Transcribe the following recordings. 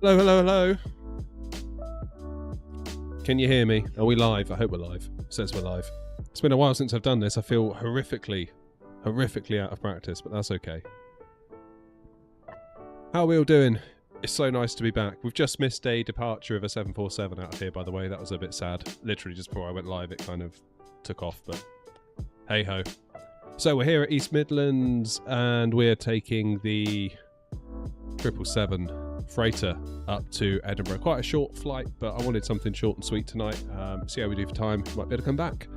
Hello, hello, hello. Can you hear me? Are we live? I hope we're live. It says we're live. It's been a while since I've done this. I feel horrifically out of practice, but that's okay. How are we all doing? It's so nice to be back. We've just missed a departure of a 747 out of here, by the way. That was a bit sad. Literally just before I went live, it kind of took off, but hey ho. So we're here at East Midlands, and we're taking the 777 freighter up to Edinburgh. Quite a short flight, but I wanted something short and sweet tonight. See how we do for time. Might be able to come back.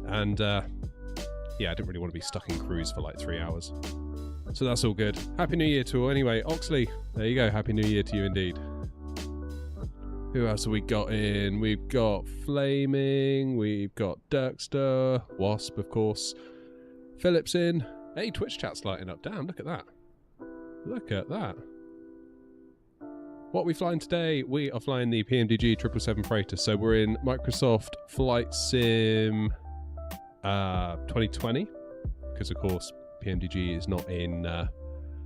And yeah, I didn't really want to be stuck in cruise for like 3 hours. So that's all good. Happy New Year to all. Anyway, Oxley, there you go. Happy New Year to you indeed. Who else have we got in? We've got Flaming. We've got Dirkster. Wasp, of course. Phillips in. Hey, Twitch chat's lighting up. Damn, look at that. Look at that. What are we flying today? We are flying the PMDG 777 freighter. So we're in Microsoft Flight Sim 2020. Because, of course, PMDG is not in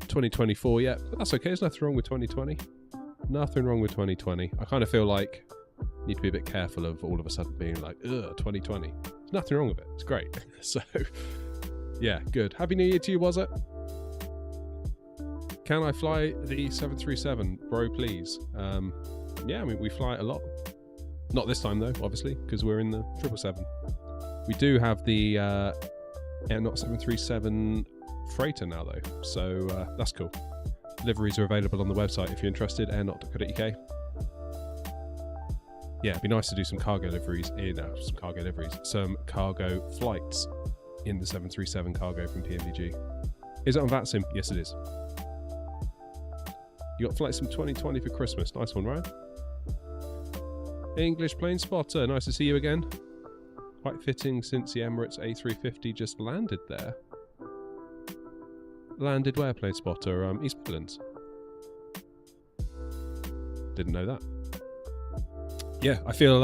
2024 yet. But that's okay. There's nothing wrong with 2020. Nothing wrong with 2020. I kind of feel like I need to be a bit careful of all of a sudden being like, ugh, 2020. There's nothing wrong with it. It's great. So, yeah, good. Happy New Year to you, was it? Can I fly the 737? Bro, please. Yeah, I mean, we fly it a lot. Not this time, though, obviously, because we're in the 777. We do have the Airnaut 737 freighter now, though, so that's cool. Liveries are available on the website if you're interested, airnaut.co.uk. Yeah, it'd be nice to do some cargo liveries some cargo flights in the 737 cargo from PMDG. Is it on VATSIM? Yes, it is. You got Flight Sim 2020 for Christmas. Nice one, Ryan. English Plane Spotter. Nice to see you again. Quite fitting since the Emirates A350 just landed there. Landed where, Plane Spotter? East Midlands. Didn't know that. Yeah, I feel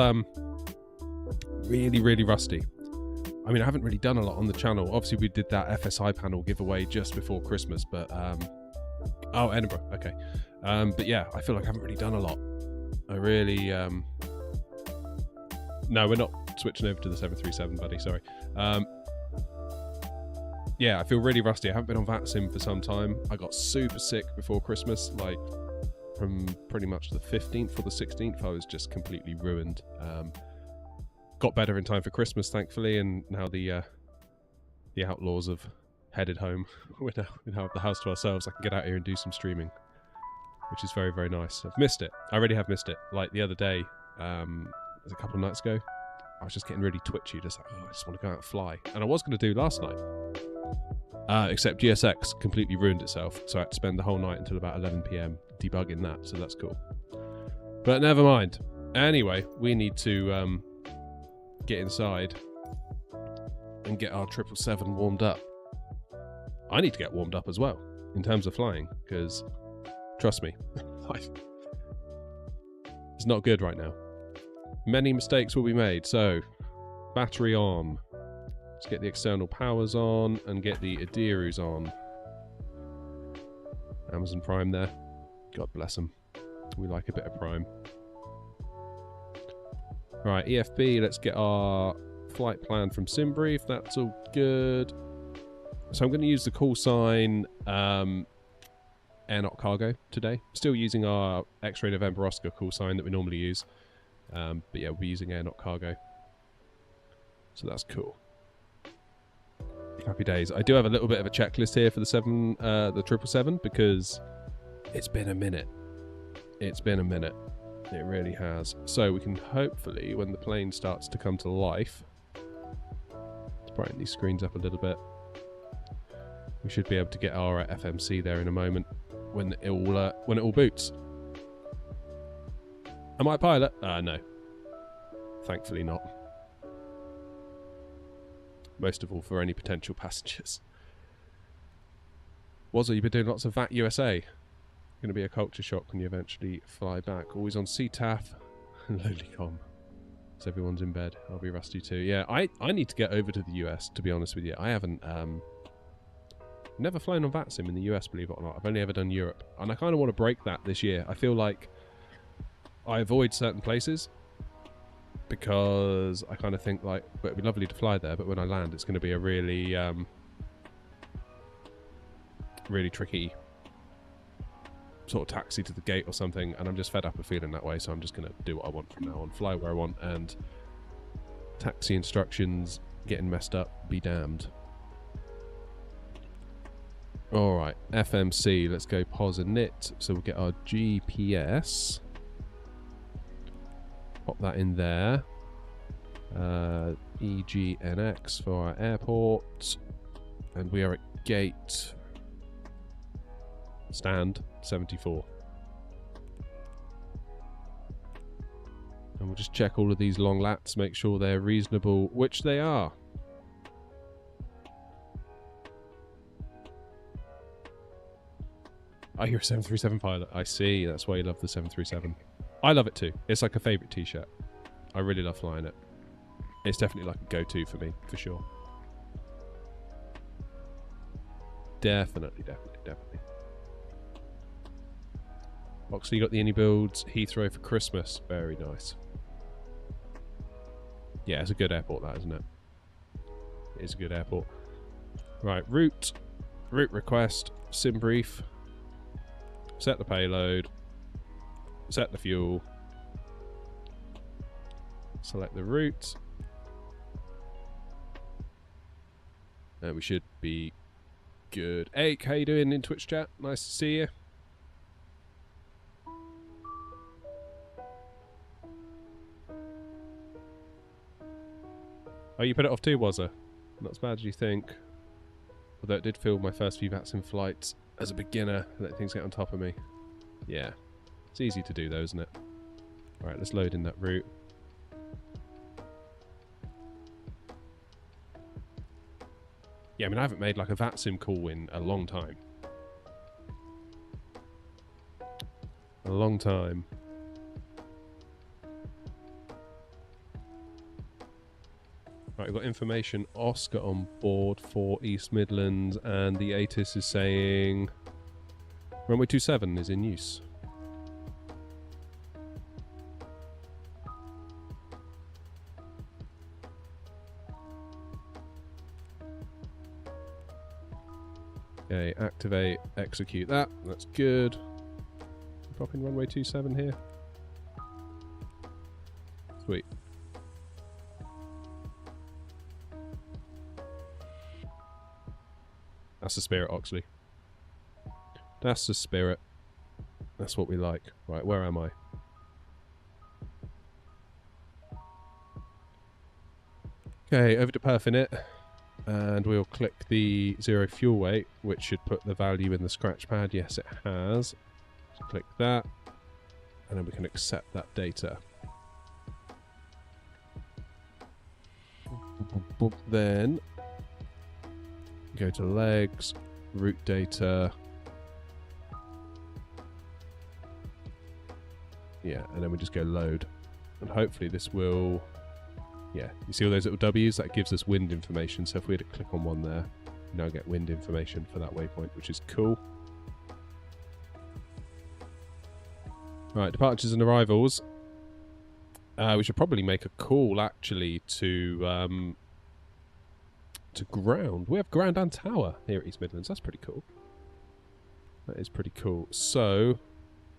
really rusty. I mean, I haven't really done a lot on the channel. Obviously, we did that FSI panel giveaway just before Christmas, but oh, Edinburgh, okay. But yeah, I feel like I haven't really done a lot. I really... No, we're not switching over to the 737, buddy, sorry. Yeah, I feel really rusty. I haven't been on VATSIM for some time. I got super sick before Christmas, like from pretty much the 15th or the 16th. I was just completely ruined. Got better in time for Christmas, thankfully, and now the outlaws have headed home. We now have the house to ourselves. I can get out here and do some streaming, which is very nice. I've missed it. I really have missed it. Like the other day, it was a couple of nights ago, I was just getting really twitchy, just like, oh, I just want to go out and fly. And I was going to do last night, except GSX completely ruined itself, so I had to spend the whole night until about 11 PM debugging that, so that's cool. But never mind. Anyway, we need to get inside and get our 777 warmed up. I need to get warmed up as well in terms of flying, because trust me, life is not good right now. Many mistakes will be made. So, battery on. Let's get the external powers on and get the Adirus on. Amazon Prime there. God bless them. We like a bit of Prime. Right, EFB, let's get our flight plan from SimBrief. That's all good. So I'm going to use the call sign Airnaut Cargo today. Still using our X-Ray November Oscar call sign that we normally use. But yeah, we'll be using Airnaut Cargo. So that's cool. Happy days. I do have a little bit of a checklist here for the 777 because it's been a minute. It's been a minute. It really has. So we can hopefully, when the plane starts to come to life, let's brighten these screens up a little bit. We should be able to get our FMC there in a moment when it all boots. Am I a pilot? No. Thankfully not. Most of all for any potential passengers. Wazza, you've been doing lots of VAT USA. Going to be a culture shock when you eventually fly back. Always on CTAF and Lowlycom. So everyone's in bed. I'll be rusty too. Yeah, I need to get over to the US, to be honest with you. I haven't never flown on VATSIM in the US, believe it or not. I've only ever done Europe. And I kind of want to break that this year. I feel like I avoid certain places because I kind of think like, well, it'd be lovely to fly there, but when I land, it's going to be a really, really tricky sort of taxi to the gate or something, and I'm just fed up of feeling that way, so I'm just going to do what I want from now on, fly where I want, and taxi instructions getting messed up, be damned. Alright, FMC, let's go pos init, so we'll get our GPS, pop that in there, EGNX for our airport, and we are at gate stand 74. And we'll just check all of these long lats, make sure they're reasonable, which they are. Oh, you're a 737 pilot. I see. That's why you love the 737. I love it too. It's like a favourite t-shirt. I really love flying it. It's definitely like a go-to for me, for sure. Definitely. Oxley, you got the any builds. Heathrow for Christmas. Very nice. Yeah, it's a good airport, that, isn't it? It is a good airport. Right, route request, sim brief. Set the payload, set the fuel, select the route, and we should be good. Hey, how you doing in Twitch chat? Nice to see you. Oh, you put it off too, was it? Not as bad as you think. Although it did feel my first few VATSIM flights as a beginner, let things get on top of me. Yeah. It's easy to do though, isn't it? Alright, let's load in that route. Yeah, I mean, I haven't made like a VATSIM call in a long time. A long time. Right, we've got information Oscar on board for East Midlands, and the ATIS is saying runway 27 is in use. Okay, activate, execute that. That's good. Drop in runway 27 here. Sweet. That's the spirit, Oxley. That's the spirit. That's what we like. Right, where am I? Okay, over to Perfinite. And we'll click the 0 fuel weight, which should put the value in the scratch pad. Yes, it has. Just click that. And then we can accept that data. Then go to legs, route data. Yeah, and then we just go load. And hopefully this will... Yeah, you see all those little W's? That gives us wind information. So if we had to click on one there, we now get wind information for that waypoint, which is cool. Right, departures and arrivals. We should probably make a call, actually, to ground. We have ground and tower here at East Midlands. That's pretty cool. That is pretty cool. So,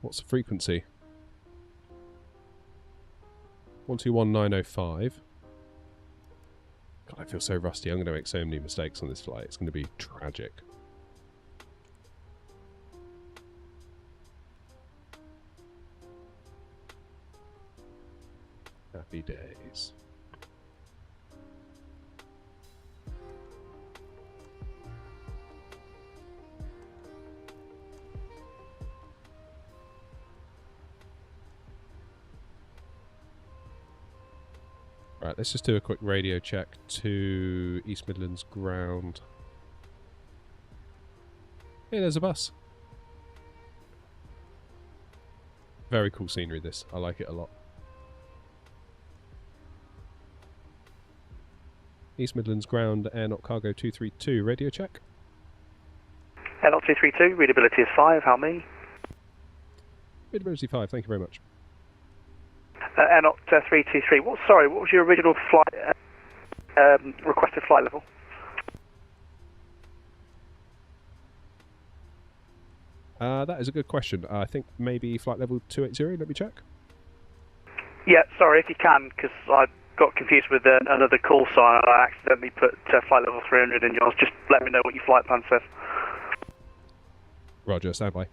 what's the frequency? 121905. God, I feel so rusty. I'm going to make so many mistakes on this flight. It's going to be tragic. Happy days. Right, let's just do a quick radio check to East Midlands ground. Hey, there's a bus. Very cool scenery, this. I like it a lot. East Midlands ground, air not cargo 232, radio check. Air not 232, readability is 5, how me? Readability 5, thank you very much. Not 323. Sorry, what was your original flight requested flight level? That is a good question. I think maybe flight level 280. Let me check. Yeah, sorry, if you can, because I got confused with another call sign and I accidentally put flight level 300 in yours. Just let me know what your flight plan says. Roger, stand by.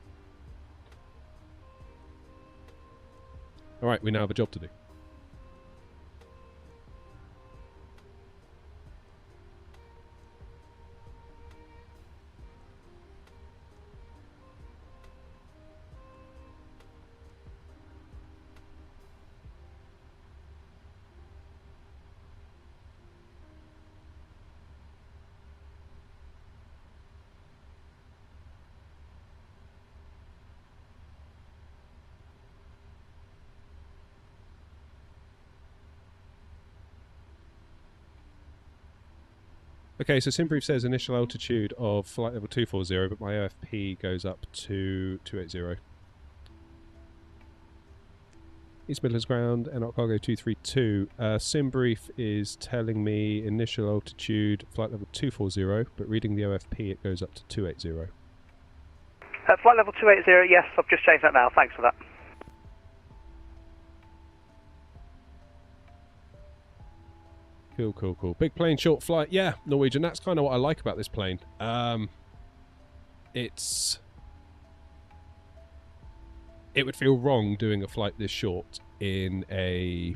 Alright, we now have a job to do. Okay, so SimBrief says initial altitude of flight level 240, but my OFP goes up to 280. East Midlands ground, NOC cargo 232. SimBrief is telling me initial altitude flight level 240, but reading the OFP it goes up to 280. Flight level 280, yes, I've just changed that now. Thanks for that. Cool, cool, cool. Big plane, short flight. Yeah, Norwegian. That's kind of what I like about this plane. It would feel wrong doing a flight this short in a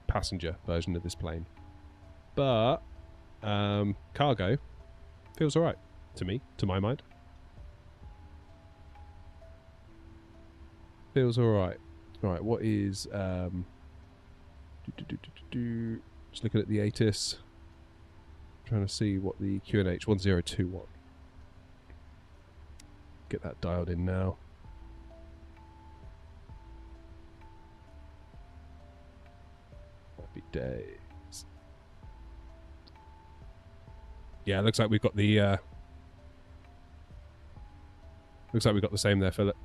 passenger version of this plane. But cargo feels alright to me, to my mind. Feels alright. Alright, what is... Just looking at the ATIS. Trying to see what the QNH 1021. Get that dialed in now. Happy days. Yeah, looks like we've got the looks like we've got the same there, Philip.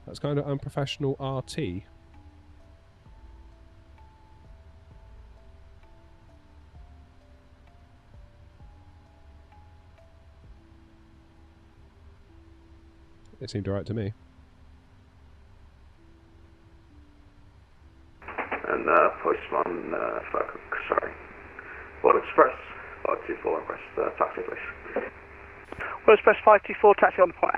That's kind of unprofessional RT. It seemed alright to me. And postman, sorry, World Express 524, request taxi please. World Express 524, taxi on the point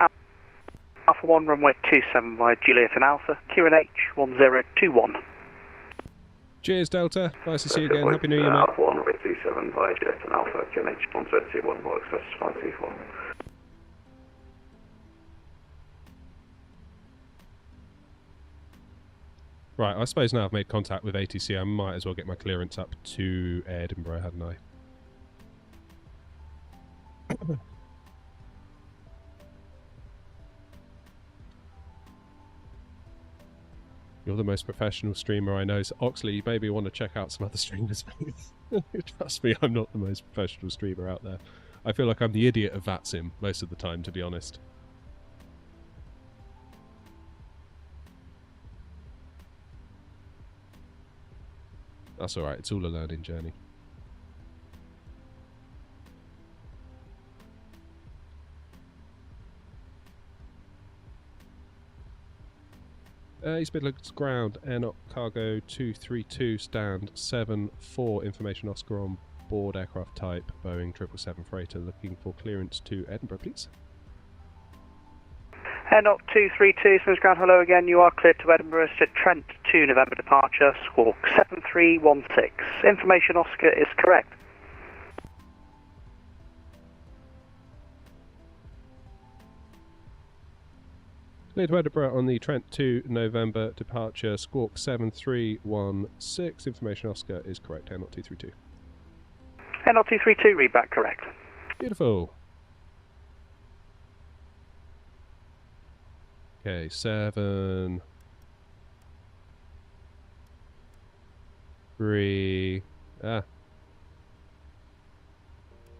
Alpha 1, runway 27 via Juliet and Alpha, QNH 1021. Cheers, Delta. Nice to see you again. Happy New Year, mate. Alpha 1, runway 27 via Juliet and Alpha, QNH 1021, World Express 524. Right, I suppose now I've made contact with ATC, I might as well get my clearance up to Edinburgh, hadn't I? You're the most professional streamer I know, so Oxley, you maybe want to check out some other streamers. Trust me, I'm not the most professional streamer out there. I feel like I'm the idiot of VATSIM most of the time, to be honest. That's alright, it's all a learning journey. East Midlands ground, NOC cargo 232, stand 74, information Oscar on board aircraft type, Boeing 777 freighter, looking for clearance to Edinburgh, please. NOC 232, Smiths ground, hello again, you are cleared to Edinburgh, to Trent 2 November departure, squawk 7316. Information Oscar is correct. Cleared to Edinburgh on the Trent 2 November departure, squawk 7316. Information Oscar is correct, NOC 232. NOC 232, read back correct. Beautiful. Okay, 7, 3,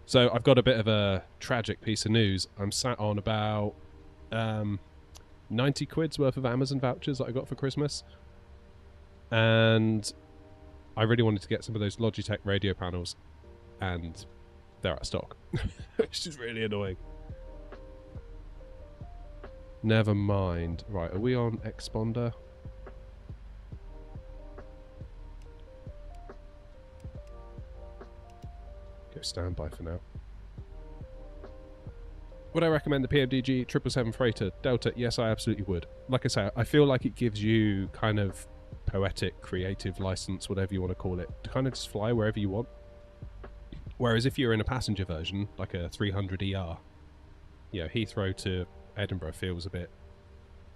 So I've got a bit of a tragic piece of news. I'm sat on about 90 quid's worth of Amazon vouchers that I got for Christmas. And I really wanted to get some of those Logitech radio panels, and they're out of stock, which is really annoying. Never mind. Right, are we on Exponder? Go standby for now. Would I recommend the PMDG 777 Freighter Delta? Yes, I absolutely would. Like I say, I feel like it gives you kind of poetic, creative license, whatever you want to call it, to kind of just fly wherever you want. Whereas if you're in a passenger version, like a 300ER, you know, Heathrow to Edinburgh feels a bit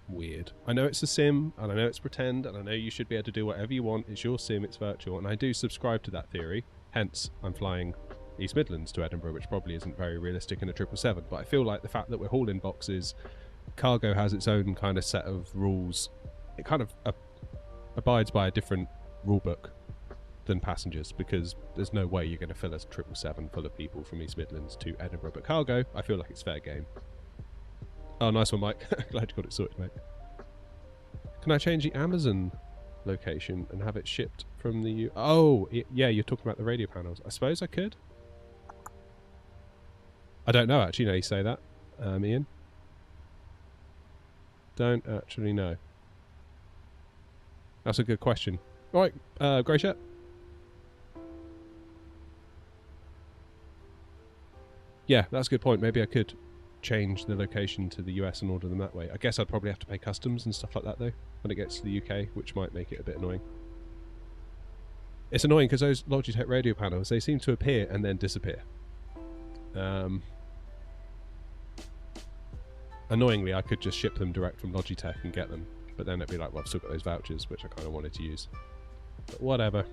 weird. I know it's a sim, and I know it's pretend, and I know you should be able to do whatever you want. It's your sim, it's virtual, and I do subscribe to that theory. Hence, I'm flying East Midlands to Edinburgh, which probably isn't very realistic in a 777, but I feel like the fact that we're hauling boxes, cargo has its own kind of set of rules. It kind of abides by a different rule book than passengers, because there's no way you're going to fill a 777 full of people from East Midlands to Edinburgh. But cargo, I feel like it's fair game. Oh, nice one, Mike. Glad you got it sorted, mate. Can I change the Amazon location and have it shipped from the yeah, you're talking about the radio panels. I suppose I could. I don't know, actually, now you say that, Ian. Don't actually know. That's a good question. All right, Grey Shirt. Yeah, that's a good point. Maybe I could change the location to the US and order them that way. I guess I'd probably have to pay customs and stuff like that, though, when it gets to the UK, which might make it a bit annoying. It's annoying because those Logitech radio panels, they seem to appear and then disappear. Annoyingly, I could just ship them direct from Logitech and get them, but then it'd be like, well, I've still got those vouchers, which I kind of wanted to use. But whatever.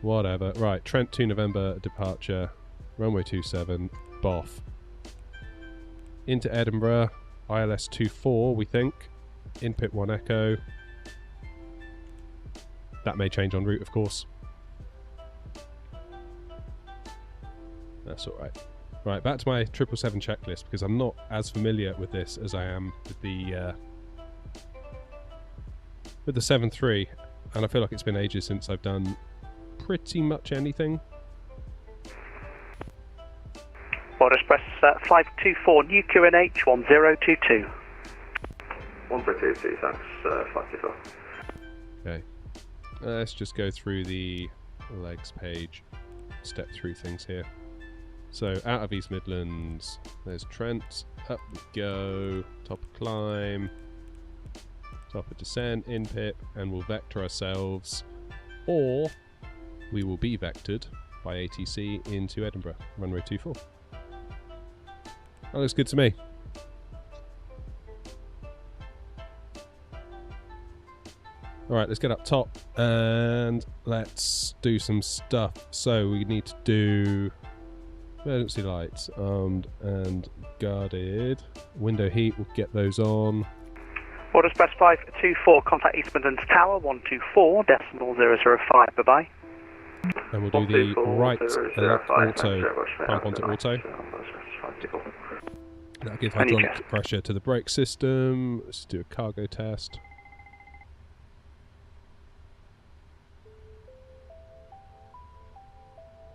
Whatever. Right, Trent 2 November departure, runway 27, boff. Into Edinburgh, ILS 24, we think. Input 1 Echo. That may change en route, of course. That's alright. Right, back to my 777 checklist, because I'm not as familiar with this as I am with the 7.3, and I feel like it's been ages since I've done pretty much anything. Order Express 524 New QNH 1022. 1322, thanks, 524. Okay. Let's just go through the legs page, step through things here. So, out of East Midlands, there's Trent, up we go, top of climb, top of descent, in pip, and we'll vector ourselves, or we will be vectored by ATC into Edinburgh, runway 24. That looks good to me. Alright, let's get up top and let's do some stuff. So we need to do emergency lights, armed and guarded. Window heat, we'll get those on. Order Express 524, contact East Midlands Tower 124, decimal 005, bye-bye. And we'll do the right auto, pump onto auto. That'll give hydraulic pressure to the brake system. Let's do a cargo test.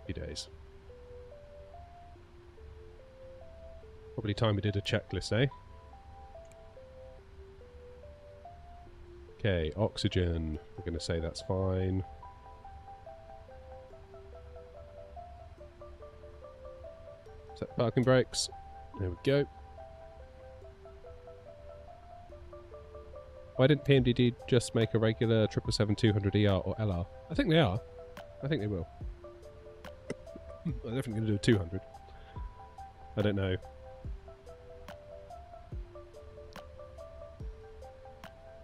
Happy days. Probably time we did a checklist, eh? Okay, oxygen. We're going to say that's fine. Set parking brakes. There we go. Why didn't PMDG just make a regular 777-200ER or LR? I think they are. I think they will. I'm definitely going to do a 200. I don't know.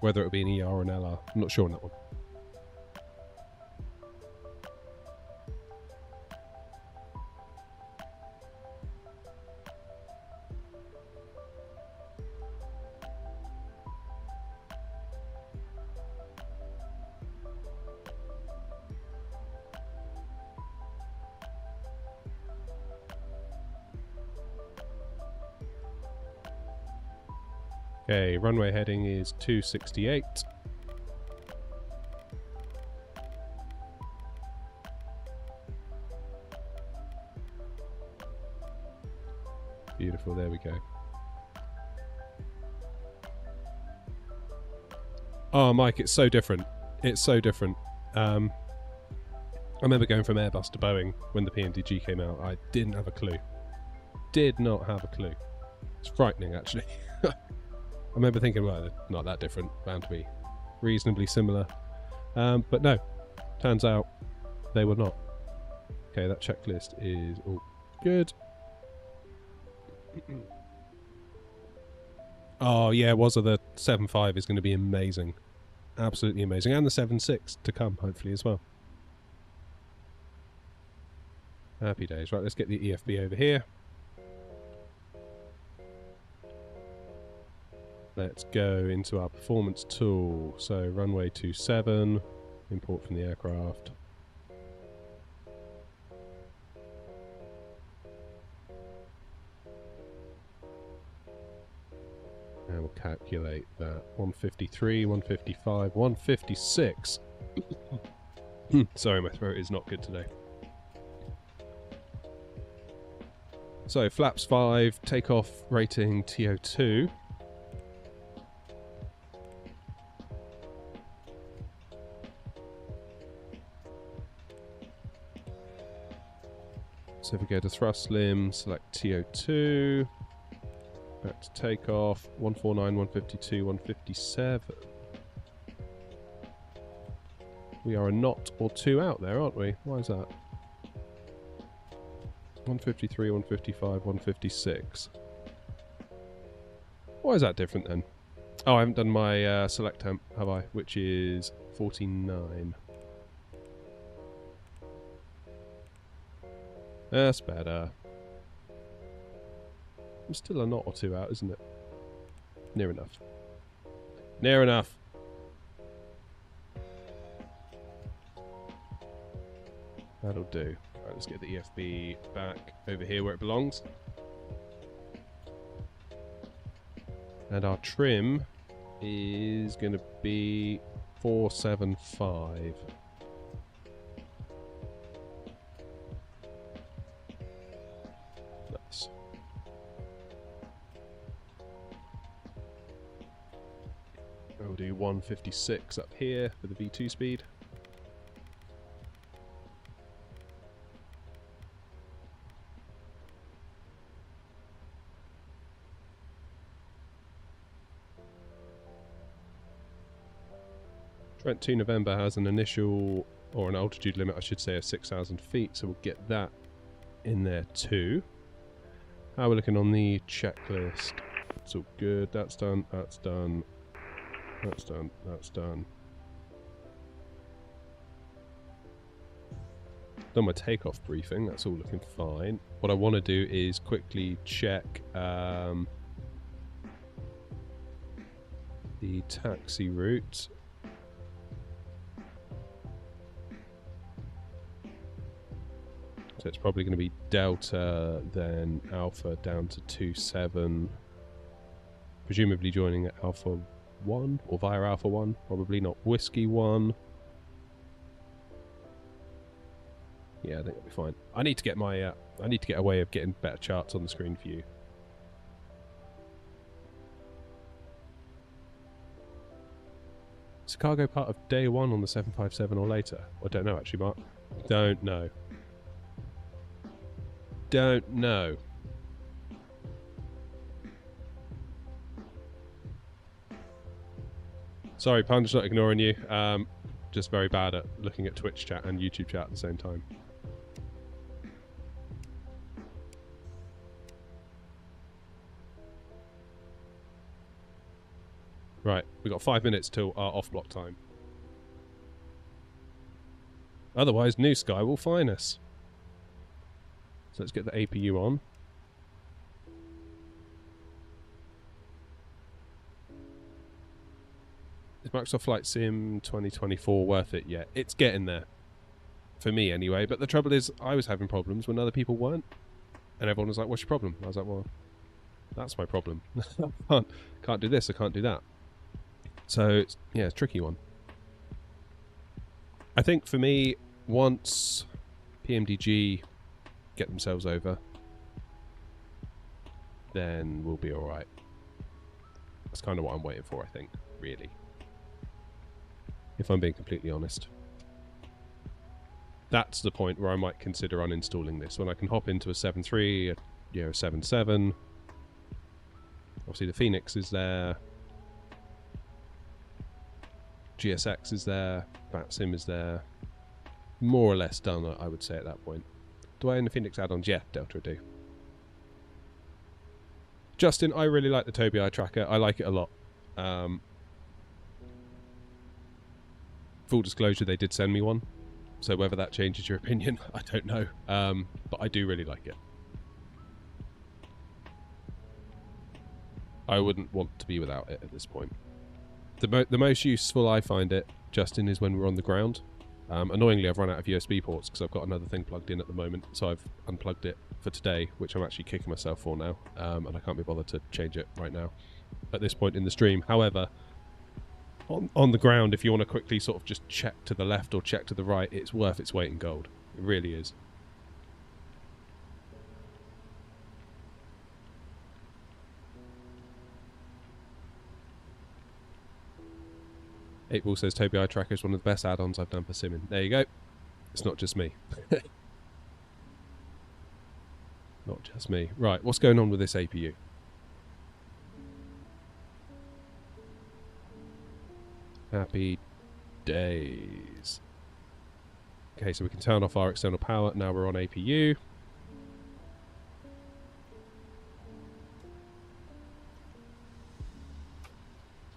Whether it'll be an ER or an LR. I'm not sure on that one. Okay, runway heading is 268. Beautiful, there we go. Oh, Mike, it's so different. It's so different. I remember going from Airbus to Boeing when the PMDG came out. I didn't have a clue. Did not have a clue. It's frightening, actually. I remember thinking, well, they're not that different. Bound to be reasonably similar. But no, turns out they were not. Okay, that checklist is all good. Oh yeah, Wazza, the 7.5 is going to be amazing. Absolutely amazing. And the 7.6 to come, hopefully, as well. Happy days. Right, let's get the EFB over here. Let's go into our performance tool. So runway 27, import from the aircraft. And we'll calculate that. 153, 155, 156. Sorry, my throat is not good today. So, flaps 5, takeoff rating TO2. So if we go to thrust slim, select TO2. Back to takeoff, 149, 152, 157. We are a knot or two out there, aren't we? Why is that? 153, 155, 156. Why is that different then? Oh, I haven't done my select temp, have I? Which is 49. That's better. I'm still a knot or two out, isn't it? Near enough. Near enough. That'll do. Right, let's get the EFB back over here where it belongs. And our trim is going to be 475. Nice. We'll do 156 up here for the V2 speed. Trent 2 November has an initial, or an altitude limit I should say, of 6,000 feet, so we'll get that in there too. How are we looking on the checklist? It's all good, that's done, that's done, that's done, that's done. Done my takeoff briefing, that's all looking fine. What I want to do is quickly check the taxi route. So it's probably going to be Delta, then Alpha down to 27. Presumably joining at Alpha 1, or via Alpha 1. Probably not Whiskey 1. Yeah, I think it'll be fine. I need to get my, I need to get a way of getting better charts on the screen for you. Is cargo part of day 1 on the 757 or later? I don't know actually, Mark. Don't know. Don't know. Sorry, Punch, not ignoring you. Just very bad at looking at Twitch chat and YouTube chat at the same time. Right, we've got 5 minutes till our off-block time. Otherwise, New Sky will fine us. So let's get the APU on. Is Microsoft Flight Sim 2024 worth it yet? It's getting there. For me anyway, but the trouble is I was having problems when other people weren't. And everyone was like, what's your problem? I was like, well, That's my problem. can't do this, I can't do that. So, it's a tricky one. I think for me, once PMDG get themselves over, then we'll be alright. That's kind of what I'm waiting for, I think, really. If I'm being completely honest. That's the point where I might consider uninstalling this, when I can hop into a 7.3, a 7.7. Obviously the Phoenix is there. GSX is there. VATSIM is there. More or less done, I would say, at that point. Do I own the Phoenix add-ons? Yeah, Delta do. Justin, I really like the Tobii eye tracker. I like it a lot. Full disclosure, they did send me one. So whether that changes your opinion, I don't know. But I do really like it. I wouldn't want to be without it at this point. The most useful I find it, Justin, is when we're on the ground. Annoyingly, I've run out of USB ports because I've got another thing plugged in at the moment. So I've unplugged it for today, which I'm actually kicking myself for now. And I can't be bothered to change it right now at this point in the stream. However, on the ground, if you want to quickly sort of just check to the left or check to the right, it's worth its weight in gold. It really is. Eightball says Tobii eye tracker is one of the best add-ons I've done for simming. There you go. It's not just me. Not just me. Right, what's going on with this APU? Happy days. Okay, so we can turn off our external power. Now we're on APU.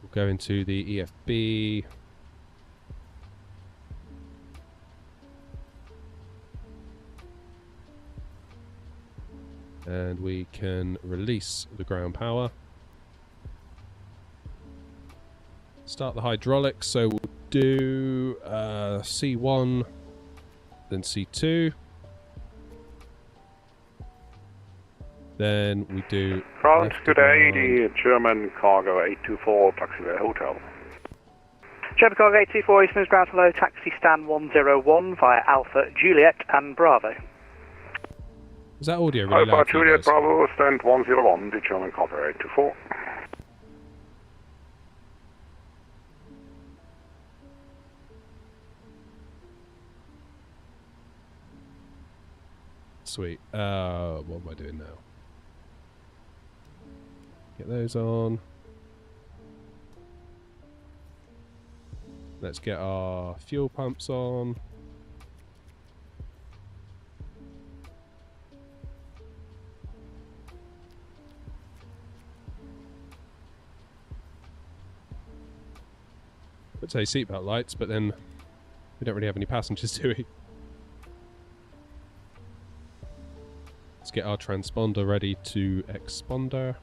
We'll go into the EFB. And we can release the ground power. Start the hydraulics, so we'll do C1, then C2. Then we do... France, good day, the German Cargo 824, Taxiway Hotel. German Cargo 824, East Midlands ground hello, taxi stand 101 via Alpha, Juliet and Bravo. Is that audio really loud? Alpha, Juliet, Bravo, stand 101, the German Cargo 824. Sweet. What am I doing now? Get those on. Let's get our fuel pumps on. I'd say seatbelt lights, but then we don't really have any passengers, do we? Let's get our transponder ready to exponder,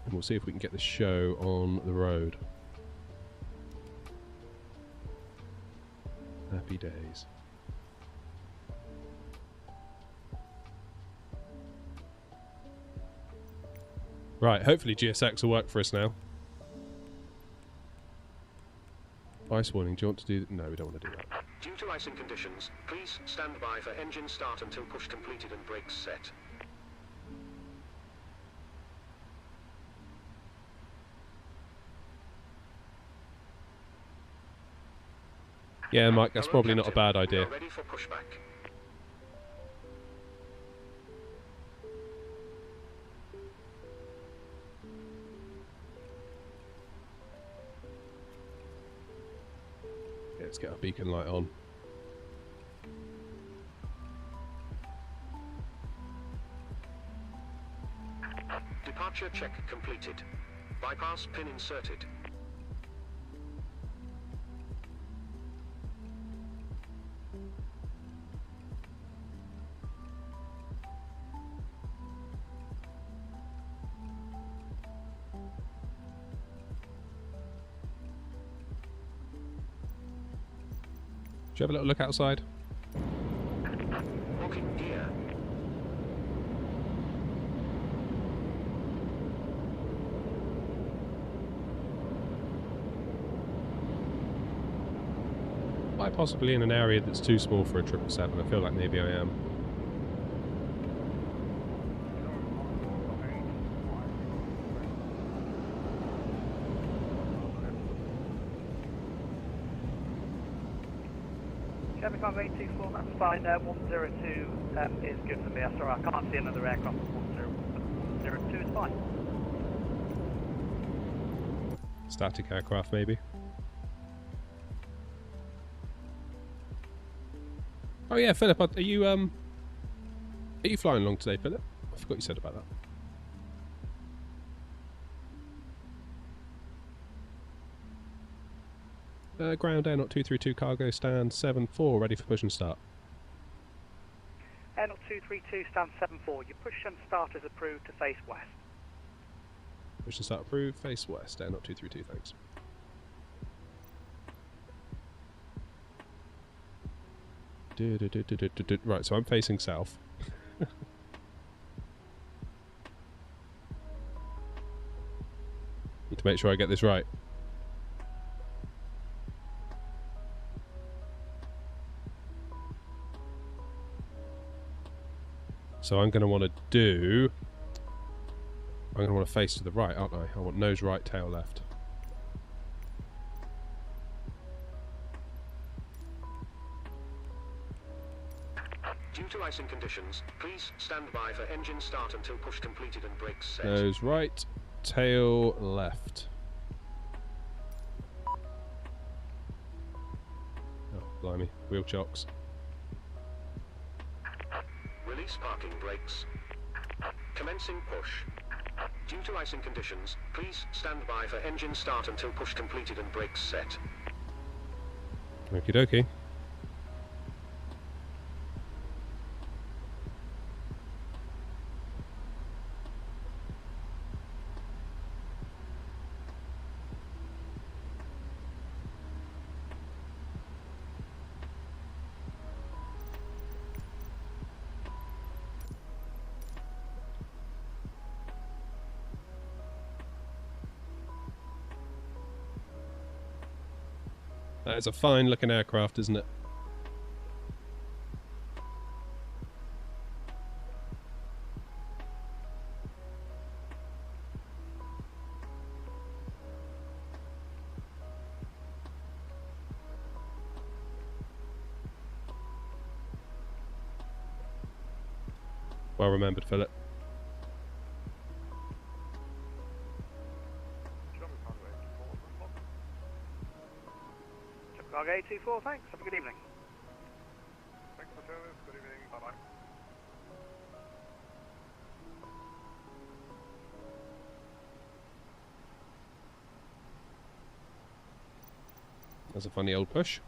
and we'll see if we can get the show on the road. Happy days. Right, hopefully GSX will work for us now. Ice warning, do you want to do... No, we don't want to do that. Due to icing conditions, please stand by for engine start until push completed and brakes set. Yeah, Mike, that's probably not a bad idea. Ready for pushback. Let's get our beacon light on. Departure check completed. Bypass pin inserted. Do you have a little look outside? Locking gear. I possibly in an area that's too small for a 777? I feel like maybe I am. Chevy 5824, that's fine. 102 is good for me. That's alright. I can't see another aircraft. 102 is fine. Static aircraft, maybe. Oh yeah, Philip, are you flying along today, Philip? I forgot you said about that. Ground Air 232 cargo stand 7-4, ready for push and start. Air 232 stand 7-4. Your push and start is approved to face west. Push and start approved, face west, Air 232, thanks. Right, so I'm facing south. Need to make sure I get this right. So I'm going to want to face to the right, aren't I? I want nose right, tail left. Due to icing conditions, please stand by for engine start until push completed and brakes set. Nose right, tail left. Oh, blimey. Wheel chocks. Release parking brakes. Commencing push. Due to icing conditions, please stand by for engine start until push completed and brakes set. Okie dokie. That is a fine looking aircraft, isn't it? Well remembered, Philip. Cargo 824, thanks. Have a good evening. Thanks for service. Good evening. Bye-bye. That's a funny old push.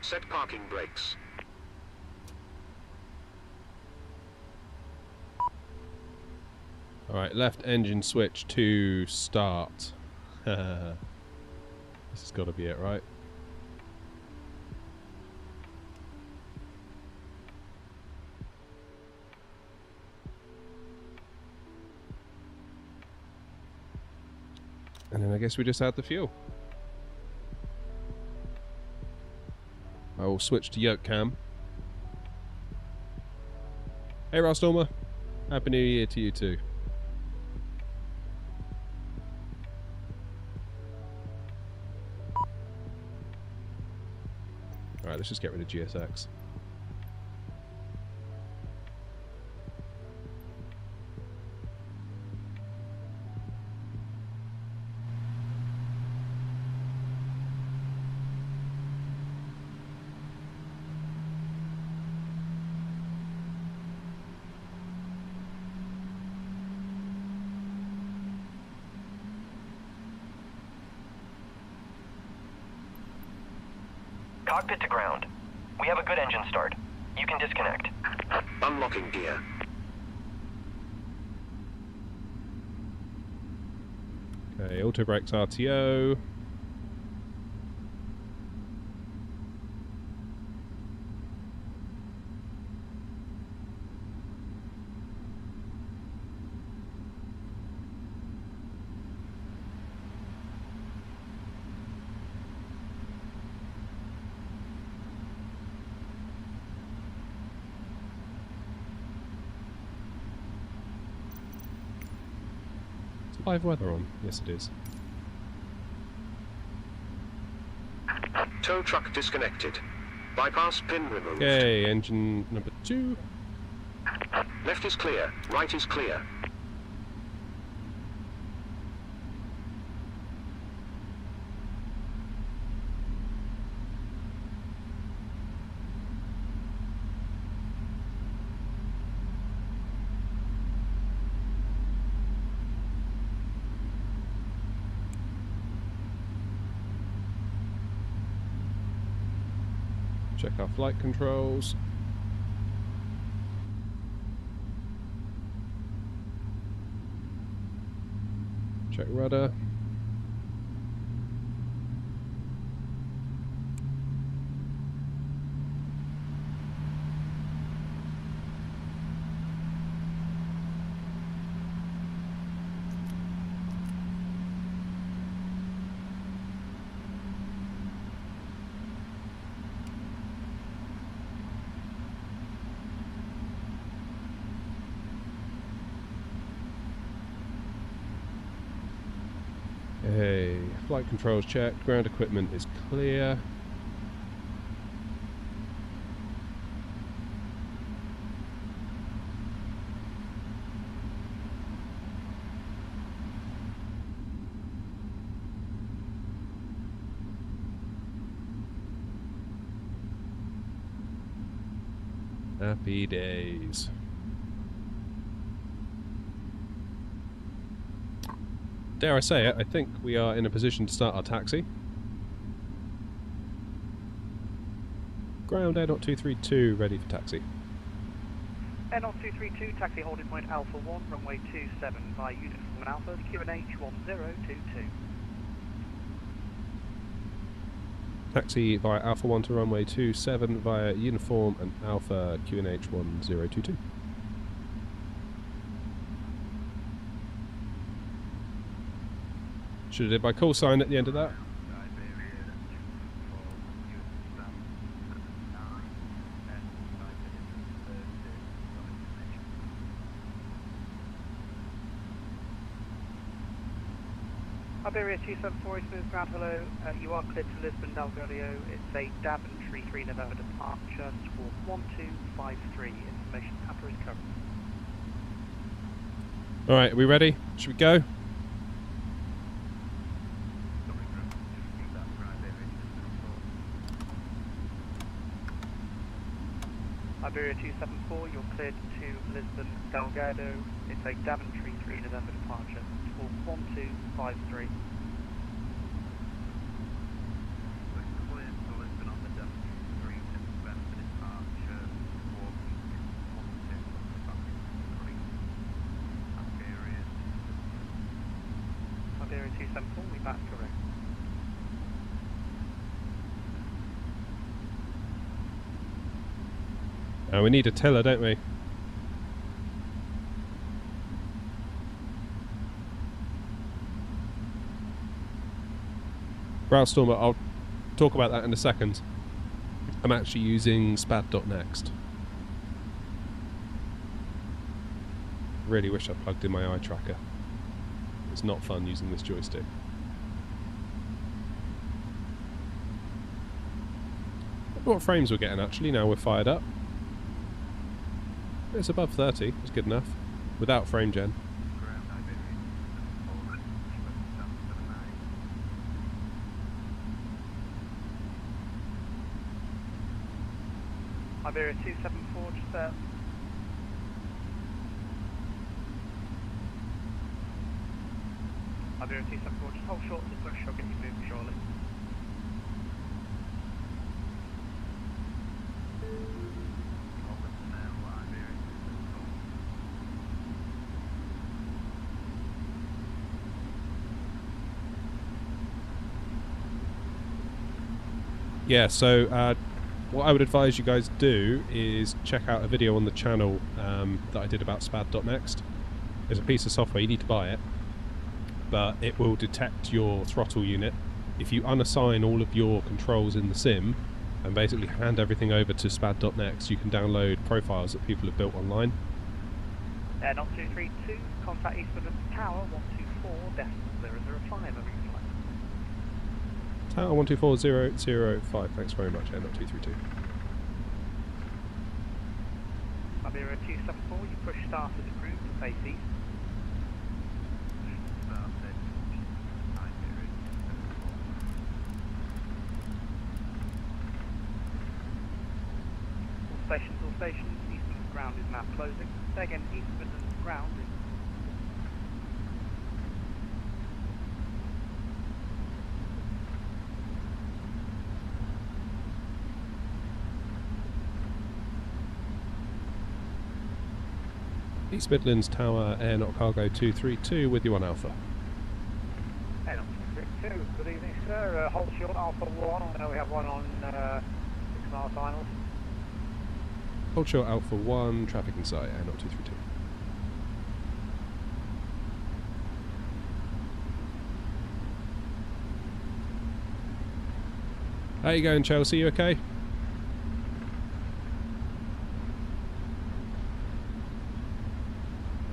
Set parking brakes. Alright, left engine switch to start. This has got to be it, right? And then I guess we just add the fuel. I will switch to yoke cam. Hey Rostormer, Happy New Year to you too. Alright, let's just get rid of GSX. Cockpit to ground. We have a good engine start. You can disconnect. Unlocking gear. Okay, auto brakes RTO. live weather on? Yes, it is. Tow truck disconnected. Bypass pin removed. Okay, engine number 2. Left is clear. Right is clear. Check our flight controls. Check rudder. Hey, flight controls checked, ground equipment is clear. Happy days. Dare I say it, I think we are in a position to start our taxi. Ground Air 232 ready for taxi. Air 232, taxi holding point Alpha 1, runway 27 by uniform and Alpha, QNH 1022. Taxi via Alpha 1 to runway 27 via uniform and Alpha QNH 1022. Should have did my call sign at the end of that. Iberia 274 Smooth Ground, hello. You are cleared to Lisbon, Dalgadio. It's a Daventry 3 November departure, squawk 1253. Information after is covered. Alright, are we ready? Should we go? Iberia 274, you're cleared to Lisbon, Delgado. It's a Daventry 3 November departure, squawk 1253. Iberia 274, we back correct. We need a tiller, don't we? Browstormer, I'll talk about that in a second. I'm actually using spad.next. Really wish I plugged in my eye tracker. It's not fun using this joystick. I wonder what frames we're getting actually now we're fired up. It's above 30, it's good enough. Without frame gen. Iberia 274, just there. Iberia 274, just hold short to push, I'll get you moving shortly. Yeah, so what I would advise you guys do is check out a video on the channel that I did about spad.next. There's a piece of software, you need to buy it, but it will detect your throttle unit. If you unassign all of your controls in the sim and basically hand everything over to spad.next, you can download profiles that people have built online. Air 232, contact East Midlands Tower 124. Tower 124005, thanks very much, not 232. Iberia 274, you push started approved to face east. All stations, East Midlands ground is now closing. Say again, East Midlands ground is... East Midlands Tower, Air Not Cargo 232 with you on Alpha. Air Not 232, good evening sir, hold short Alpha 1, I know we have one on 6 mile finals. Hold short Alpha 1, traffic in sight, Air Not 232. How you going, Chelsea? You okay?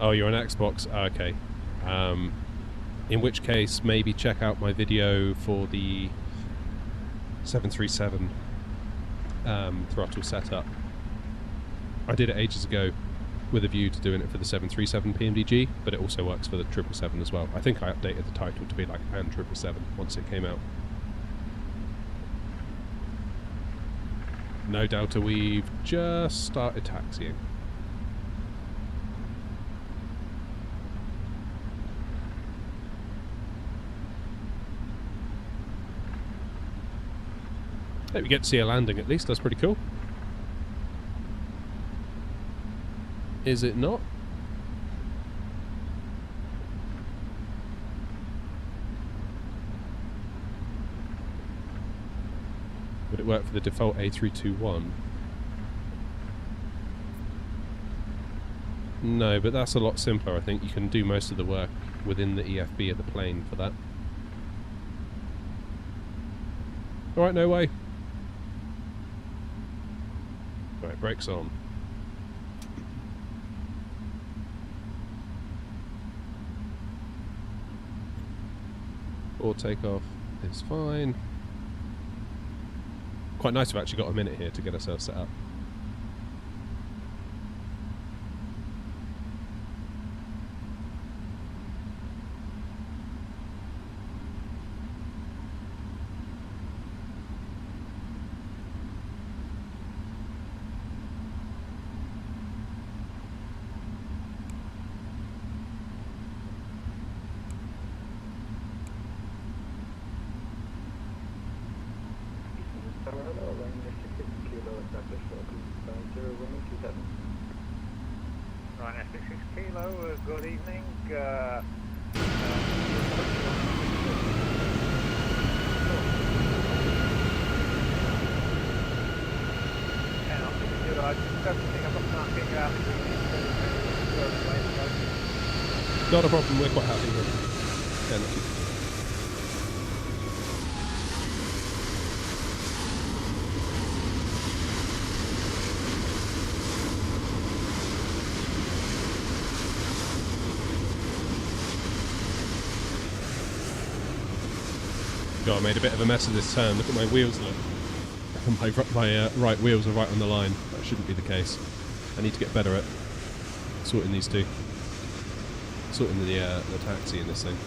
Oh, you're on Xbox? Oh, okay. In which case, maybe check out my video for the 737 throttle setup. I did it ages ago with a view to doing it for the 737 PMDG, but it also works for the 777 as well. I think I updated the title to be like and 777 once it came out. No Delta, we've just started taxiing. Hope we get to see a landing at least, that's pretty cool. Is it not? Would it work for the default A321? No, but that's a lot simpler. I think you can do most of the work within the EFB of the plane for that. Alright, no way. Right, brakes on. Or takeoff is fine. Quite nice we've actually got a minute here to get ourselves set up. Right, 66 Kilo, good evening. Not a problem, we're quite happy with it. Yeah, not too God, I made a bit of a mess of this turn. Look at my wheels, look. My right wheels are right on the line. That shouldn't be the case. I need to get better at sorting these two. Sorting the taxi in this thing.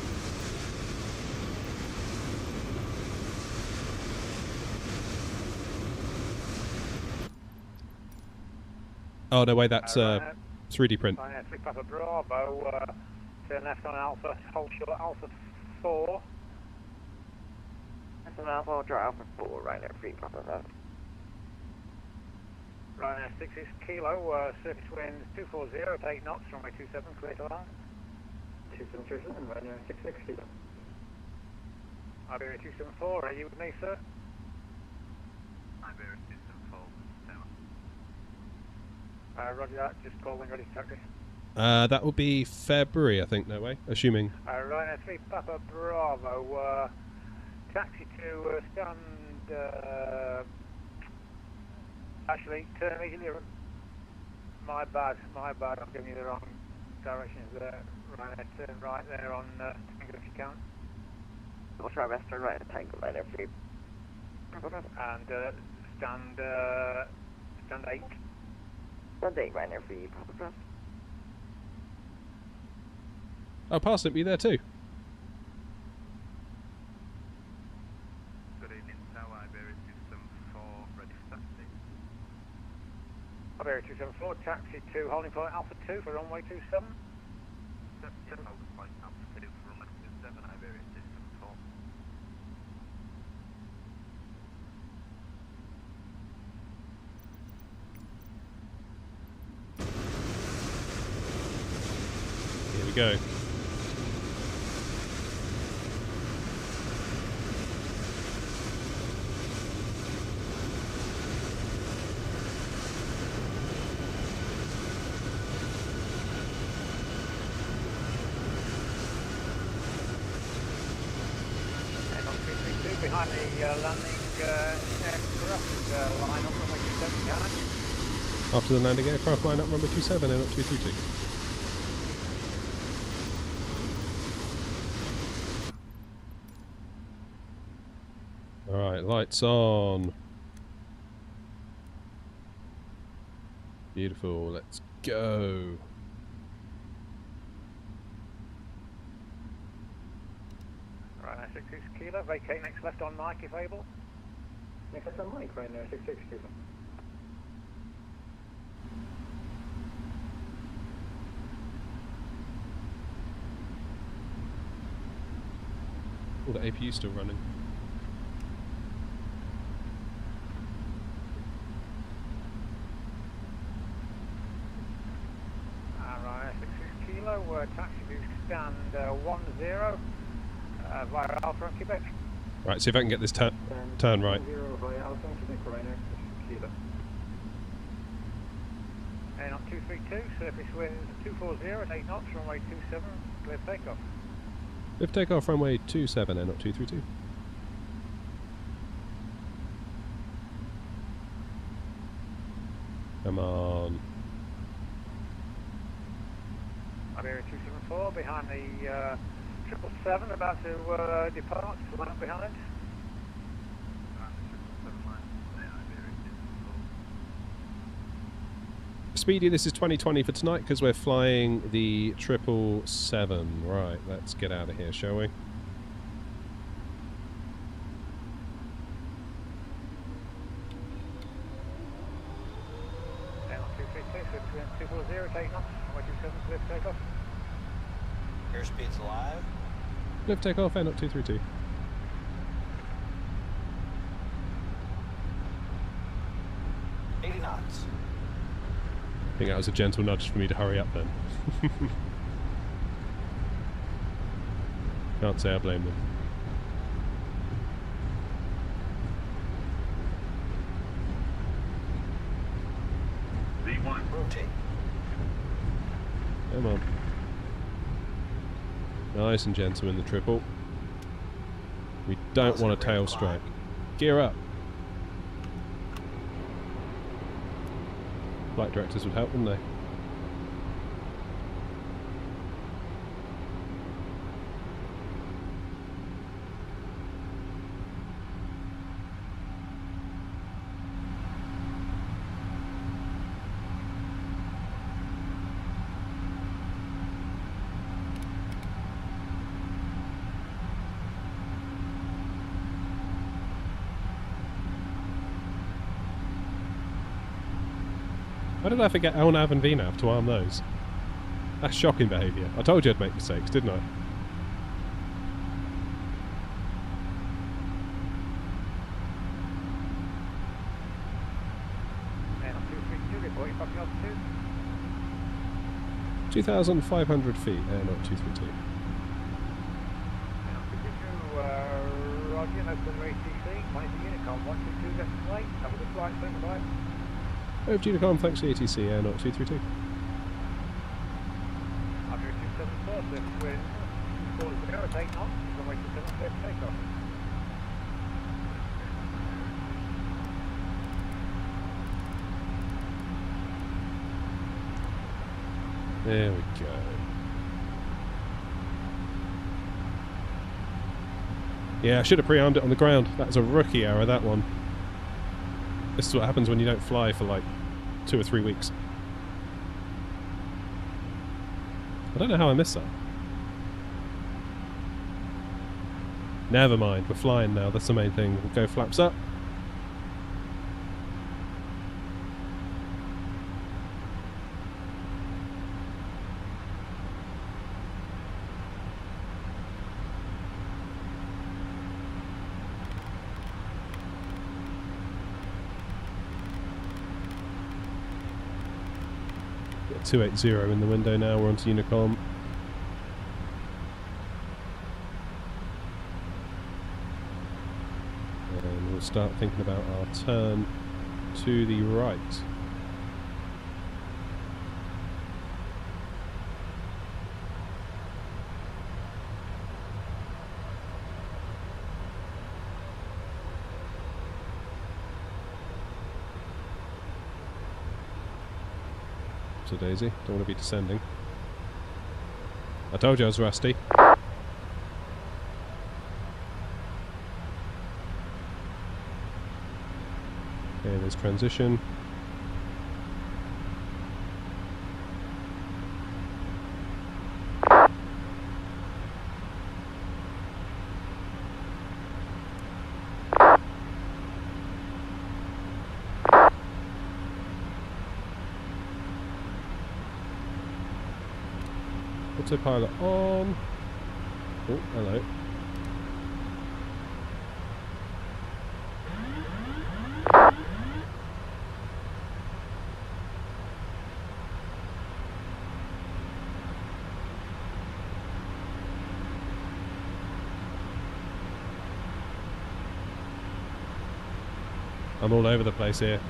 Oh, no way, that's 3D print. Papa Bravo, turn left on Alpha, hold short Alpha 4. Alpha, draw Alpha 4, right there, 3 Papa Bravo. Right, 66 Kilo, surface winds 240, take knots, runway 27, clear to land. 2737, right there, 66 Kilo. Iberia 274, are you with me, sir? Iberia 274, Roger that, just calling, ready to taxi. That will be February, I think, no way, assuming. Right, 3 Papa Bravo, taxi to stand, actually, turn immediately, my bad, I'm giving you the wrong direction is right, turn right there on Tango if you can. We'll try west, turn right at Tango right there for you. And stand 8. Stand 8 right there for you, Papa Crest. Oh, Parsnip, you there too? Good evening, Tower Iberia 274, ready for taxi. Iberia 274, taxi to holding point Alpha 2 for runway 27. Yeah, holding point Alpha 2 for runway 27, Iberia 274. Here we go. Behind the landing aircraft line up runway 27 behind. After the landing aircraft, line up number 27 and up 232. Alright, lights on. Beautiful, let's go. Right, 66 kilo, vacate next left on Mike if able. Next left on Mike, right now, 66 kilo. Oh, the APU still running. Alright, 66 kilo, taxi to stand 10 via Alpha and Quebec. Right, see if I can get this turn right. 0 via Alpha and Quebec, right now, 66 kilo. And on 232, surface wind 240 at 8 knots, runway 27, clear takeoff. Lift takeoff runway 27 and up 232. Come on. Iberia 274 behind the 777 about to depart, line up behind. Speedy, this is 2020 for tonight because we're flying the 777. Right, let's get out of here, shall we? And on 232, 240, take knots, runway 27, clear takeoff. Airspeed's live. Lift takeoff and up 232. I think that was a gentle nudge for me to hurry up then. Can't say I blame them. V1, rotate. Come on. Nice and gentle in the triple. We don't want a tail strike. Gear up. Flight directors would help, wouldn't they? Why did I forget LNAV and VNAV to arm those? That's shocking behaviour. I told you I'd make mistakes, didn't I? And on 232, reporting fucking altitude. 2,500 feet, and up 232. And on 232, Roger, no clear ATC, 20 to Unicom, 122 left late, have a good flight, stand by. Over to Unicom, thanks to ATC, and up 232. Iberia 274, surface wind 240 at 8 knots, runway 27, clear for takeoff. There we go. Yeah, I should have pre-armed it on the ground. That was a rookie error, that one. This is what happens when you don't fly for like 2 or 3 weeks. I don't know how I missed that. Never mind, we're flying now, that's the main thing. We'll go flaps up. Got 280 in the window now, we're onto Unicom. And we'll start thinking about our turn to the right. So Daisy, don't want to be descending. I told you I was rusty. Okay, there's transition. Autopilot on. Oh, hello. I'm all over the place here.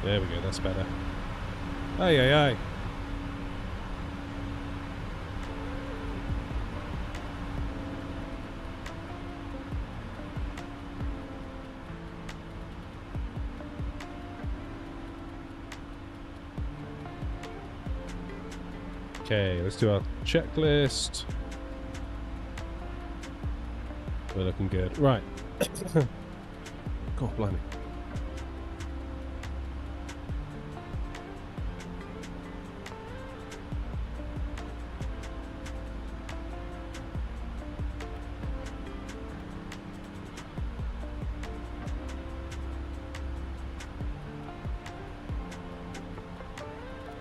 There we go, that's better. Aye, aye, aye. Okay, let's do our checklist. We're looking good. Right. God, blimey.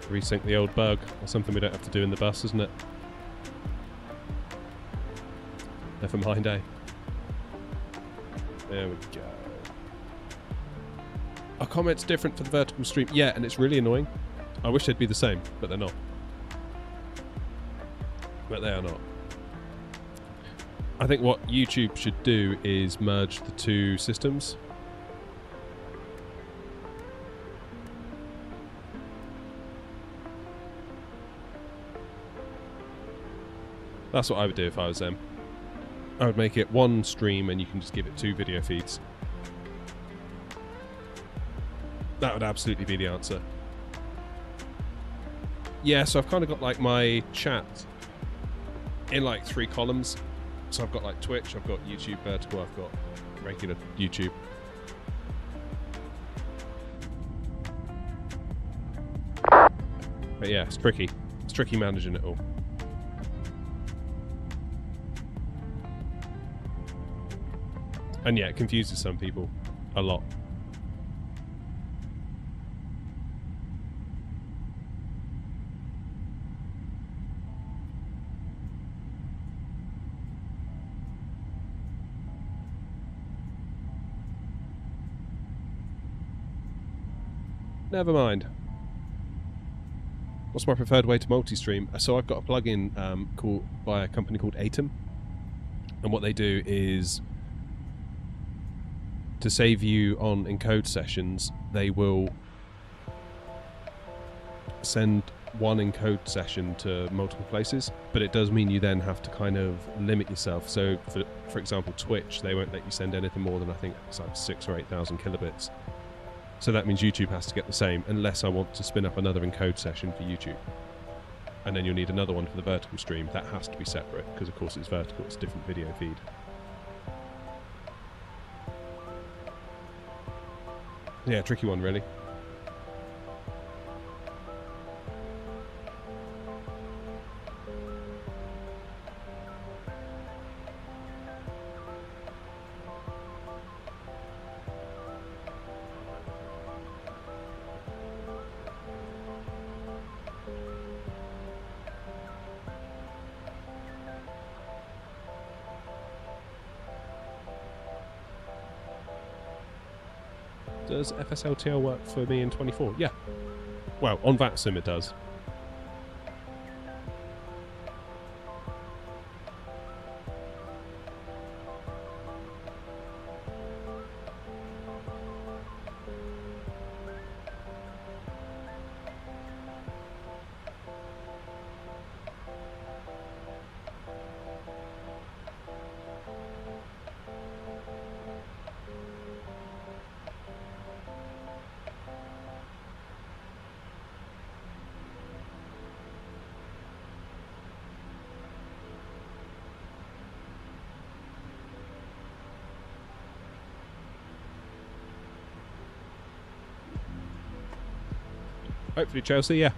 Resync the old bug. That's something we don't have to do in the bus, isn't it? Never mind, eh? There we go. Our comment's different for the vertical stream. Yeah, and it's really annoying. I wish they'd be the same, but they're not. But they are not. I think what YouTube should do is merge the two systems. That's what I would do if I was them. I would make it one stream and you can just give it 2 video feeds. That would absolutely be the answer. Yeah, so I've kind of got like my chat in like 3 columns. So I've got like Twitch, I've got YouTube vertical, I've got regular YouTube. But yeah, it's tricky. It's tricky managing it all. And yeah, it confuses some people a lot. Never mind. What's my preferred way to multi-stream? So I've got a plugin called by a company called Atom. And what they do is, to save you on encode sessions, they will send one encode session to multiple places, but it does mean you then have to kind of limit yourself. So for example, Twitch, they won't let you send anything more than, I think it's like 6,000 or 8,000 kilobits. So that means YouTube has to get the same, unless I want to spin up another encode session for YouTube. And then you'll need another one for the vertical stream. That has to be separate, because of course it's vertical, it's a different video feed. Yeah, tricky one really. Does FSLTL work for me in 24? Yeah. Well, on VATSIM it does. Hopefully Chelsea, yeah.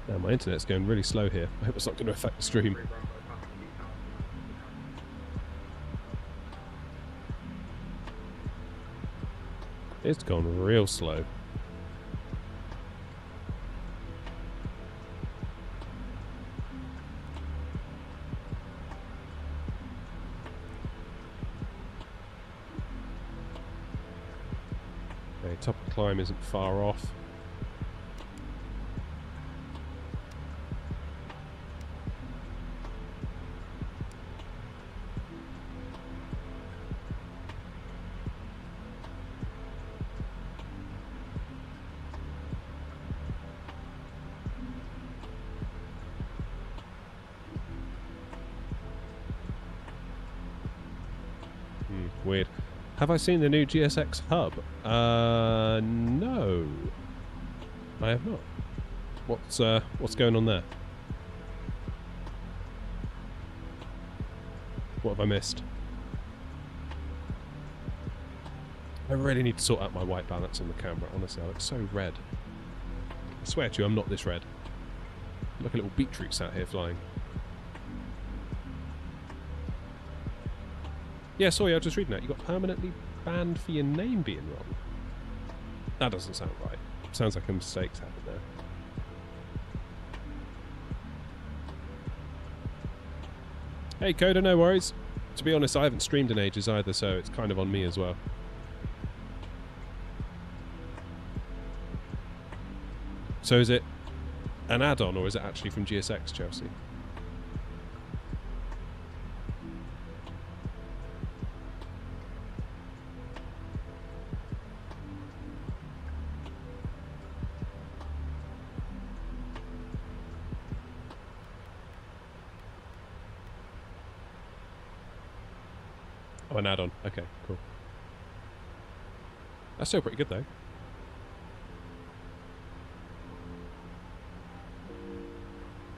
Now my internet's going really slow here. I hope it's not going to affect the stream. It's gone real slow. Okay, top of the climb isn't far off. Weird. Have I seen the new GSX hub? No. I have not. What's going on there? What have I missed? I really need to sort out my white balance on the camera. Honestly, I look so red. I swear to you, I'm not this red. Look, a little beetroots out here flying. Yeah, sorry, I was just reading that. You got permanently banned for your name being wrong. That doesn't sound right. Sounds like a mistake's happened there. Hey, Coda, no worries. To be honest, I haven't streamed in ages either, so it's kind of on me as well. So is it an add-on, or is it actually from GSX, Chelsea? Oh, an add-on. Okay, cool. That's still pretty good, though.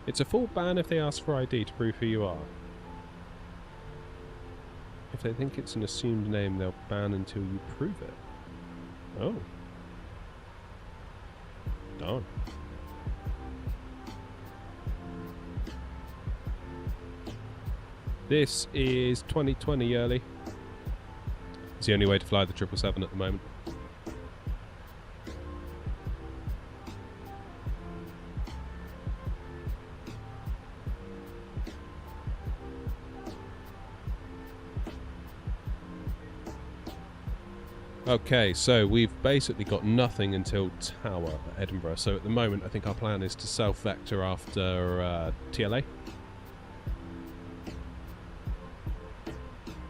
It's a full ban if they ask for ID to prove who you are. If they think it's an assumed name, they'll ban until you prove it. Oh. Darn. This is 2020 early. It's the only way to fly the 777 at the moment. Okay, so we've basically got nothing until Tower at Edinburgh. So at the moment, I think our plan is to self-vector after TLA.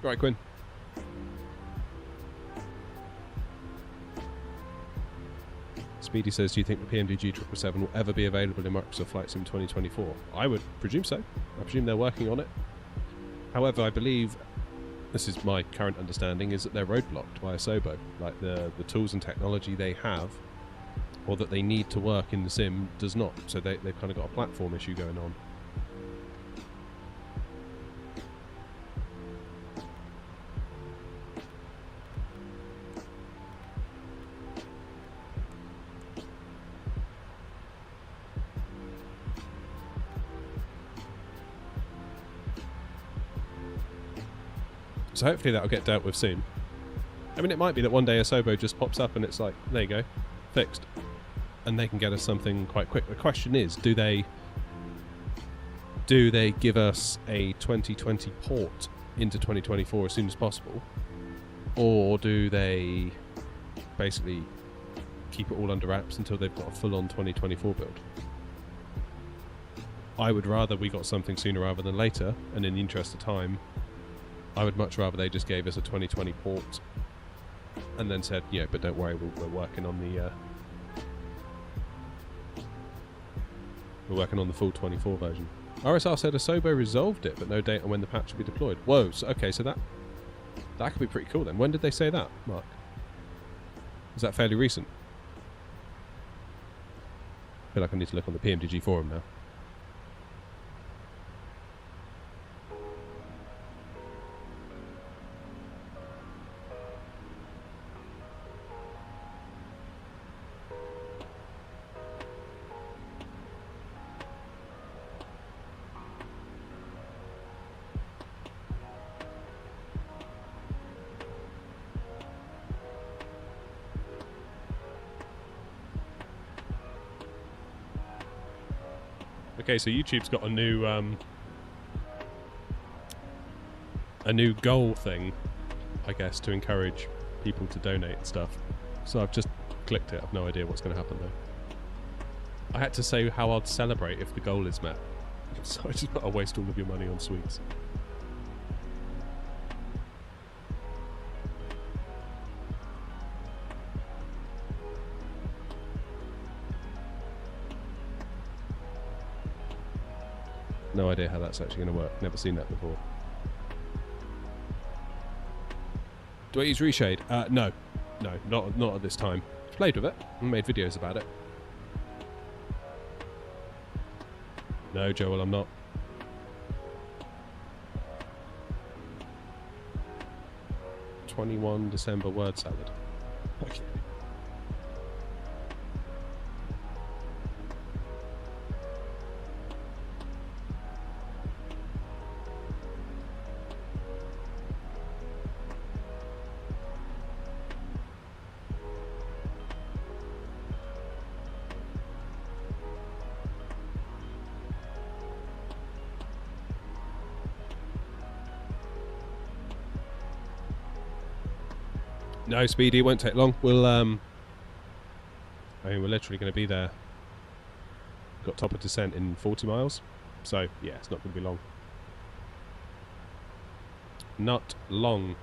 Right, Quinn. Speedy says, do you think the PMDG 777 will ever be available in Microsoft Flight Sim 2024? I would presume so. I presume they're working on it. However, I believe, this is my current understanding, is that they're roadblocked by Asobo. Like the tools and technology they have, or that they need to work in the sim, does not. So they've kind of got a platform issue going on. So hopefully that'll get dealt with soon. I mean, it might be that one day Asobo just pops up and it's like, there you go, fixed. And they can get us something quite quick. The question is, do they give us a 2020 port into 2024 as soon as possible? Or do they basically keep it all under wraps until they've got a full-on 2024 build? I would rather we got something sooner rather than later, and in the interest of time, I would much rather they just gave us a 2020 port and then said, yeah, but don't worry, we're working on the full 24 version. RSR said Asobo resolved it, but no date on when the patch will be deployed. Whoa, so, okay, so that could be pretty cool then. When did they say that, Mark? Is that fairly recent? I feel like I need to look on the PMDG forum now. Okay, so YouTube's got a new goal thing, I guess, to encourage people to donate and stuff. So I've just clicked it. I've no idea what's going to happen though. I had to say how I'd celebrate if the goal is met. So I just put, I'll waste all of your money on sweets. No idea how that's actually going to work. Never seen that before. Do I use Reshade? No, not at this time. Played with it and made videos about it. No, Joel, I'm not. '21 December word salad. Okay. No, Speedy, it won't take long. We'll, I mean, we're literally going to be there. Got top of descent in 40 miles. So, yeah, it's not going to be long. Not long.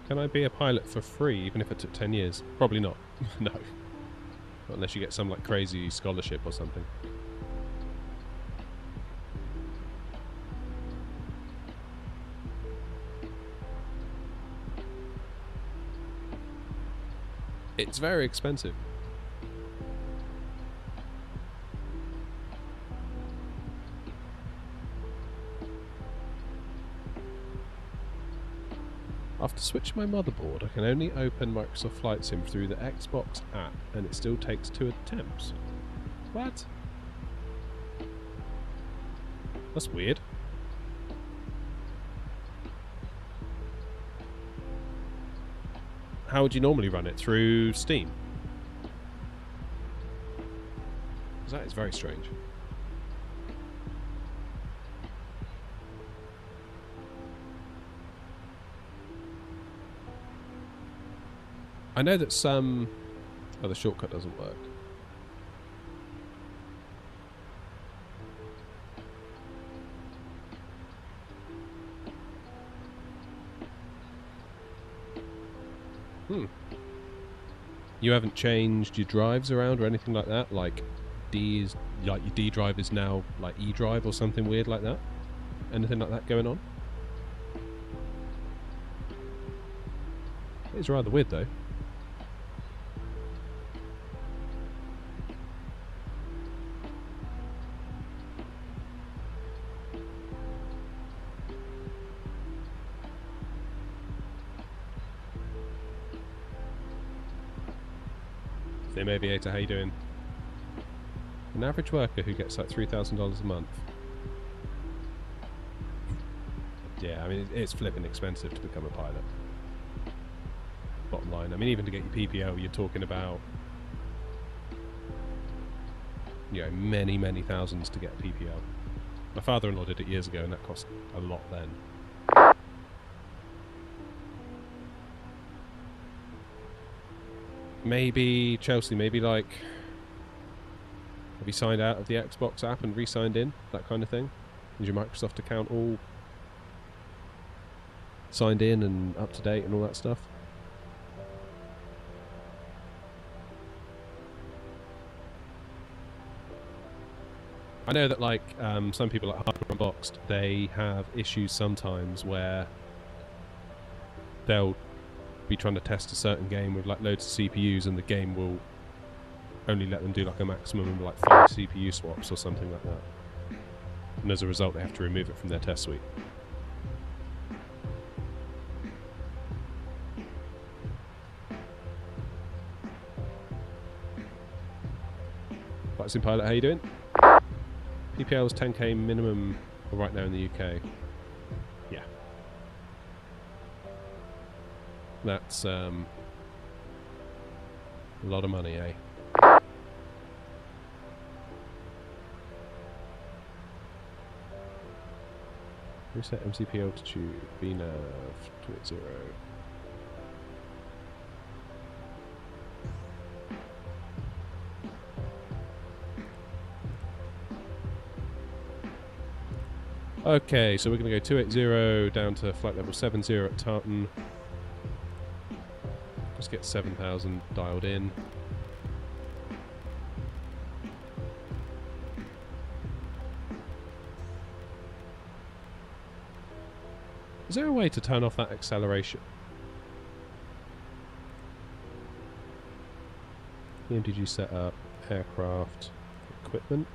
Can I be a pilot for free, even if it took 10 years? Probably not. No. Not unless you get some like crazy scholarship or something. It's very expensive. After switching my motherboard, I can only open Microsoft Flight Sim through the Xbox app, and it still takes 2 attempts. What? That's weird. how would you normally run it? Through Steam? Because that is very strange. I know that some... Oh, the shortcut doesn't work. You haven't changed your drives around or anything like that? Like your D drive is now like E drive or something weird like that? Anything like that going on? It's rather weird though. They Aviator, how you doing? An average worker who gets like $3,000 a month. Yeah, I mean it's flipping expensive to become a pilot. Bottom line, I mean even to get your PPL, you're talking about, you know, many thousands to get a PPL. My father-in-law did it years ago, and that cost a lot then. Maybe, Chelsea, maybe like... Have you signed out of the Xbox app and re-signed in? That kind of thing? Is your Microsoft account all signed in and up to date and all that stuff? I know that like some people like Hardware Unboxed, they have issues sometimes where they'll be trying to test a certain game with like loads of CPUs, and the game will only let them do like a maximum of like 5 CPU swaps or something like that, and as a result they have to remove it from their test suite. Flights in Pilot, how you doing? PPL is 10k minimum right now in the UK. Yeah. That's a lot of money, eh? Reset MCP altitude, VNav 280. Okay, so we're going to go 280 down to flight level 70 at Tartan. Just get 7,000 dialed in. Is there a way to turn off that acceleration? PMDG setup, aircraft, equipment.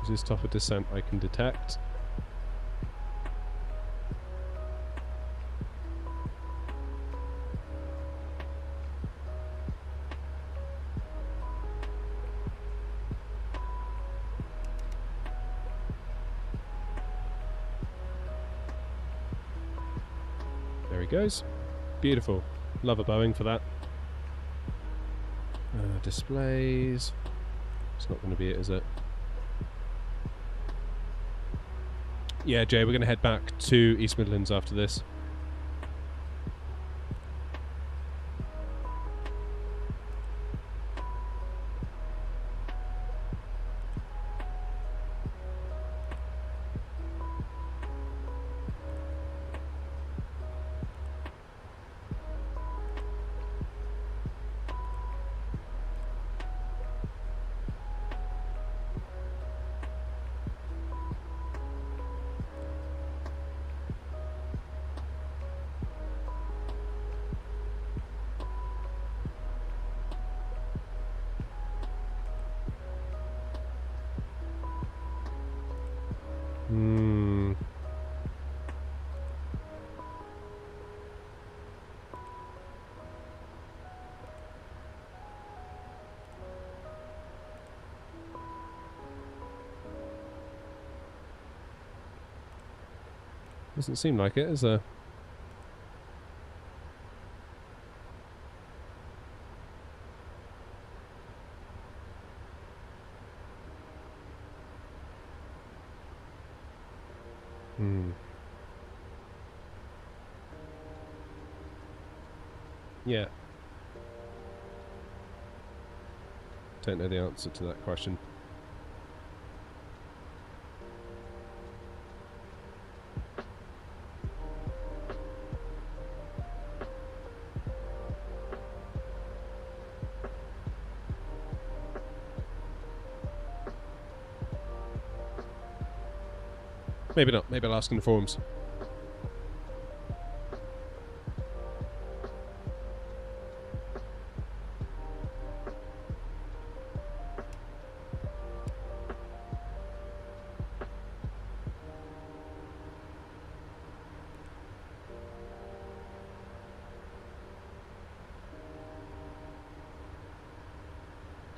Is this top of descent I can detect? There he goes. Beautiful. Love a Boeing for that. Displays. It's not going to be it, is it? Yeah, Jay, we're going to head back to East Midlands after this. Doesn't seem like it, is there? Yeah. Don't know the answer to that question. Maybe not. Maybe I'll ask in the forums.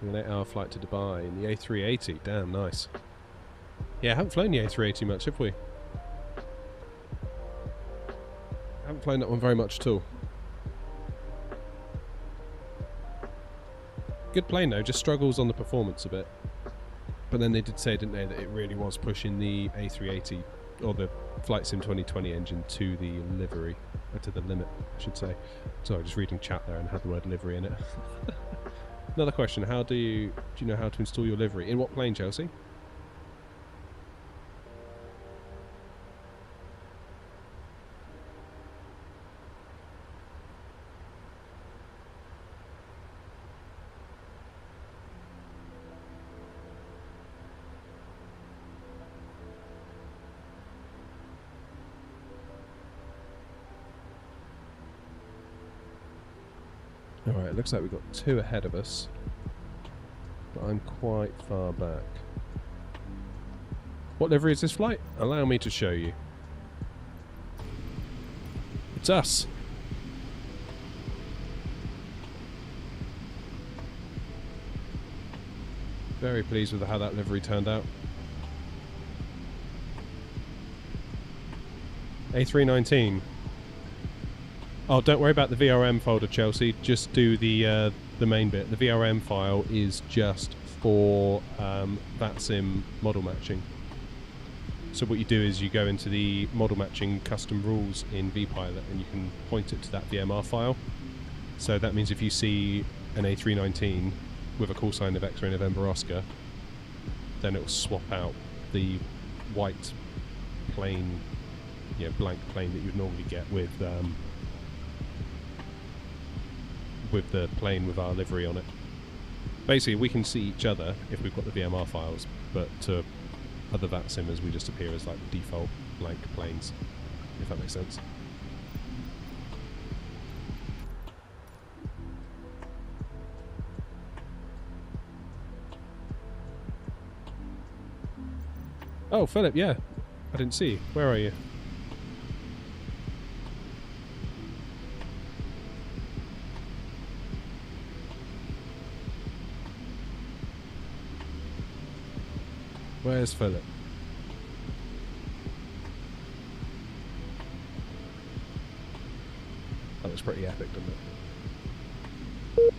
Doing an 8-hour flight to Dubai in the A380. Damn, nice. Yeah, I haven't flown the A380 much, have we? I haven't flown that one very much at all. Good plane though, just struggles on the performance a bit. But then they did say, didn't they, that it really was pushing the A380 or the Flight Sim 2020 engine to the livery, to the limit, I should say. Sorry, just reading chat there and had the word livery in it. Another question: do you know how to install your livery? In what plane, Chelsea? Alright, it looks like we've got 2 ahead of us, but I'm quite far back. What livery is this flight? Allow me to show you. It's us! Very pleased with how that livery turned out. A319. Oh, don't worry about the VRM folder, Chelsea. Just do the main bit. The VRM file is just for VATSIM model matching. So what you do is you go into the model matching custom rules in vPilot and you can point it to that VMR file. So that means if you see an A319 with a call sign of X-ray November Oscar, then it will swap out the white plain, blank plane that you'd normally get with the plane with our livery on it. Basically, we can see each other if we've got the VMR files, but to other VATSIMers, we just appear as like default blank planes, if that makes sense. Oh, Philip, yeah. I didn't see you. Where are you? Where's Philip? That looks pretty epic, doesn't it?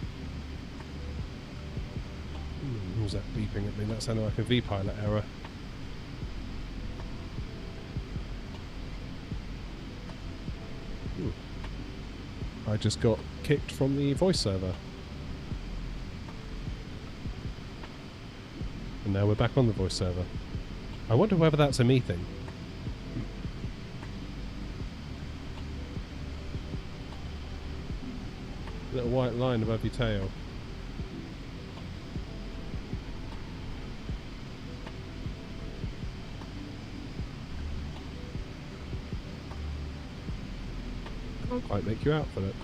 Who's that beeping at me? That sounded like a vPilot error. I just got kicked from the voice server. And now we're back on the voice server. I wonder whether that's a me thing. Little white line above your tail. Can't quite make you out for it.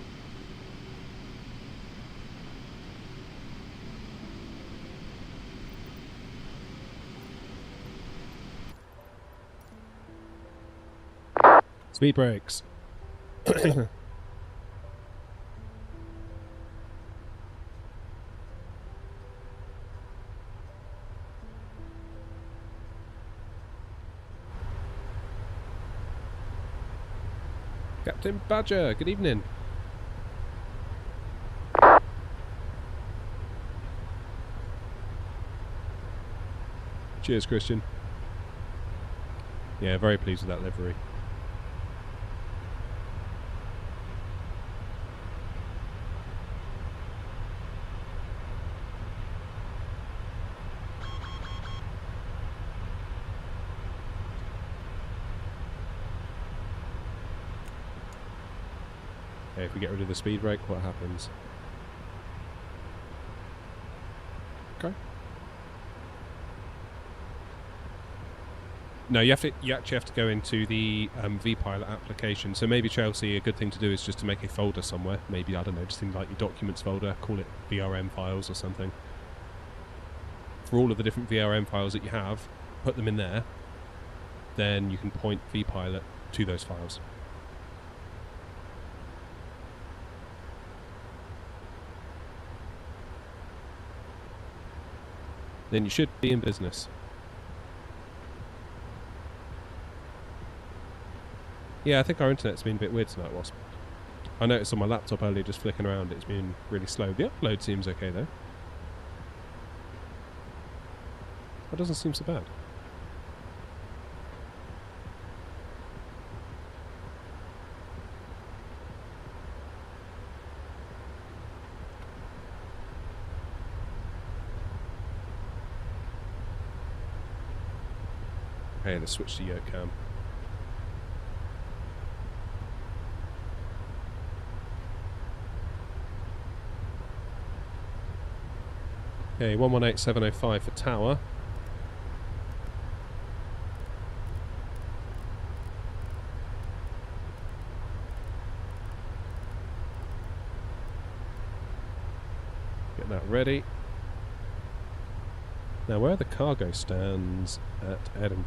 Speed brakes. Captain Badger, good evening. Cheers, Christian. Yeah, very pleased with that livery. Okay, if we get rid of the speed brake, what happens? Okay. No, you actually have to go into the vPilot application. So maybe, Chelsea, a good thing to do is just to make a folder somewhere. Maybe, I don't know, just think like your documents folder, call it VRM files or something. For all of the different VRM files that you have, put them in there. Then you can point vPilot to those files. Then you should be in business. Yeah, I think our internet's been a bit weird tonight, Wasp. I noticed on my laptop earlier, just flicking around, it's been really slow. The upload seems okay, though. That doesn't seem so bad. Okay, let's switch to yoke cam. Okay, 118705 for tower. Get that ready. Now, where are the cargo stands at Edinburgh?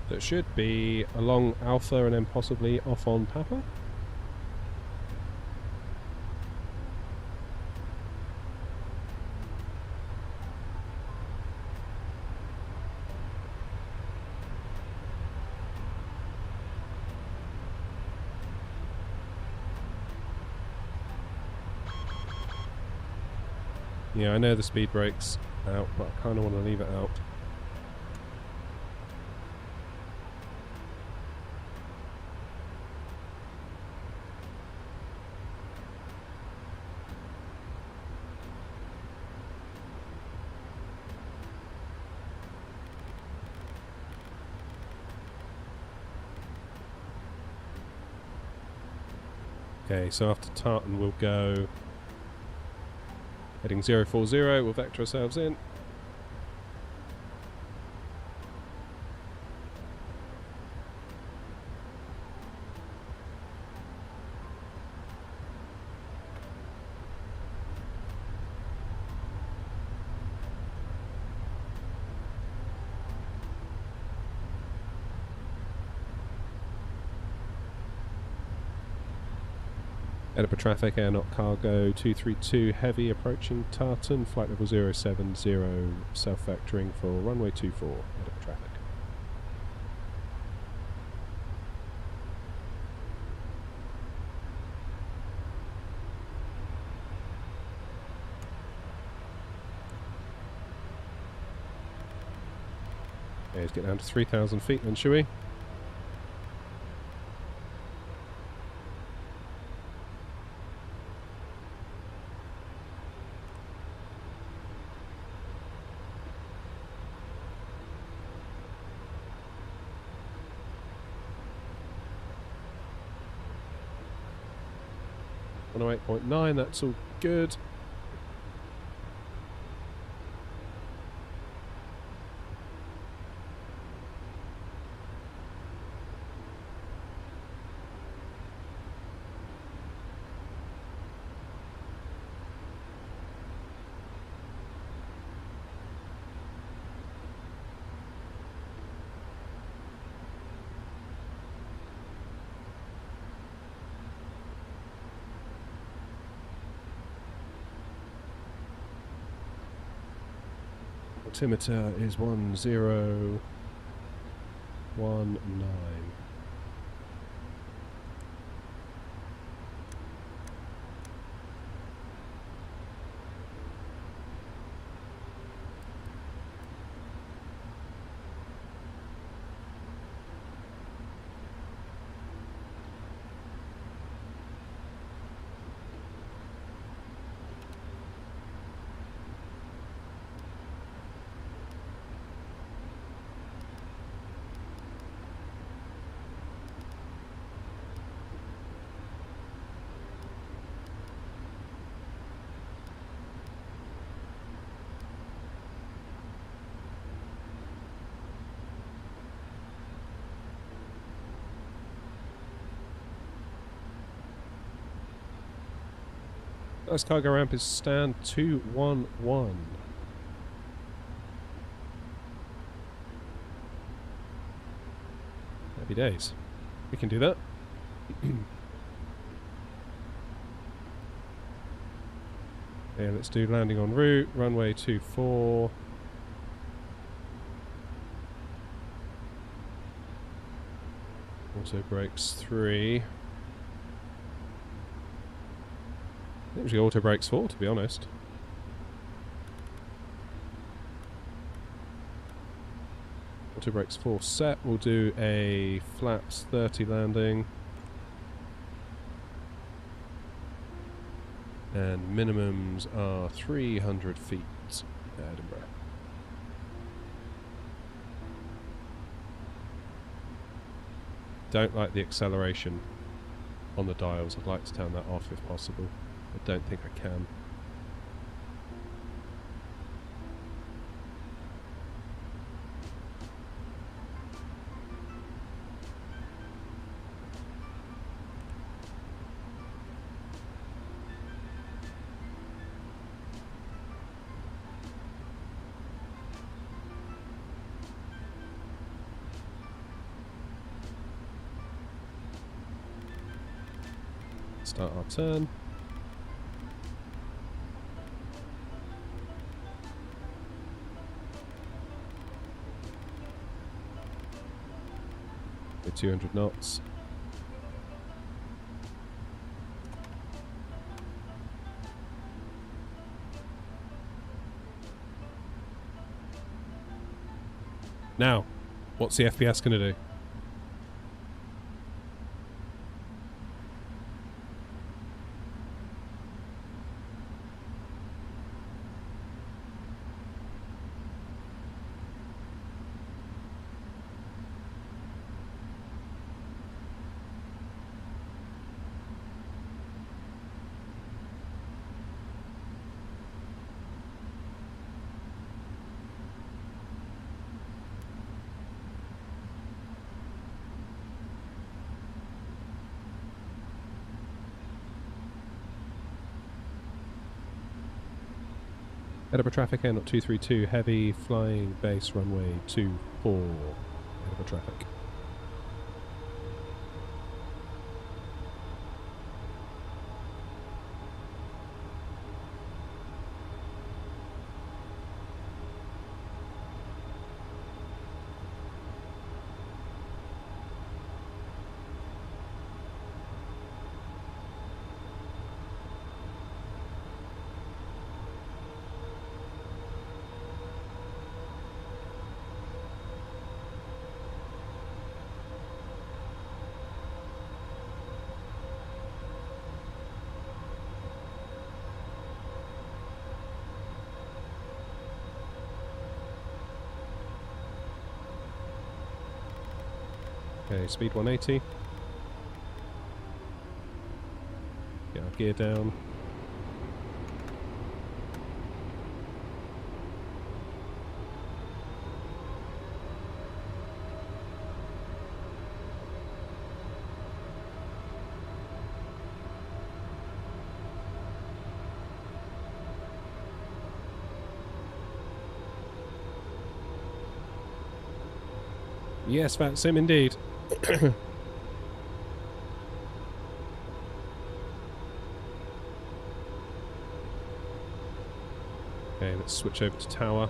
That should be along Alpha and then possibly off on Papa. Yeah, I know the speed brake's out, but I kind of want to leave it out. Okay, so after Tartan we'll go heading 040, we'll vector ourselves in. Edinburgh traffic, air not cargo, 232 heavy approaching Tartan, flight level 070, self-vectoring for runway 24, Edinburgh traffic. Okay, let's get down to 3,000 feet then, shall we? Oh 8.9, that's all good. Altimeter is 1019. First cargo ramp is stand 211. Happy days. We can do that. Okay, let's do landing en route, runway 24. Auto brakes 3. I think we should auto brakes 4, to be honest. Auto brakes 4 set. We'll do a flaps 30 landing. And minimums are 300 feet at Edinburgh. Don't like the acceleration on the dials. I'd like to turn that off if possible. I don't think I can. Start our turn. At 200 knots. Now, what's the FPS going to do? Edinburgh traffic, Air 232, heavy, flying, base, runway 24, Edinburgh traffic. Okay, speed 180. Get our gear down. Yes, Fat Sim indeed. Okay, let's switch over to tower.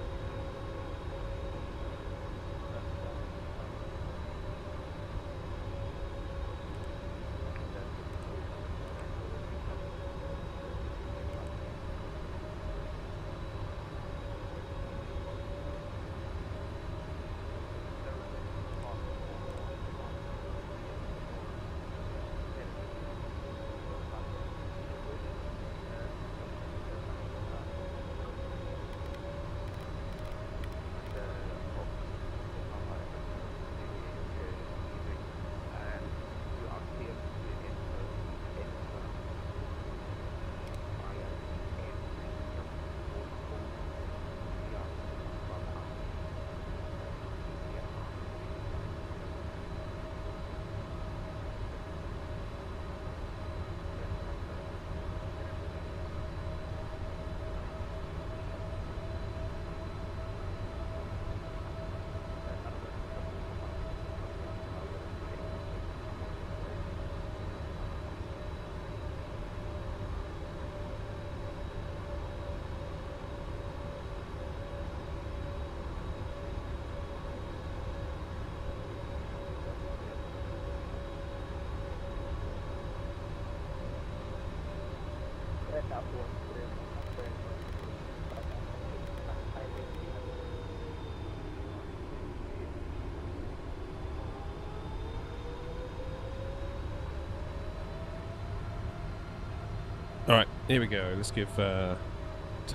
Alright, here we go. Let's give Tower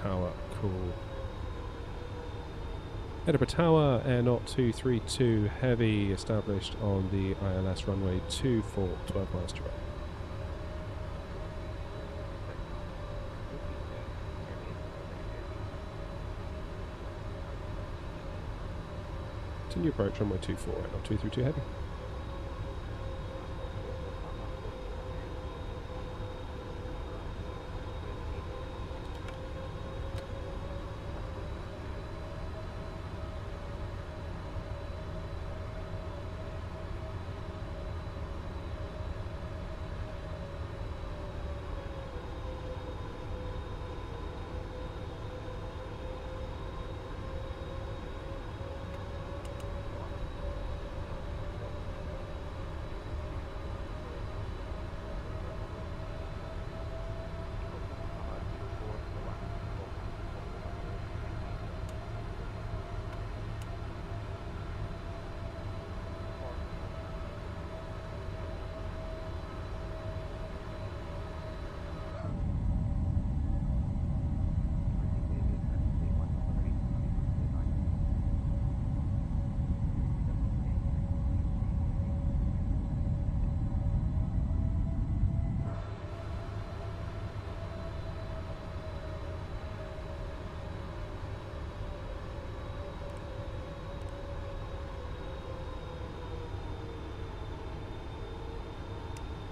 a call. Edinburgh Tower, Air Knot 232, heavy, established on the ILS runway 24, 12 miles to right. Continue approach runway 24, Air Knot 232, heavy.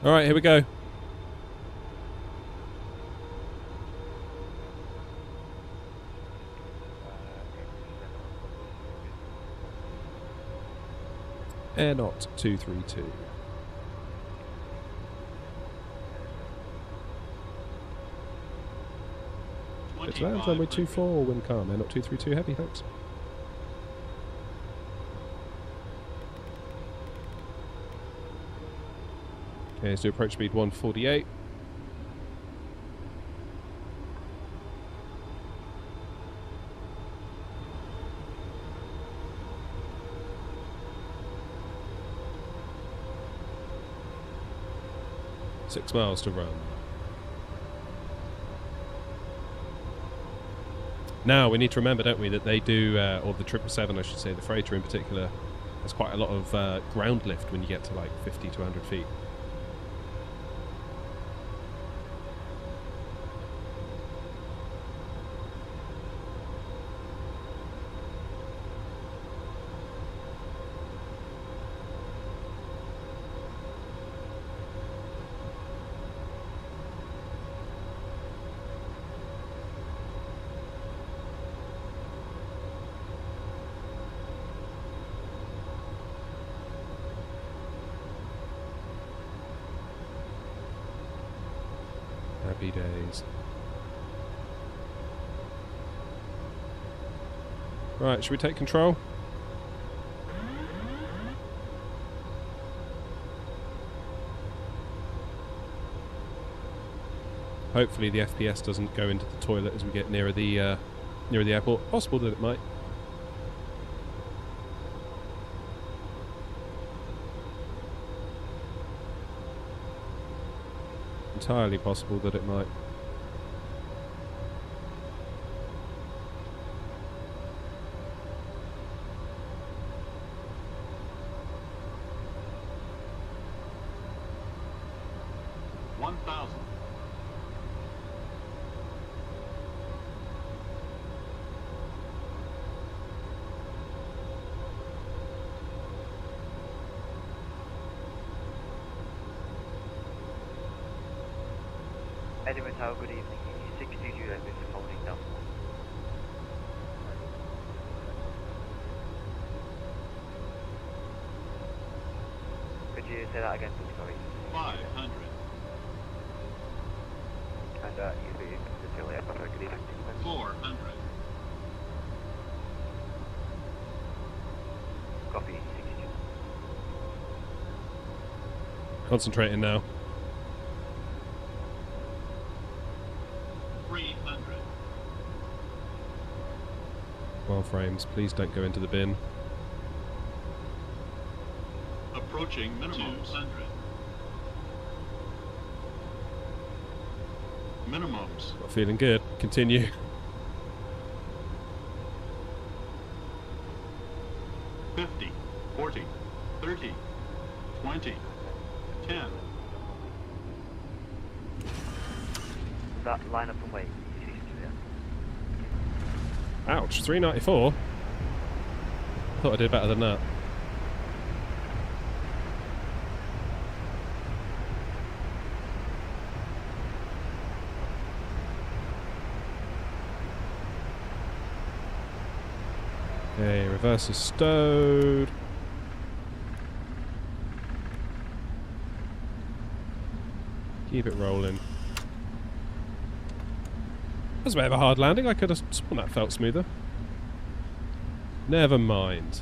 Alright, here we go. Air Knot 232. It's land runway 24, wind calm. Air Knot 232 heavy, thanks. Okay, let's do approach speed 148. Six miles to run. Now we need to remember, don't we, that they do, or the 777 I should say, the freighter in particular, has quite a lot of ground lift when you get to like 50 to 100 feet. Happy days. Right, should we take control? Hopefully the FPS doesn't go into the toilet as we get nearer the airport. Possible that it might. Entirely possible that it might. Edinburgh Tower, good evening. 60 Juliet is holding down. Could you say that again, please? Sorry. 500. And you'll be the Juliet Airport, good evening. 400. Copy, 60 Juliet. Concentrating now. 300. 12 frames. Please don't go into the bin. Approaching minimum. 200. minimums. Not feeling good. Continue. $50, $40, $30, $20, $10. That line up and wait. Ouch, 394. Thought I did better than that. Okay, reverse is stowed. Keep it rolling. That was a bit of a hard landing. I could have sworn that felt smoother. Never mind.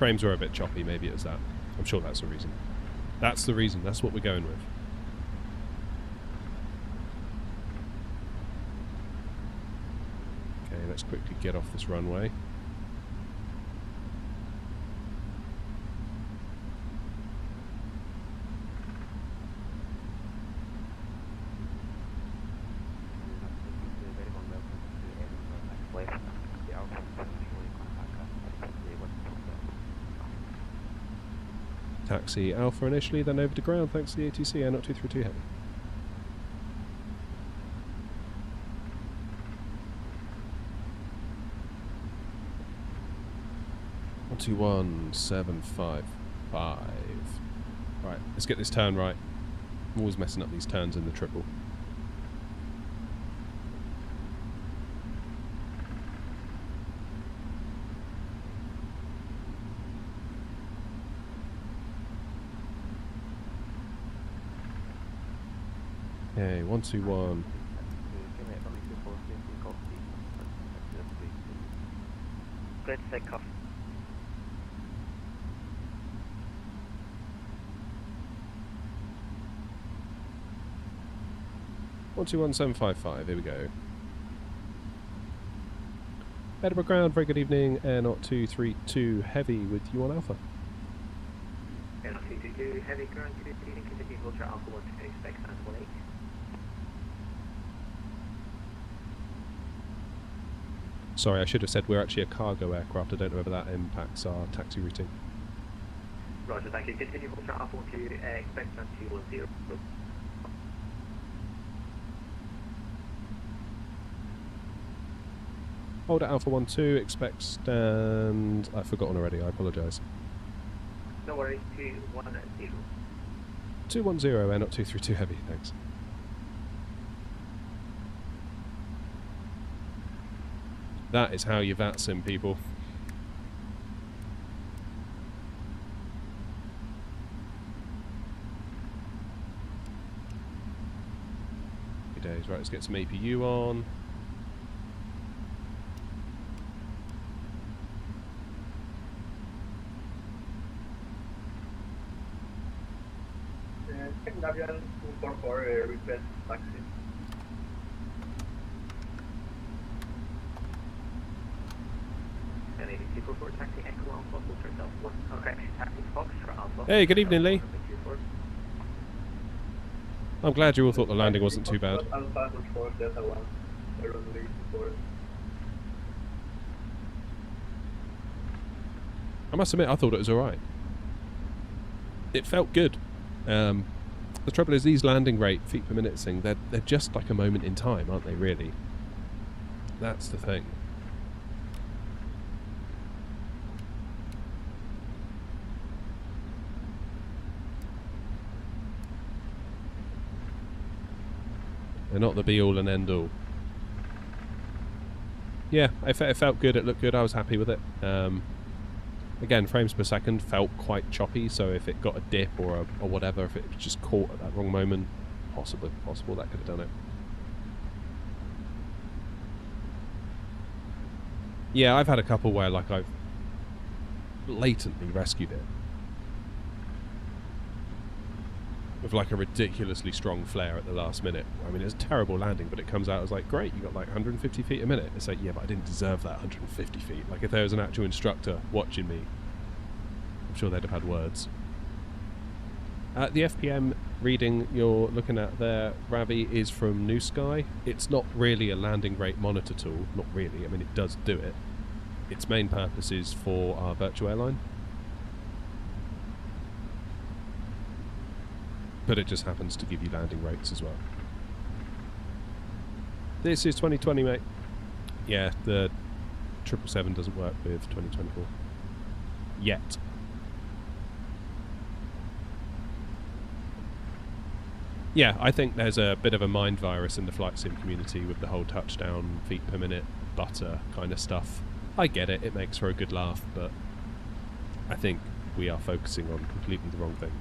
Frames were a bit choppy, maybe it was that. I'm sure that's the reason. That's the reason. That's what we're going with. Okay, let's quickly get off this runway. Taxi Alpha initially, then over to ground thanks to the ATC, Air 232 heavy. One, 2, 1, 7, 5, 5. Right, let's get this turn right. I'm always messing up these turns in the triple. Okay, 1, 2, 1. Clear to takeoff. One, 2, 1, 7, 5, 5. Here we go. Edinburgh ground. Very good evening. Air 232 heavy with you on Alpha. Air 222 heavy ground. Continue hold your Alpha 1 to expect and 18. Sorry, I should have said we're actually a cargo aircraft. I don't know whether that impacts our taxi routing. Roger, thank you. Continue hold your Alpha 1 to expect and 210. Hold at Alpha 12, expect stand... I've forgotten already, I apologise. No worries, 210. 210, Air 232 heavy, thanks. That is how you VATSIM, people. Happy days. Right, let's get some APU on. Navigraph 244 request taxi. Hey, good evening, Lee. I'm glad you all thought the landing wasn't too bad. I must admit, I thought it was alright. It felt good. The trouble is, these landing rate feet per minute thing, they're just like a moment in time, aren't they, really? That's the thing. They're not the be-all and end-all. Yeah, it felt good, it looked good, I was happy with it. Again, frames per second felt quite choppy, so if it got a dip or whatever, if it was just caught at that wrong moment, possible that could have done it. Yeah, I've had a couple where like I've blatantly rescued it. With like a ridiculously strong flare at the last minute. I mean, it's a terrible landing, but it comes out as like, great, you got like 150 feet a minute. It's like, yeah, but I didn't deserve that 150 feet. Like if there was an actual instructor watching me, I'm sure they'd have had words. The FPM reading you're looking at there, Ravi, is from New Sky. It's not really a landing rate monitor tool. Not really. I mean, it does do it. Its main purpose is for our virtual airline. But it just happens to give you landing rates as well. This is 2020, mate. Yeah, the 777 doesn't work with 2024. Yet. Yeah, I think there's a bit of a mind virus in the flight sim community with the whole touchdown, feet per minute, butter kind of stuff. I get it, it makes for a good laugh, but I think we are focusing on completely the wrong thing.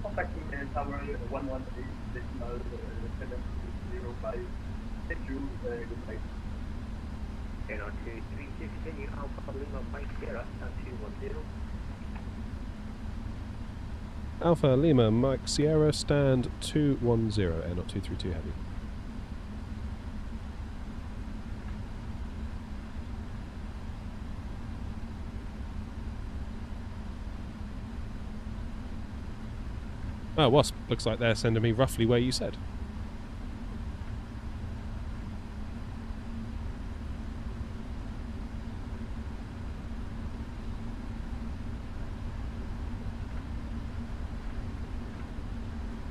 Contacting tower 118.705. Thank you. Goodbye. Airline 232, continue Alpha Lima Mike Sierra at 210. Alpha Lima Mike Sierra, stand 210, air not 232 heavy. Oh, Wasp, looks like they're sending me roughly where you said.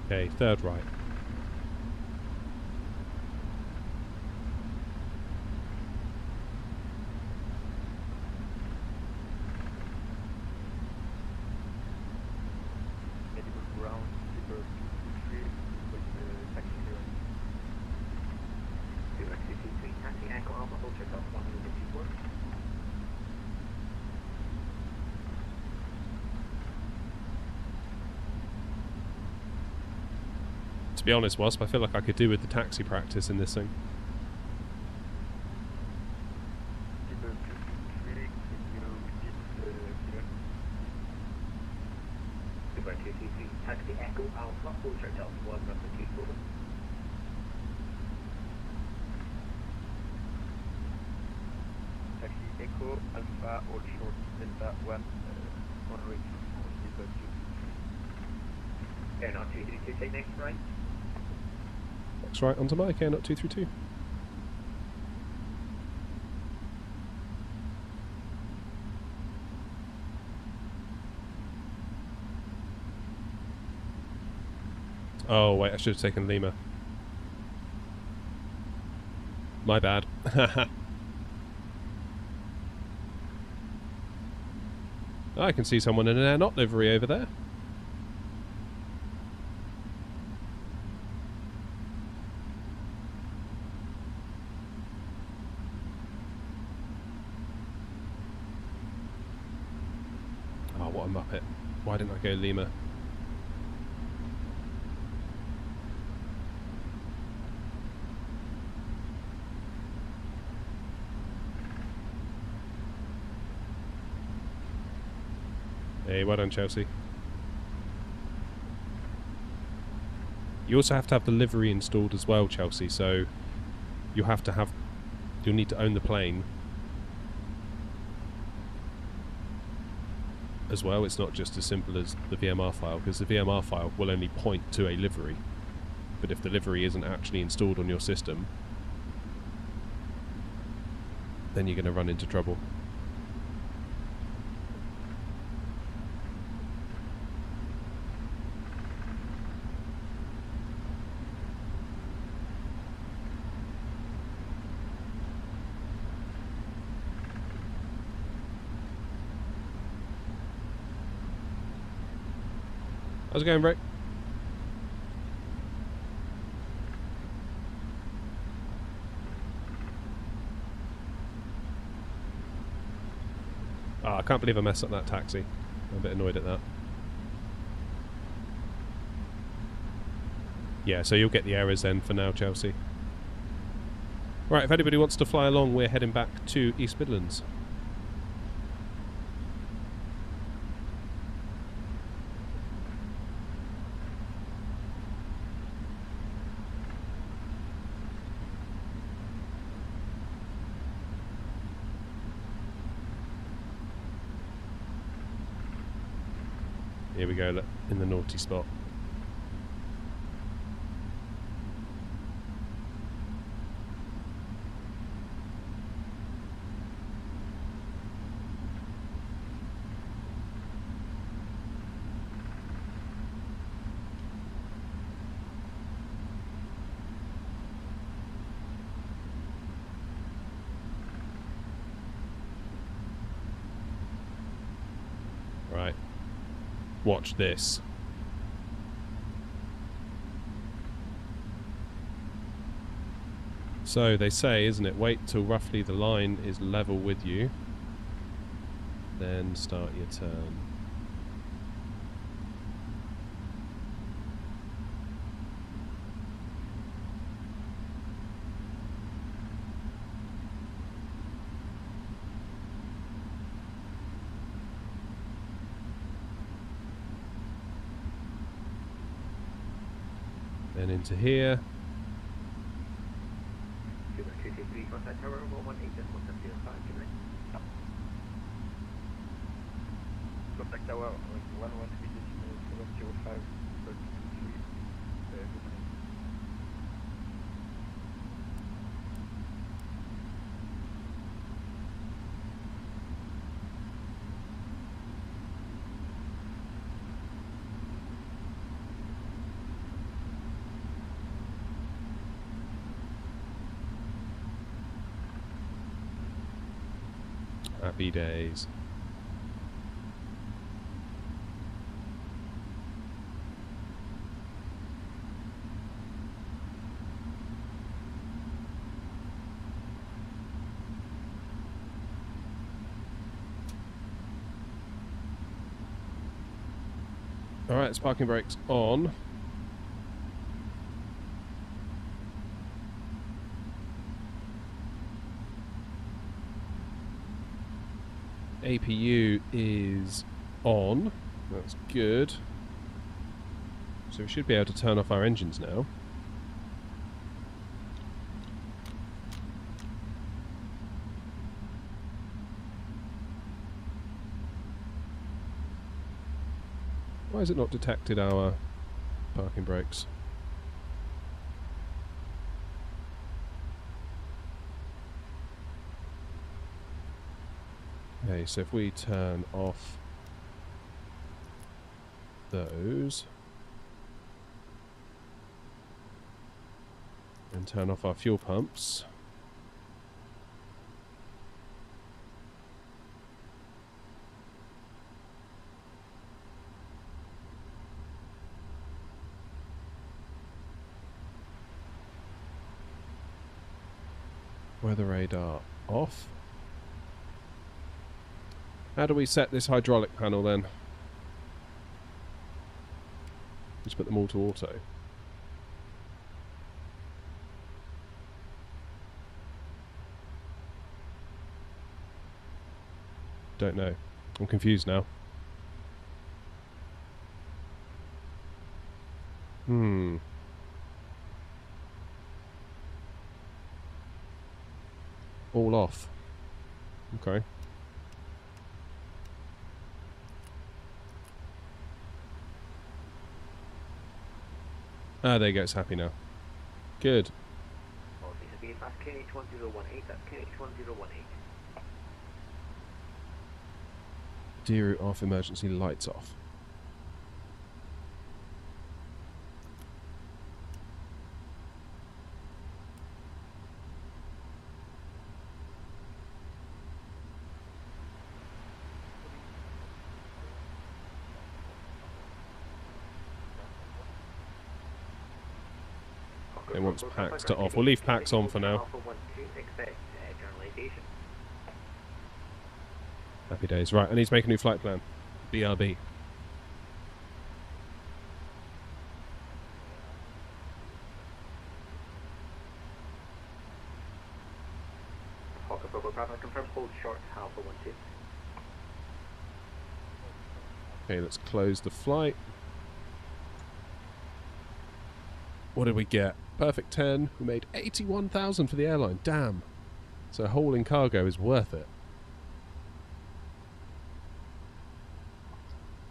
Okay, third right. To be honest, Wasp, I feel like I could do with the taxi practice in this thing. Taxi Echo Alpha, full check out 1 Taxi Echo Alpha, all short Delta 1, on reach for Airline 232, take next right. Next right onto Mike, air not 232. Oh wait, I should have taken Lima. My bad. I can see someone in an air not livery over there. Oh, what a muppet. Why didn't I go Lima? Hey, well done, Chelsea. You also have to have the livery installed as well, Chelsea, so you'll need to own the plane as well. It's not just as simple as the VMR file, because the VMR file will only point to a livery. But if the livery isn't actually installed on your system, then you're going to run into trouble. How's it going, Rick? Oh, I can't believe I messed up that taxi. I'm a bit annoyed at that. Yeah, so you'll get the errors then for now, Chelsea. Right, if anybody wants to fly along, we're heading back to East Midlands. Here we go, look, in the naughty spot. Right. Watch this. So they say, isn't it, wait till roughly the line is level with you, then start your turn. Then into here. Contact tower 118.05, Contact tower 118.05. Happy days. Alright, parking brakes on. APU is on. That's good. So we should be able to turn off our engines now. Why has it not detected our parking brakes? Okay, so if we turn off those and turn off our fuel pumps, weather radar off. How do we set this hydraulic panel then? Just put them all to auto. Don't know. I'm confused now. All off. Okay. Ah, there you go, it's happy now. Good. that's KH1018, that's KH1018. Deroute off, emergency lights off. It wants packs to off. We'll leave packs on for now. Happy days. Right, I need to make a new flight plan. BRB. Okay, let's close the flight. What did we get? Perfect 10. We made 81,000 for the airline. Damn. So hauling cargo is worth it.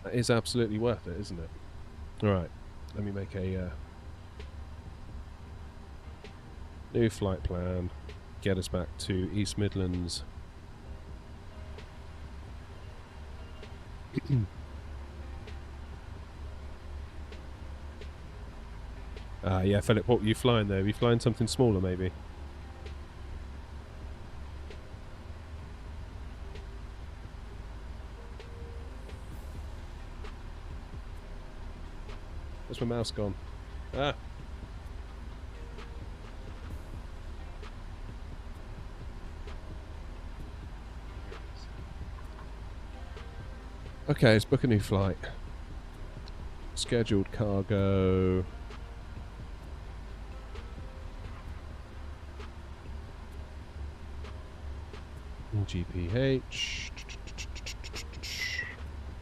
That is absolutely worth it, isn't it? Alright, let me make a new flight plan. Get us back to East Midlands. Yeah, Philip, what were you flying there? Were you flying something smaller, maybe? Where's my mouse gone? Ah! Okay, let's book a new flight. Scheduled cargo. GPH.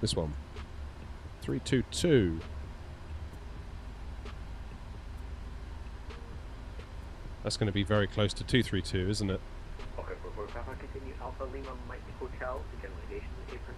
This one. 322. That's going to be very close to 232, isn't it? Okay, we're going to continue Alpha Lima Mike Hotel to general aviation apron.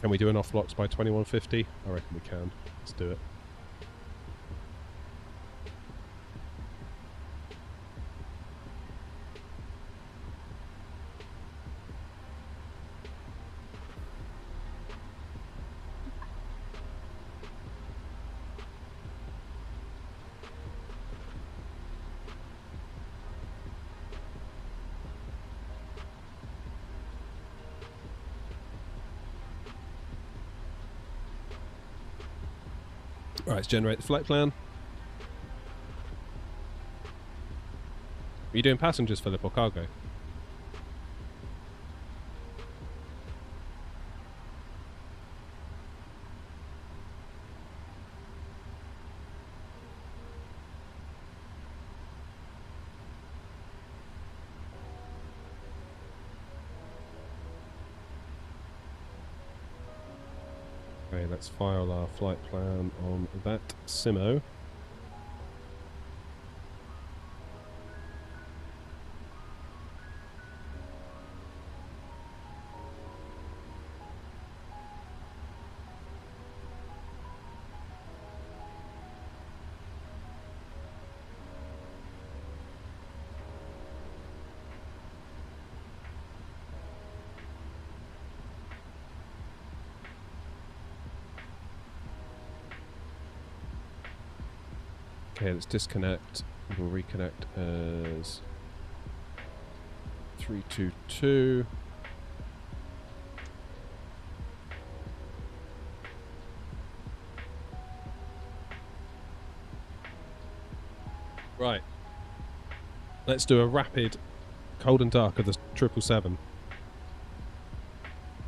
Can we do an off blocks by 2150? I reckon we can. Let's do it. Right, let's generate the flight plan. Are you doing passengers, Philip, or cargo? Okay, let's file our flight plan on that Simo. Okay, let's disconnect. We'll reconnect as 322. Right. Let's do a rapid cold and dark of the 777.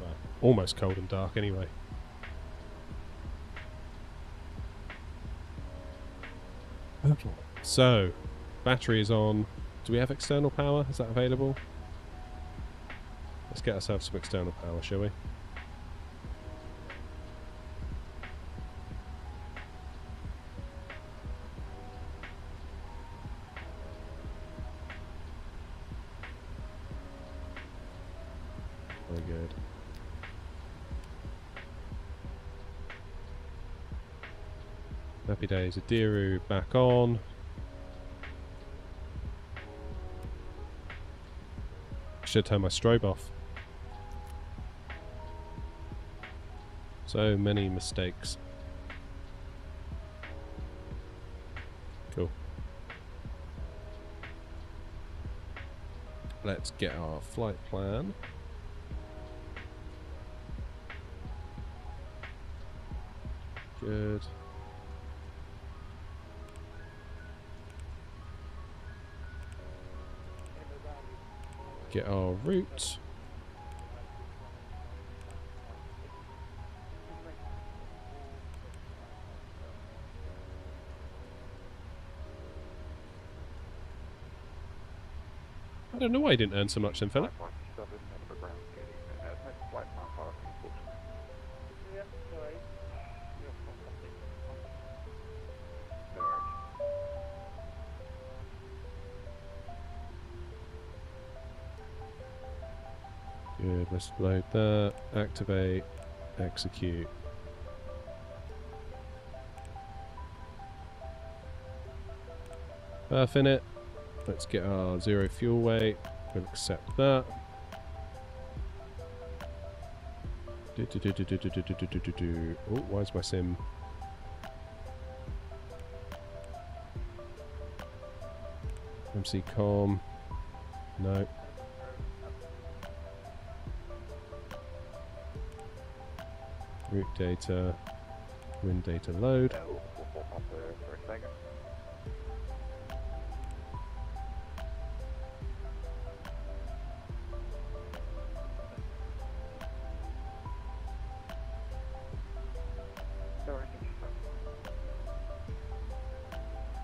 Well, almost cold and dark anyway. Okay. So, battery is on. Do we have external power? Is that available? Let's get ourselves some external power, shall we? Very good. Happy days. Adiru back on. Should turn my strobe off. So many mistakes. Cool. Let's get our flight plan. Good. Get our route. don't know why you didn't earn so much then, Philip. 557, Edinburgh ground, good evening. Next flight plan parking, unfortunately. Yep, alright. No worries. Good, let's load that, activate, execute. Perf in it. Let's get our 0 fuel weight. We'll accept that. Oh, why is my sim? MC com. No. Route data. Wind data load. For a second. No worries, thank you, sir.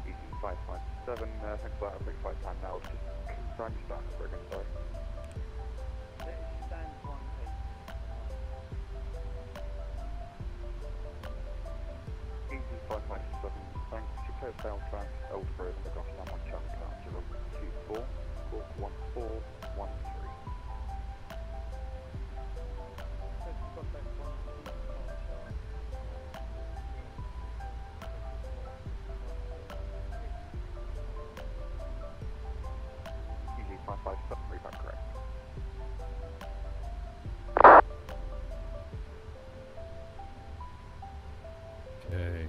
Easy 557, thanks for that, big flight time now. Just confirm your start number again, sorry. Easy 557, thanks. Your clear sail tracks, Edinburgh, Navigraph Charts, departure of 24, squawk 1413. Easy 557, read back correct. Okay.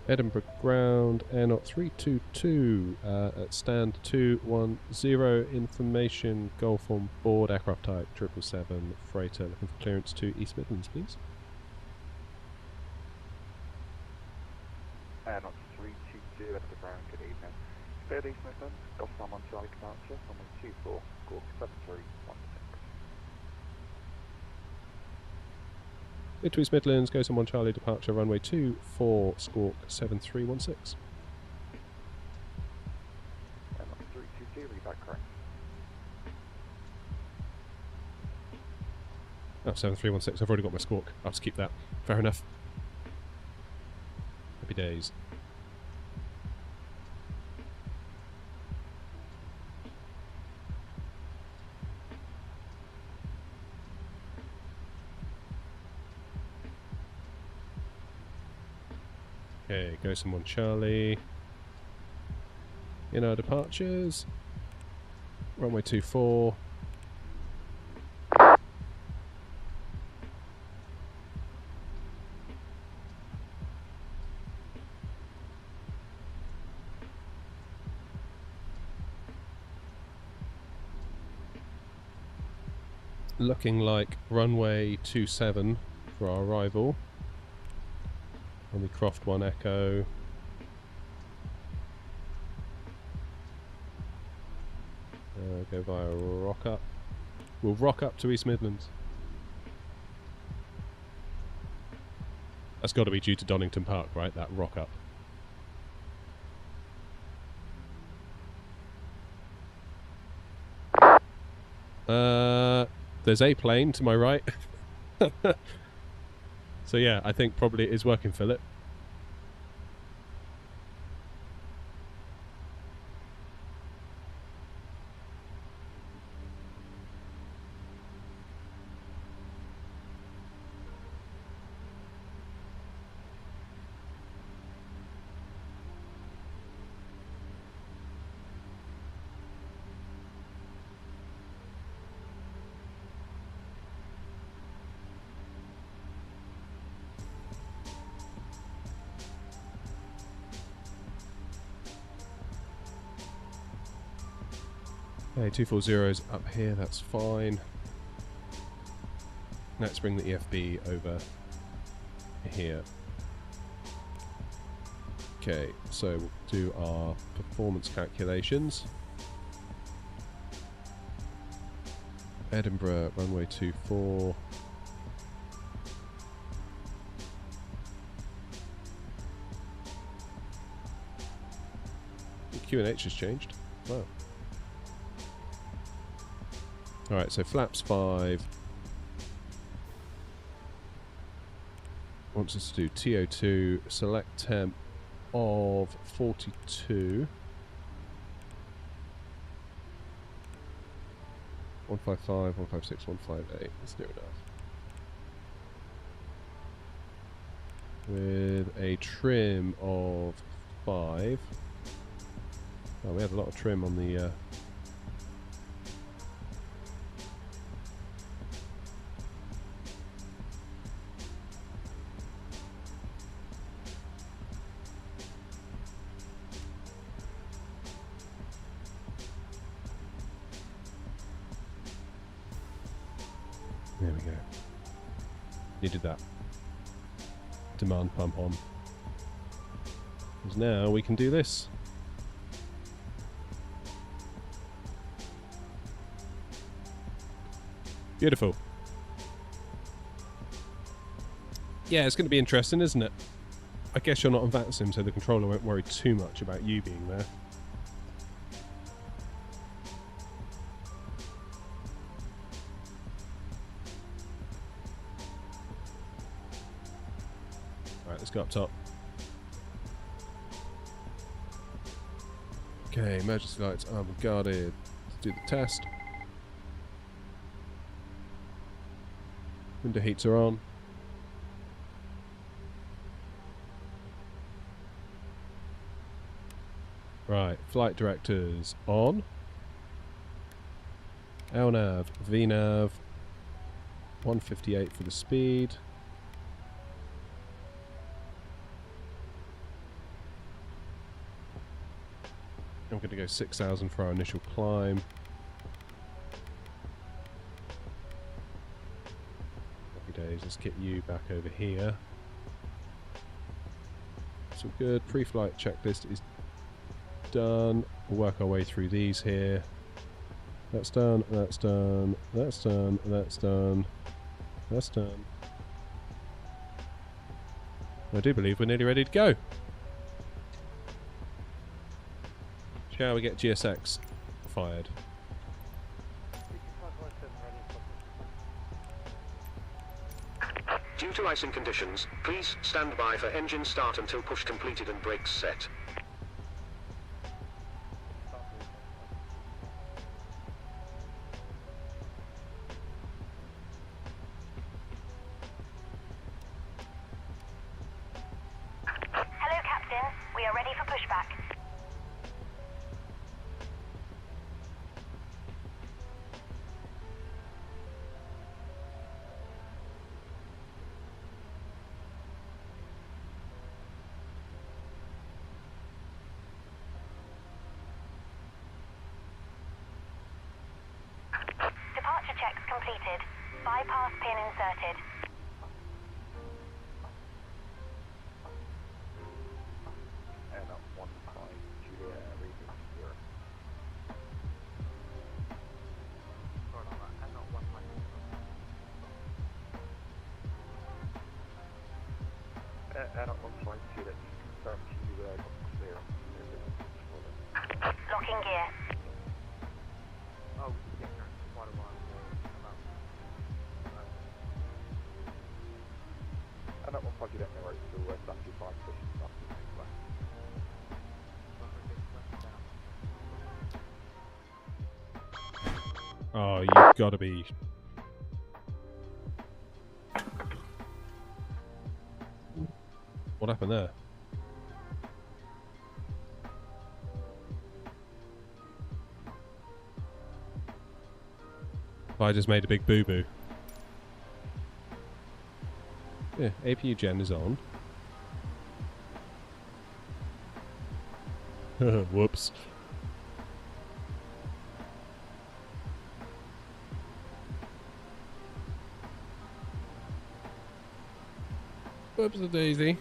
Edinburgh ground, airnaut 322 at stand 210. Information, Golf on board, aircraft type 777, freighter, looking for clearance to East Midlands, please. Airnaut 322, Edinburgh ground, good evening. Cleared East Midlands, Golf on Charlie departure, runway 24, squawk 7316. Into East Midlands, goes on 1 Charlie, departure runway 24, squawk 7316. Airnaut 322, read back correct. Oh, 7316, I've already got my squawk. I'll just keep that. Fair enough. Happy days. Okay, go someone Charlie. In our departures. Runway 24. Looking like runway 27 for our arrival. On the Croft 1 Echo. Go via rock up. We'll rock up to East Midlands. That's got to be due to Donington Park, right? That rock up. There's a plane to my right. So yeah, I think probably it is working, Philip. Okay, 240's up here, that's fine. Let's bring the EFB over here. Okay, so we'll do our performance calculations. Edinburgh, runway 24. The QNH has changed. Wow. Alright, so flaps 5. Wants us to do TO2, select temp of 42. 155, 156, 158. That's near enough. With a trim of 5. Oh, we had a lot of trim on the... There we go. Needed that demand pump on. Because now we can do this. Beautiful. Yeah, it's going to be interesting, isn't it? I guess you're not on VATSIM, so the controller won't worry too much about you being there. Let's go up top. Okay, emergency lights are guarded. Let's do the test. Window heats are on. Right, flight directors on. LNAV, VNAV, 158 for the speed. I'm going to go 6,000 for our initial climb. Happy days, let's get you back over here. So good, pre-flight checklist is done. We'll work our way through these here. That's done, that's done, that's done, that's done, that's done. I do believe we're nearly ready to go. Shall we get GSX fired? Due to icing conditions, please stand by for engine start until push completed and brakes set. Hello, Captain. We are ready for pushback. Departure checks completed. Bypass pin inserted. And up 15 Juliet, reading 0. Sorry about that. And not 1 And up 15 Juliet, confirm to you clear. Locking gear. Oh, yeah, no, quite a while. And up 15 Juliet, no, right, so that's actually 5 positions up to 6 left. Oh, you've got to be... What happened there? I just made a big boo-boo. Yeah, APU gen is on. Whoops. Whoops-a-daisy.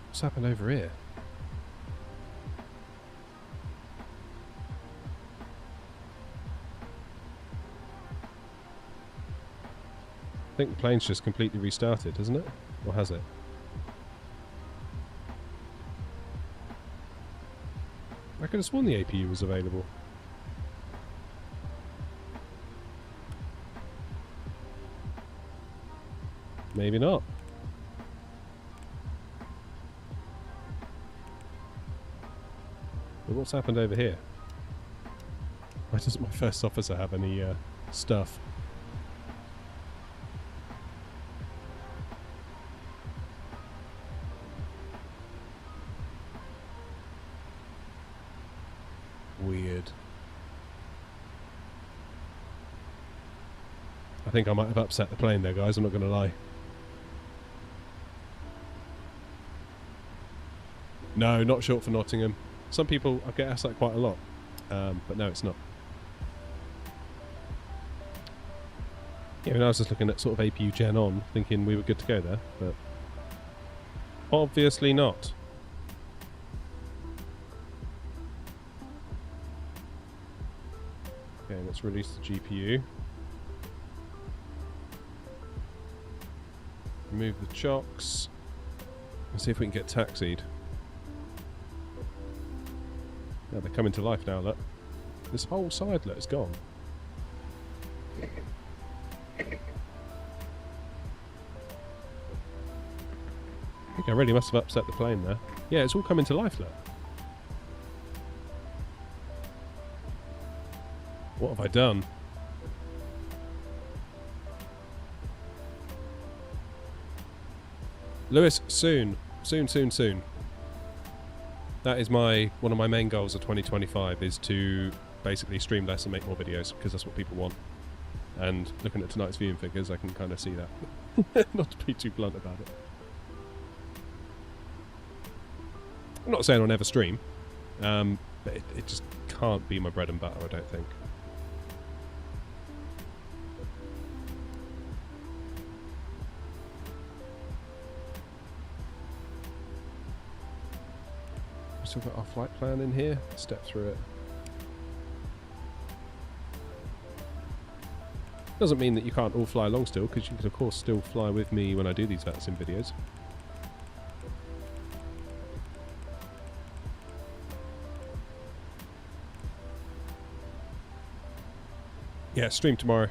What's happened over here? I think the plane's just completely restarted, hasn't it? Or has it? could have sworn the APU was available. Maybe not. But what's happened over here? Why doesn't my first officer have any stuff? Weird. I think I might have upset the plane there, guys, I'm not going to lie. No, not short for Nottingham. Some people, I get asked that quite a lot, but no, it's not. Yeah, I mean, I was just looking at sort of APU Gen on, thinking we were good to go there, but obviously not. Okay, let's release the GPU. Remove the chocks. And see if we can get taxied. Yeah, they're coming to life now, look. This whole side, look, is gone. I think I really must have upset the plane there. Yeah, it's all coming to life, look. What have I done? Lewis, soon. Soon. That is one of my main goals of 2025 is to basically stream less and make more videos because that's what people want. And looking at tonight's viewing figures, I can kind of see that. Not to be too blunt about it. I'm not saying I'll never stream, but it just can't be my bread and butter, I don't think. We've still got our flight plan in here. Step through it. Doesn't mean that you can't all fly along still, because you can of course still fly with me when I do these VATSIM videos. Yeah, stream tomorrow.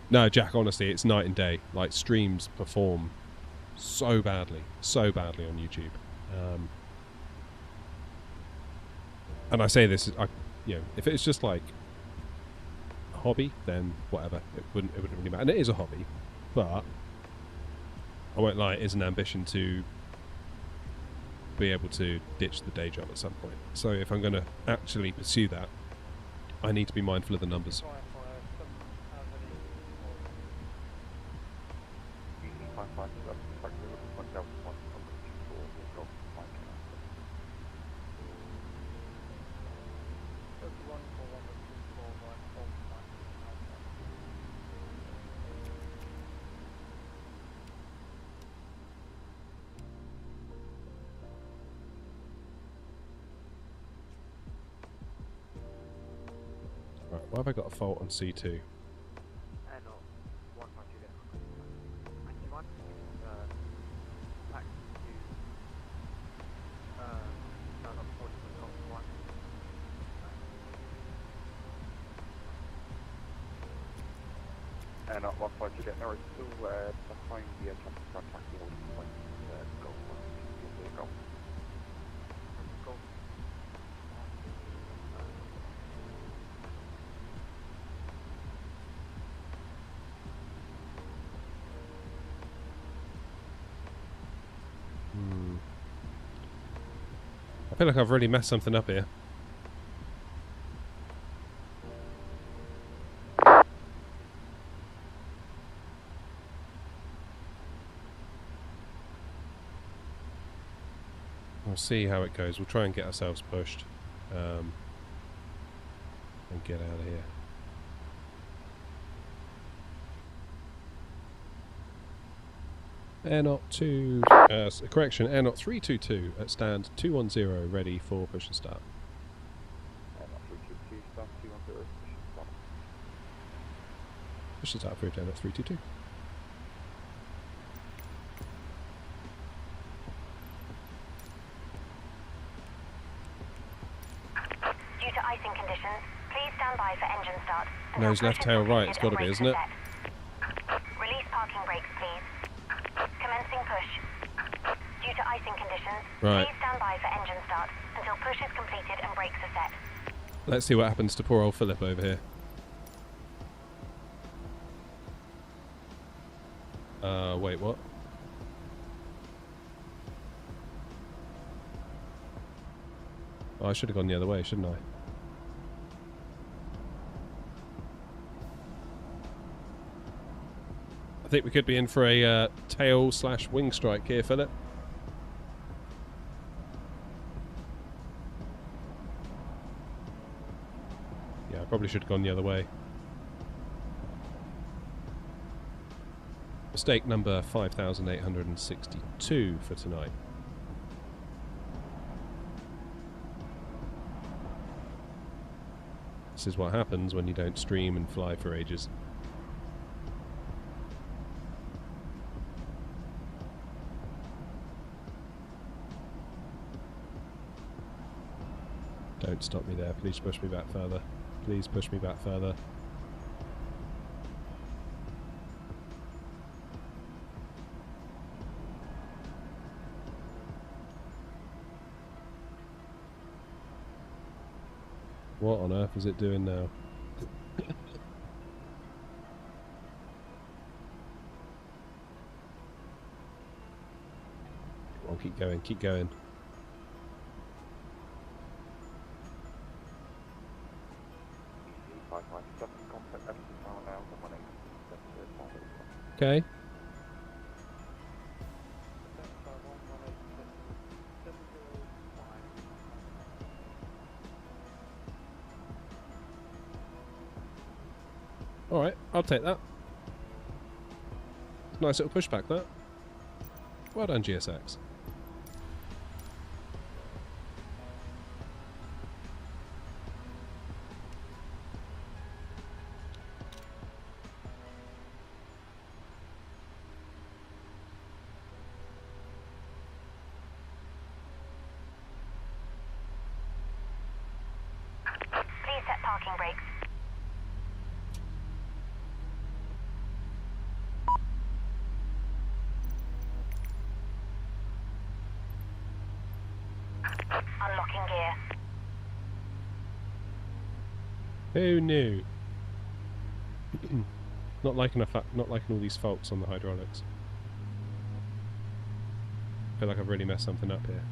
No, Jack, honestly, it's night and day. Like, streams perform so badly on YouTube. And I say this, if it's just like a hobby, then whatever, it wouldn't really matter. And it is a hobby, but I won't lie, it is an ambition to be able to ditch the day job at some point. So if I'm going to actually pursue that, I need to be mindful of the numbers. Why have I got a fault on C2? And at 1 you get Norwich still behind the traffic contact wall point Golf 1 Golf. I feel like I've really messed something up here. We'll see how it goes. We'll try and get ourselves pushed and get out of here. Air Knot 2, correction, Air Knot 322 at stand 210, ready for push and start. Air Knot 322, stand 210, push and start. Push and start through to Air Knot 322. icing conditions, please stand by for engine start. until Nose left, push is tail right. completed It's got to and be, brakes isn't are it? set. Release parking brakes, please. Commencing push. Due to icing conditions, Right. please stand by for engine start until push is completed and brakes are set. Let's see what happens to poor old Philip over here. Wait, what? Oh, I should have gone the other way, shouldn't I? I think we could be in for a tail/wing strike here, Philip. Yeah, I probably should have gone the other way. Mistake number 5,862 for tonight. This is what happens when you don't stream and fly for ages. Don't stop me there. Please push me back further. Please push me back further. What on earth is it doing now? Come on, keep going, keep going. Okay. Alright, I'll take that. Nice little pushback, that. Well done, GSX. Please set parking brakes. Unlocking gear. Who knew? Not liking all these faults on the hydraulics. I feel like I've really messed something up here.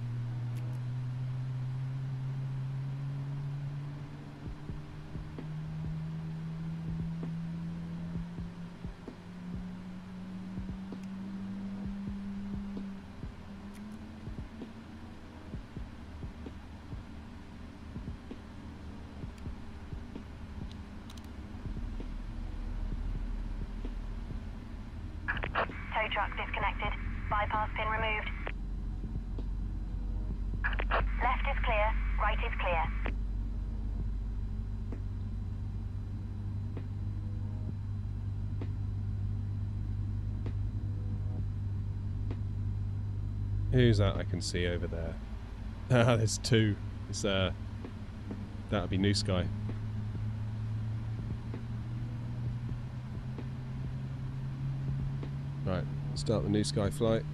Tow truck disconnected. Bypass pin removed. Left is clear. Right is clear. Who's that I can see over there? Ah, there's two. It's that would be New Sky. Right, start the New Sky flight.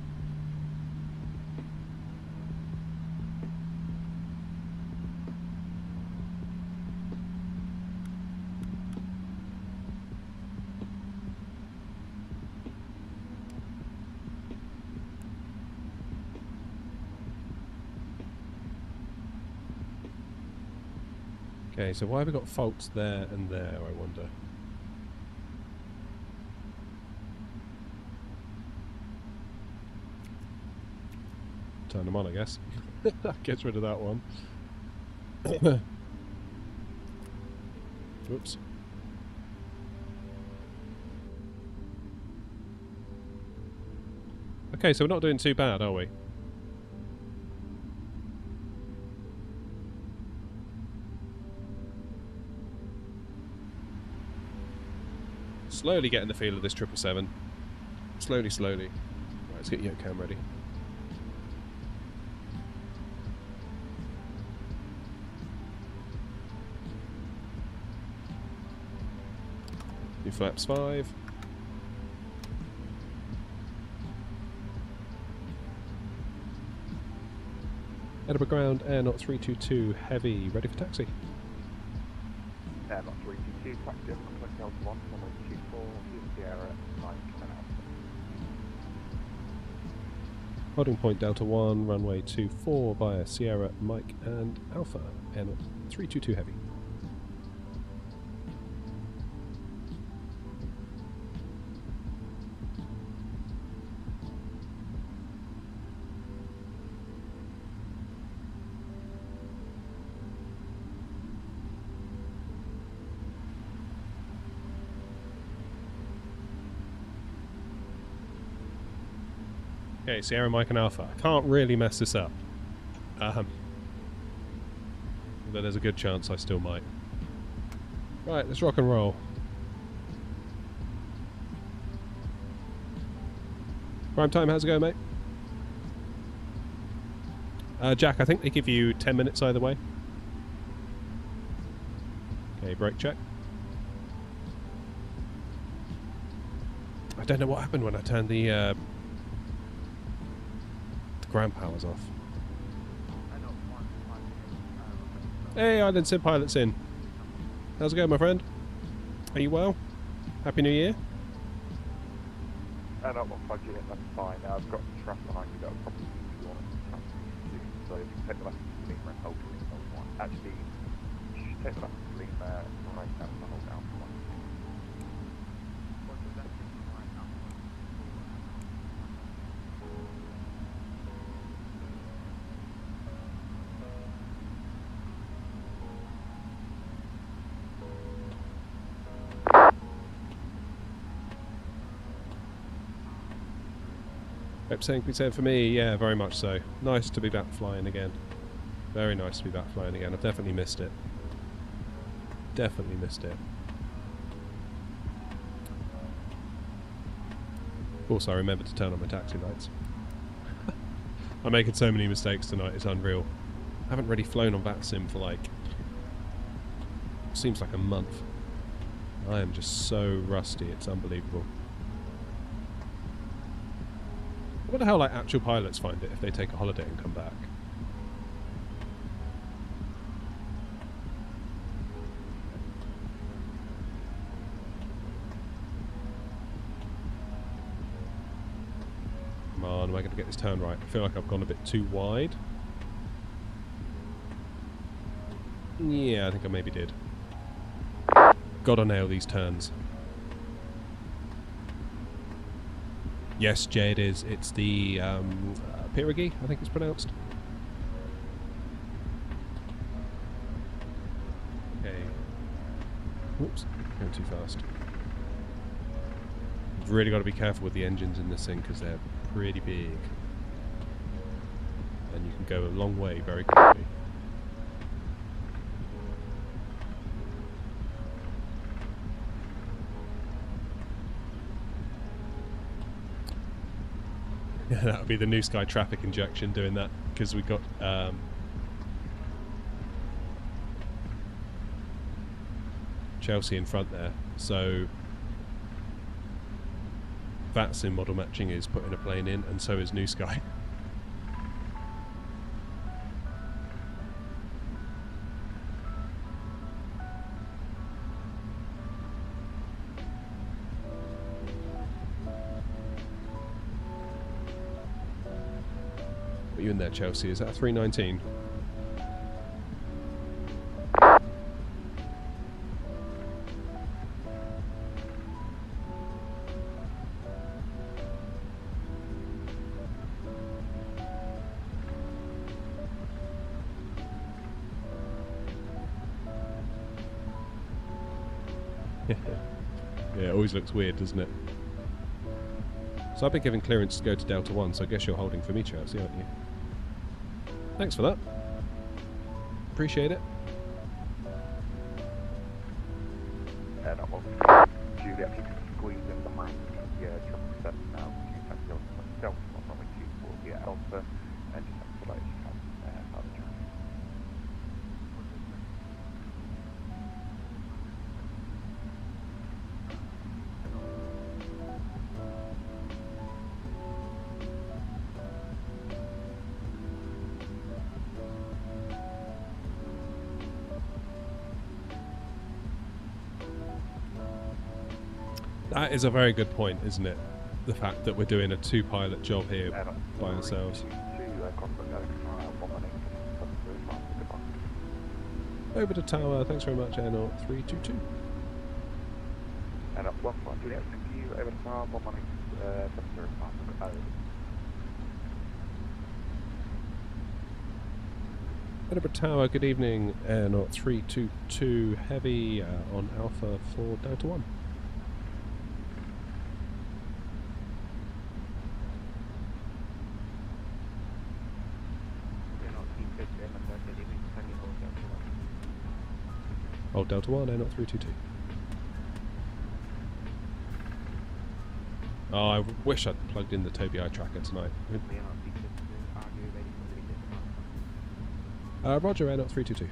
Okay, so why have we got faults there and there, I wonder? Turn them on, I guess. That gets rid of that one. Whoops. Okay, so we're not doing too bad, are we? Slowly getting the feel of this 777. Slowly, slowly. Right, let's get your cam ready. New flaps 5. Edinburgh ground, air not 322 heavy, ready for taxi. Air not 322, taxi up Complete Delta 1, runway 24, Sierra, Mike and Alpha. Holding point Delta 1, runway 24 via Sierra, Mike and Alpha, air not 322 heavy. Okay, Sierra, Mike and Alpha. I can't really mess this up. But there's a good chance I still might. Right, let's rock and roll. Prime time, how's it going, mate? Jack, I think they give you 10 minutes either way. Okay, brake check. I don't know what happened when I turned the ground powers off. Hey, Island Sim Pilot's in. How's it going, my friend? Are you well? Happy New Year? And I'm on budget, that's fine. I've got the trap behind you that I'll probably need you on it. So if you take the left of Lima and hold one. Actually, you should take the left of Lima right now and hold down for one. Hope saying be said for me, yeah, very much so. Nice to be back flying again. Very nice to be back flying again. I've definitely missed it. Definitely missed it. Also, I remembered to turn on my taxi lights. I'm making so many mistakes tonight, it's unreal. I haven't really flown on VATSIM for like... seems like a month. I am just so rusty, it's unbelievable. I wonder how like actual pilots find it if they take a holiday and come back. Come on, am I going to get this turn right? I feel like I've gone a bit too wide. Yeah, I think I maybe did. Gotta nail these turns. Yes, Jay, it is. It's the Pirigi, I think it's pronounced. Okay. Whoops, going too fast. You've really got to be careful with the engines in this thing because they're pretty big. And you can go a long way very quickly. Yeah, that would be the New Sky traffic injection doing that, because we've got Chelsea in front there. So VATSIM model matching is putting a plane in, and so is New Sky. What are you in there, Chelsea? Is that a 319? Yeah, it always looks weird, doesn't it? So I've been given clearance to go to Delta 1, so I guess you're holding for me, Chelsea, aren't you? Thanks for that. Appreciate it. And I'm on Julie, actually squeeze in behind the truck steps now. You taxi on myself, not runway 24, yeah, Alpha, and just accelerate as you can. Out of track. That is a very good point, isn't it? The fact that we're doing a two-pilot job here by ourselves. Over to tower, thanks very much, Air 322. And up 152, thank you, over to tower, 118, Edinburgh Tower, good evening, Air 322, heavy on Alpha 4 down to 1. Hold Delta 1, Air 322. Oh, I wish I'd plugged in the Tobii eye tracker tonight. Roger, Air 322.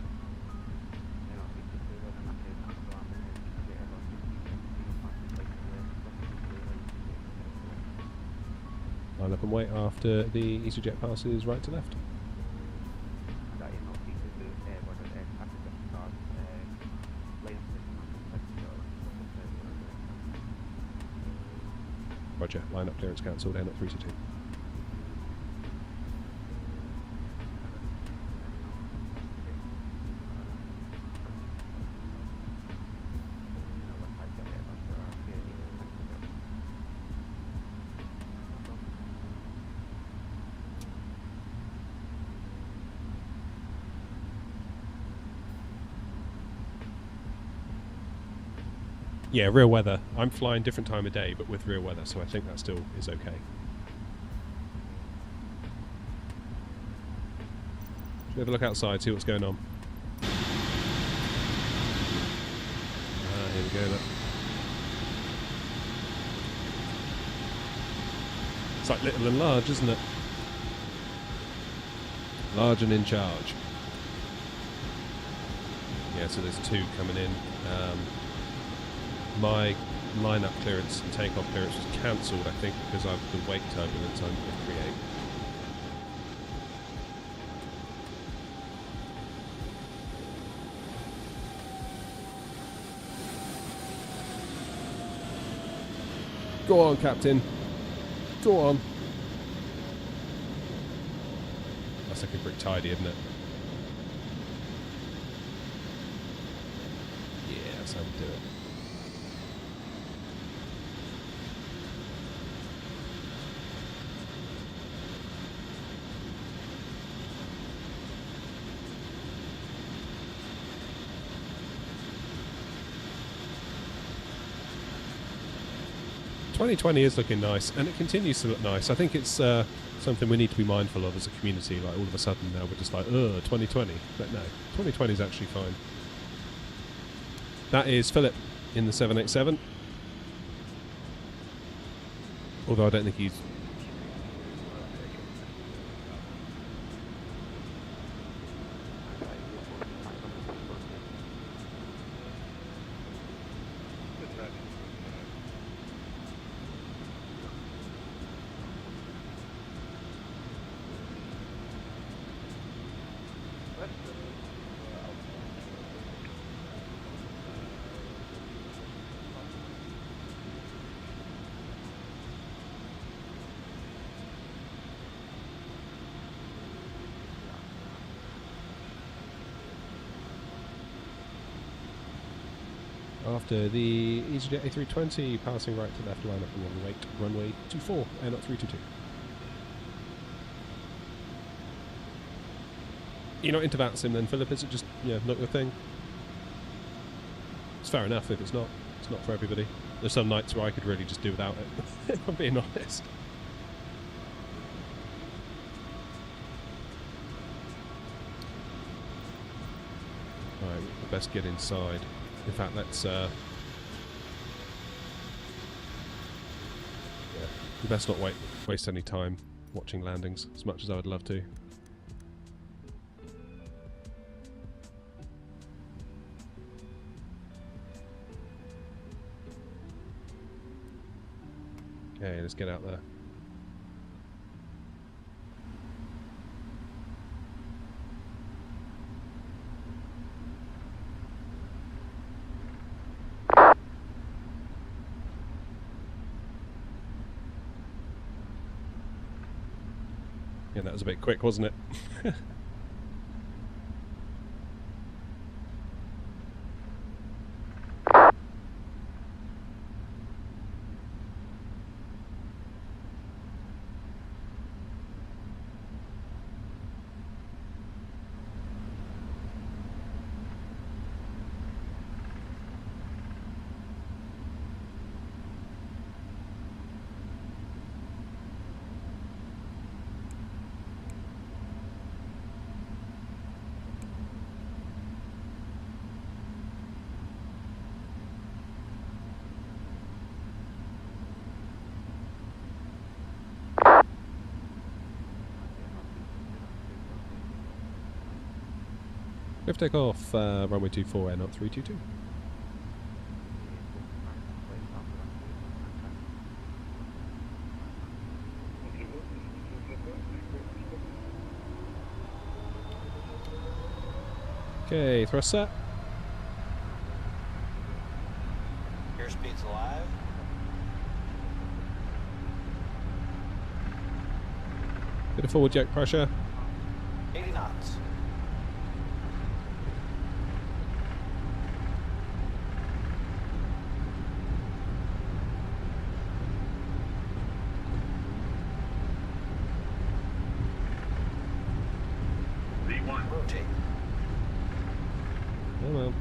Line up and wait after the EasyJet passes right to left. Roger, line up clearance cancelled, Air 322. Yeah, real weather. I'm flying different time of day, but with real weather, so I think that still is okay. Should we have a look outside, see what's going on? Ah, here we go, look. It's like little and large, isn't it? Large and in charge. Yeah, so there's two coming in. My line-up clearance and takeoff clearance was cancelled, I think, because of the wake turbulence I'm going to create. Go on, Captain. Go on. That's looking pretty tidy, isn't it? Yeah, that's how we do it. '20 is looking nice, and it continues to look nice. I think it's something we need to be mindful of as a community. Like all of a sudden now we're just like, 2020. But no, 2020 is actually fine. That is Philip in the 787. Although I don't think he's... After the EasyJet A320 passing right to left, line up and wait, runway 24, Air 322. You're not into that sim then, Philip? Is it just, not your thing? It's fair enough if it's not. It's not for everybody. There's some nights where I could really just do without it, if I'm being honest. Alright, we best get inside. In fact, let's we best not waste any time watching landings, as much as I would love to. Okay, let's get out there. Yeah, that was a bit quick, wasn't it? Go for takeoff, runway 24, air 0322. Okay, thrust set. Airspeed's alive. Bit of forward yoke pressure. 80 knots. V1. Rotate. Come on.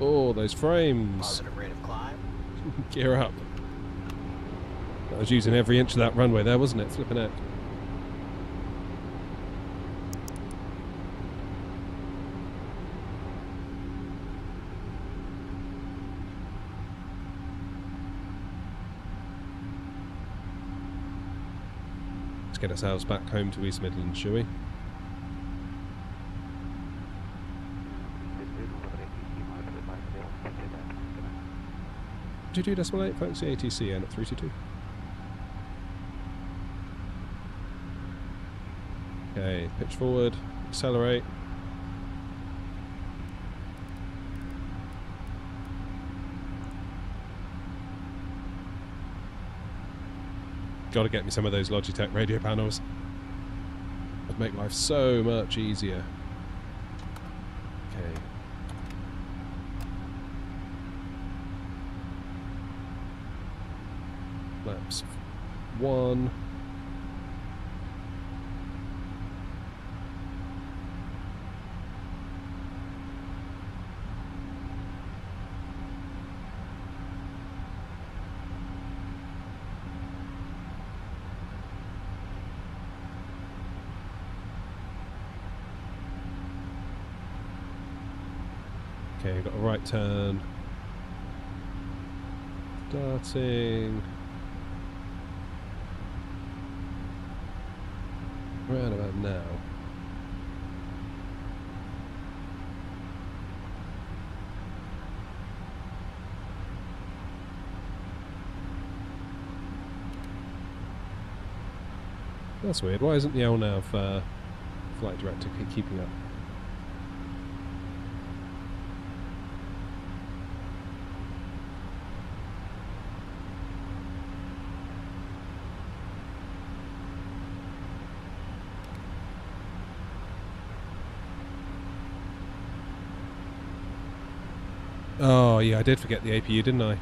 Oh, those frames. Positive rate of climb. Gear up. I was using every inch of that runway there, wasn't it? Flipping out. Let's get ourselves back home to East Midlands, shall we? .8, fancy ATC, and at 322. Okay, pitch forward, accelerate. Gotta get me some of those Logitech radio panels. It'd make life so much easier. Okay. Flaps 1. Okay, got a right turn. Starting. Around about now. That's weird. Why isn't the LNAV flight director keeping up? Oh, yeah, I did forget the APU, didn't I? Of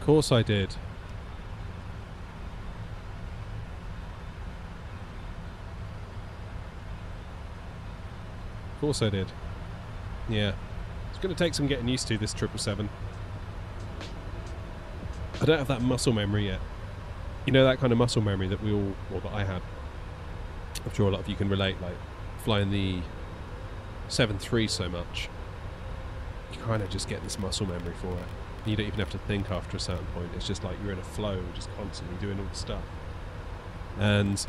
course I did. Of course I did. Yeah. It's going to take some getting used to, this 777. I don't have that muscle memory yet. You know, that kind of muscle memory that we all, or that I had. I'm sure a lot of you can relate, like flying the 7.3 so much. You kind of just get this muscle memory for it. You don't even have to think after a certain point. It's just like you're in a flow, just constantly doing all the stuff. And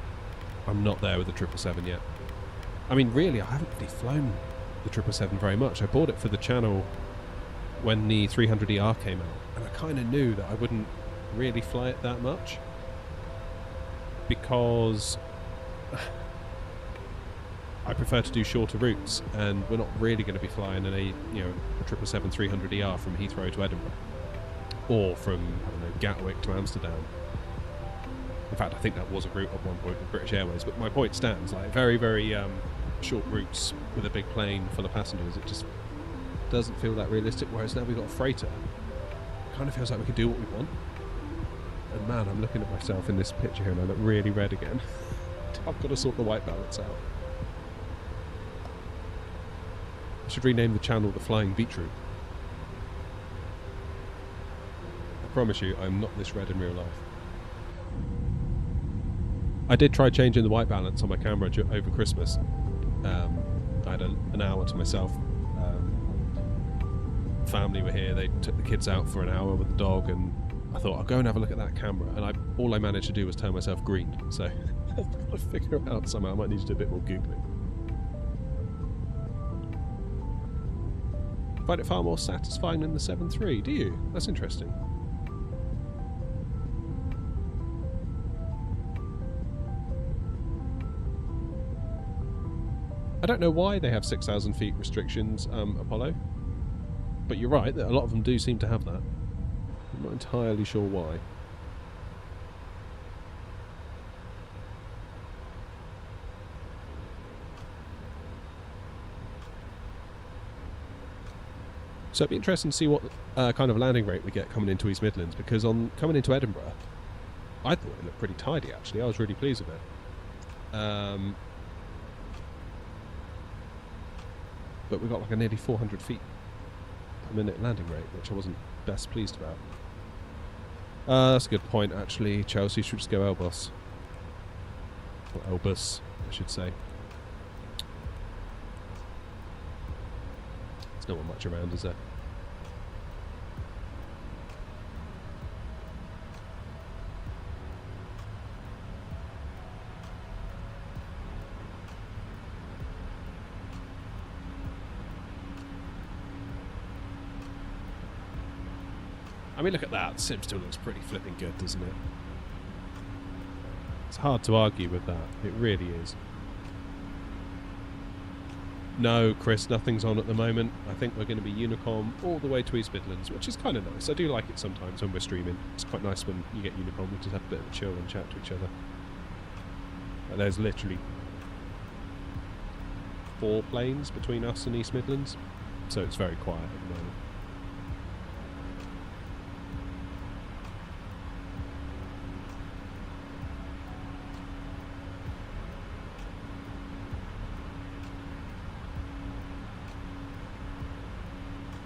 I'm not there with the 777 yet. I mean, really, I haven't really flown the 777 very much. I bought it for the channel when the 300ER came out, and I kind of knew that I wouldn't really fly it that much because I prefer to do shorter routes, and we're not really going to be flying a 777 300ER from Heathrow to Edinburgh, or from, I don't know, Gatwick to Amsterdam. In fact, I think that was a route at one point with British Airways, but my point stands. Like, very, very short routes with a big plane full of passengers, it just doesn't feel that realistic, whereas now we've got a freighter. It kind of feels like we can do what we want. And man, I'm looking at myself in this picture here and I look really red again. I've got to sort the white balance out. I should rename the channel the Flying Beetroot. I promise you, I'm not this red in real life. I did try changing the white balance on my camera over Christmas. I had an hour to myself. Family were here, they took the kids out for an hour with the dog, and I thought I'll go and have a look at that camera, and all I managed to do was turn myself green, so I've got to figure it out somehow. I might need to do a bit more Googling. Find it far more satisfying than the 7.3, do you? That's interesting. I don't know why they have 6,000 feet restrictions, Apollo. But you're right, that a lot of them do seem to have that. I'm not entirely sure why. So it'd be interesting to see what kind of landing rate we get coming into East Midlands, because coming into Edinburgh, I thought it looked pretty tidy actually. I was really pleased with it. But we got like a nearly 400 feet per minute landing rate, which I wasn't best pleased about. That's a good point actually. Chelsea should just go Elbus. Or Elbus, I should say. There's no one much around, is there? I mean, look at that. The sim still looks pretty flipping good, doesn't it? It's hard to argue with that. It really is. No, Chris, nothing's on at the moment. I think we're going to be Unicom all the way to East Midlands, which is kind of nice. I do like it sometimes when we're streaming. It's quite nice when you get Unicom. We just have a bit of a chill and chat to each other. But there's literally 4 planes between us and East Midlands, so it's very quiet at the moment.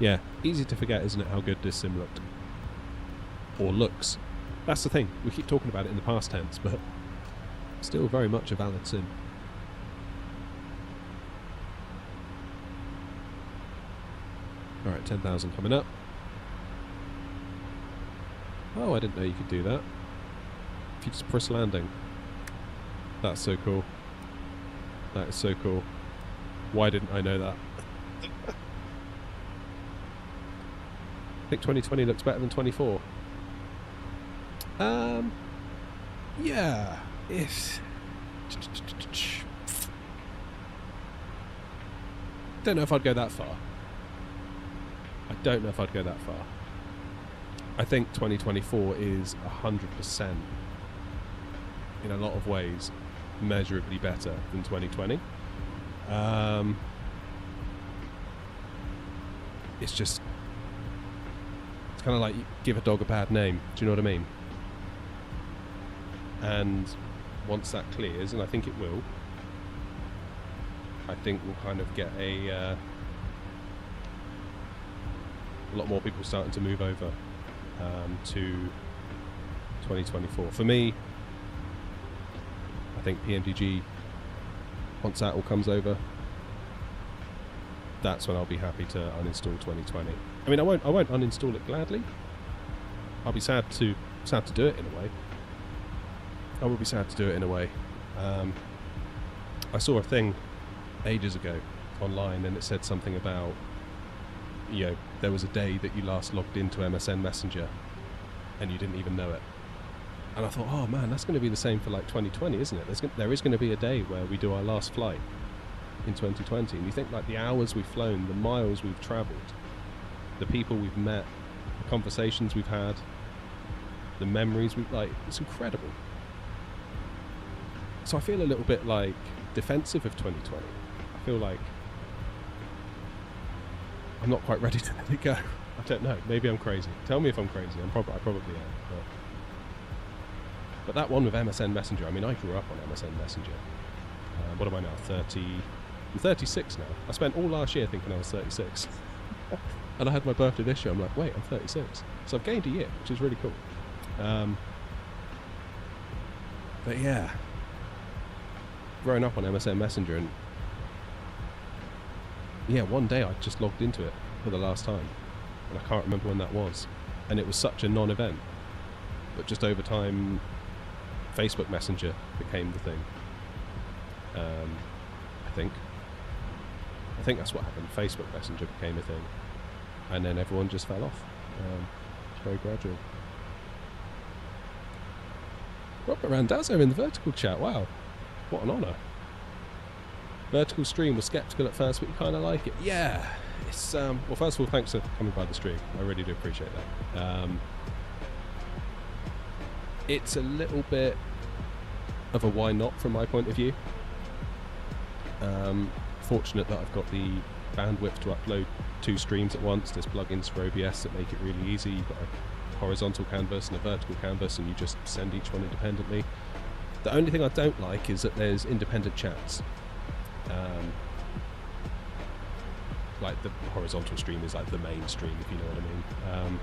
Yeah, easy to forget, isn't it, how good this sim looked. Or looks. That's the thing, we keep talking about it in the past tense, but still very much a valid sim. Alright, 10,000 coming up. Oh, I didn't know you could do that. If you just press landing. That's so cool. That is so cool. Why didn't I know that? I think 2020 looks better than 24. Yeah. It's... Don't know if I'd go that far. I don't know if I'd go that far. I think 2024 is 100%, in a lot of ways, measurably better than 2020. It's just... It's kind of like you give a dog a bad name. Do you know what I mean? And once that clears, and I think it will, I think we'll kind of get a lot more people starting to move over to 2024. For me, I think PMDG, once that all comes over, that's when I'll be happy to uninstall 2020. I mean, I won't uninstall it gladly. I'll be sad to do it in a way. I will be sad to do it in a way. I saw a thing ages ago online, and it said something about, you know, there was a day that you last logged into MSN Messenger and you didn't even know it. And I thought, oh man, that's going to be the same for like 2020, isn't it? There is going to be a day where we do our last flight in 2020, and you think like the hours we've flown, the miles we've travelled, the people we've met, the conversations we've had, the memories we've, like, it's incredible. So I feel a little bit like defensive of 2020. I feel like I'm not quite ready to let it go. I don't know. Maybe I'm crazy. Tell me if I'm crazy. I probably am. But that one with MSN Messenger, I mean, I grew up on MSN Messenger. What am I now? 30? I'm 36 now. I spent all last year thinking I was 36. And I had my birthday this year. I'm like, wait, I'm 36. So I've gained a year, which is really cool. But yeah, growing up on MSN Messenger, and yeah, one day I just logged into it for the last time, and I can't remember when that was, and it was such a non-event. But just over time, Facebook Messenger became the thing. I think that's what happened. Facebook Messenger became a thing, and then everyone just fell off. It's very gradual. Robert Randazzo in the vertical chat. Wow, what an honour. Vertical stream was sceptical at first, but you kind of like it. Yeah, it's well. First of all, thanks for coming by the stream. I really do appreciate that. It's a little bit of a why not from my point of view. Fortunate that I've got the bandwidth to upload 2 streams at once. There's plugins for OBS that make it really easy. You've got a horizontal canvas and a vertical canvas, and you just send each one independently. The only thing I don't like is that there's independent chats. Like the horizontal stream is like the main stream, if you know what I mean.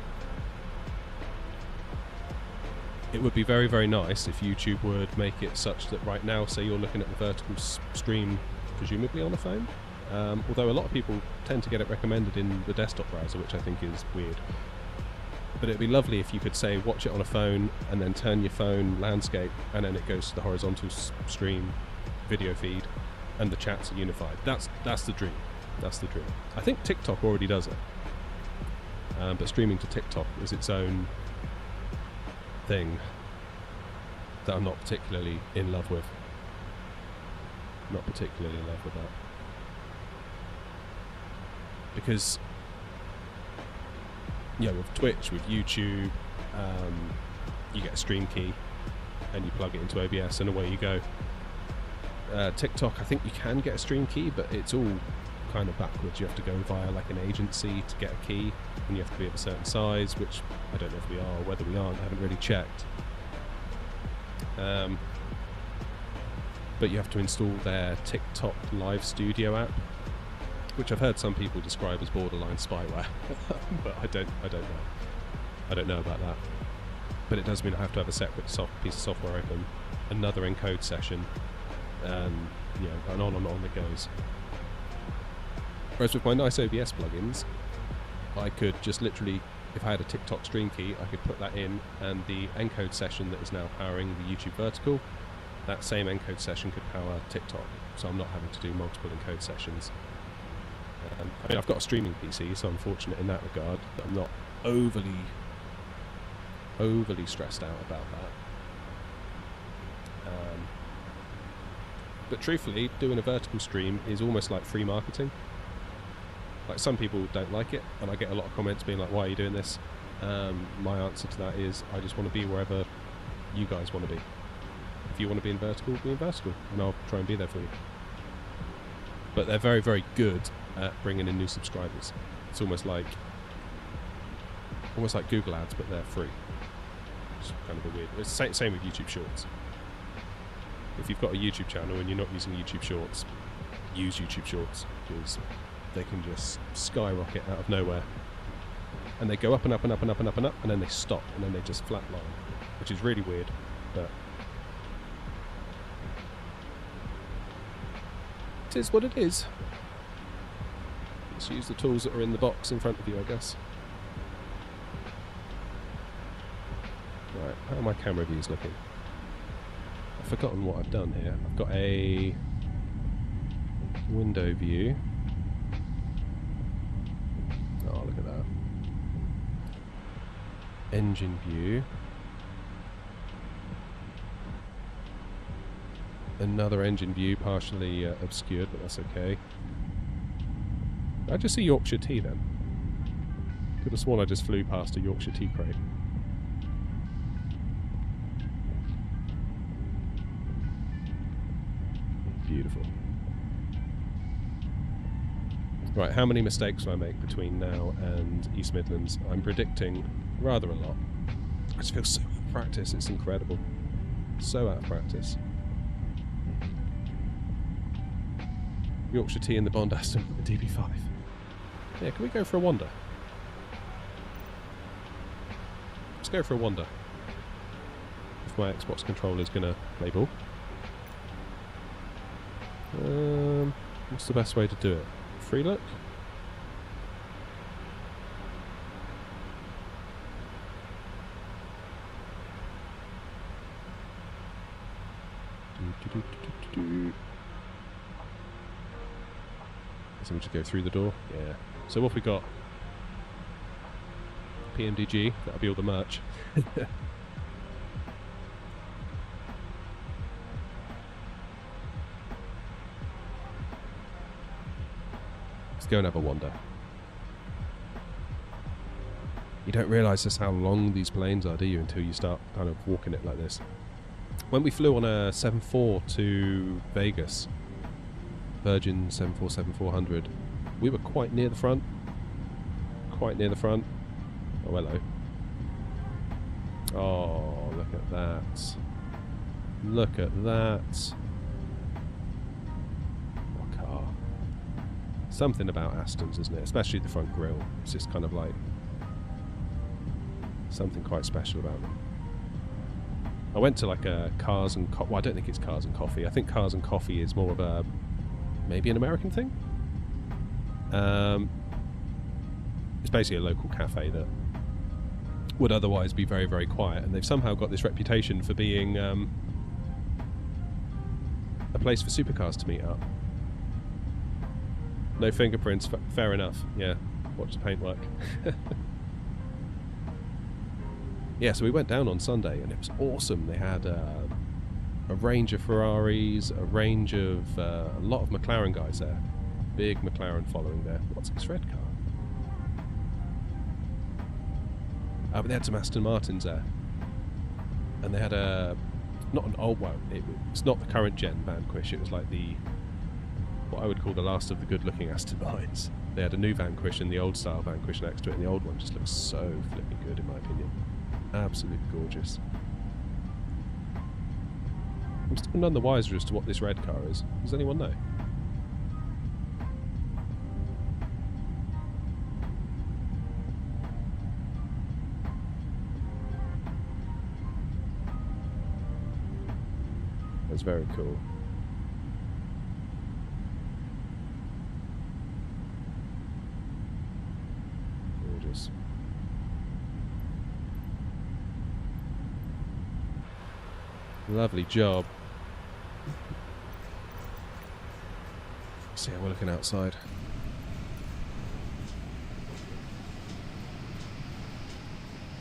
It would be very, very nice if YouTube would make it such that right now, say you're looking at the vertical stream, presumably on a phone, although a lot of people tend to get it recommended in the desktop browser, which I think is weird. But it'd be lovely if you could say watch it on a phone and then turn your phone landscape, and then it goes to the horizontal stream video feed, and the chats are unified. That's the dream. That's the dream. I think TikTok already does it, but streaming to TikTok is its own thing that I'm not particularly in love with. Not particularly in love with that. Because, you know, with Twitch, with YouTube, you get a stream key and you plug it into OBS and away you go. TikTok, I think you can get a stream key, but it's all kind of backwards. You have to go via like an agency to get a key, and you have to be of a certain size, which I don't know if we are or whether we aren't. I haven't really checked. But you have to install their TikTok Live Studio app, which I've heard some people describe as borderline spyware. But I don't know. I don't know about that. But it does mean I have to have a separate piece of software open, another encode session, and you know, and on it goes. Whereas with my nice OBS plugins, I could just literally, if I had a TikTok stream key, I could put that in, and the encode session that is now powering the YouTube vertical, that same encode session could power TikTok. So I'm not having to do multiple encode sessions. I mean, I've got a streaming PC, so I'm fortunate in that regard that I'm not overly stressed out about that. But truthfully, doing a vertical stream is almost like free marketing. Like, some people don't like it, and I get a lot of comments being like, why are you doing this? My answer to that is, I just want to be wherever you guys want to be. If you want to be in vertical, and I'll try and be there for you. But they're very, very good at bringing in new subscribers. It's almost like Google ads, but they're free. It's kind of a weird. It's the same with YouTube Shorts. If you've got a YouTube channel and you're not using YouTube Shorts, use YouTube Shorts, because they can just skyrocket out of nowhere, and they go up and up and up and up and up and up, and then they stop, and then they just flatline, which is really weird. But it is what it is. Let's use the tools that are in the box in front of you, I guess. Right, how are my camera views looking? I've forgotten what I've done here. I've got a window view. Oh, look at that. Engine view. Another engine view, partially obscured, but that's okay. I just see Yorkshire tea then. Could have sworn I just flew past a Yorkshire tea crate. Beautiful. Right, how many mistakes will I make between now and East Midlands? I'm predicting rather a lot. I just feel so out of practice, it's incredible. So out of practice. Yorkshire Tea in the Bond Aston with the DB5. Yeah, can we go for a wander? Let's go for a wander. If my Xbox controller is going to play ball. What's the best way to do it? Free look? So we just go through the door? Yeah. So what have we got? PMDG, that'll be all the merch. Let's go and have a wander. You don't realise just how long these planes are, do you, until you start kind of walking it like this. When we flew on a 747 to Vegas, Virgin 747-400, we were quite near the front. Quite near the front. Oh, hello. Oh, look at that. Look at that. What car. Something about Astons, isn't it? Especially the front grille. It's just kind of like something quite special about them. I went to like a Cars and Coffee. Well, I don't think it's Cars and Coffee. I think Cars and Coffee is more of a maybe an American thing. It's basically a local cafe that would otherwise be very, very quiet, and they've somehow got this reputation for being a place for supercars to meet up. No fingerprints, fair enough. Yeah, watch the paintwork. Yeah, so we went down on Sunday, and it was awesome. They had a range of Ferraris, a range of a lot of McLaren guys there. Big McLaren following there. What's this red car? But they had some Aston Martins there, and they had a not an old one. It's not the current gen Vanquish. It was like what I would call the last of the good-looking Aston Martins. They had a new Vanquish and the old style Vanquish next to it, and the old one just looks so flipping good in my opinion. Absolutely gorgeous. I'm still none the wiser as to what this red car is. Does anyone know? That's very cool. Gorgeous. Lovely job. See how we're looking outside.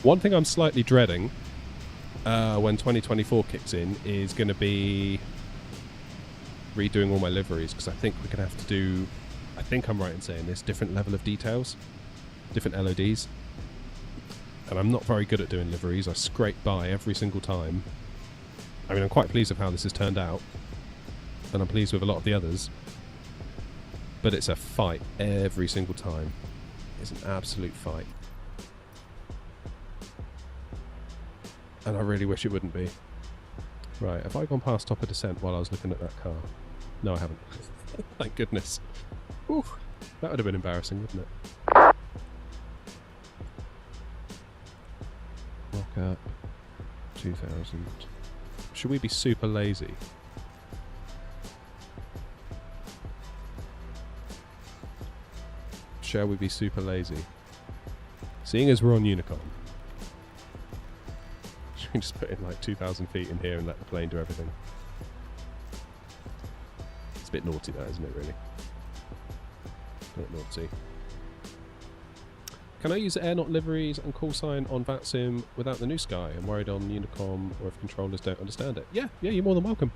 One thing I'm slightly dreading when 2024 kicks in is going to be redoing all my liveries, because I think we're going to have to do, I think I'm right in saying this, different level of details, different LODs. And I'm not very good at doing liveries. I scrape by every single time. I mean, I'm quite pleased with how this has turned out, and I'm pleased with a lot of the others, but it's a fight every single time. It's an absolute fight. And I really wish it wouldn't be. Right, have I gone past top of descent while I was looking at that car? No, I haven't. Thank goodness. Oof, that would have been embarrassing, wouldn't it? Rock up. 2000. Should we be super lazy? Shall we be super lazy? Seeing as we're on Unicom, should we just put in like 2,000 feet in here and let the plane do everything? It's a bit naughty that, isn't it, really? A bit naughty. Can I use air not liveries and call sign on VATSIM without the new Sky? I'm worried on Unicom or if controllers don't understand it. Yeah, you're more than welcome.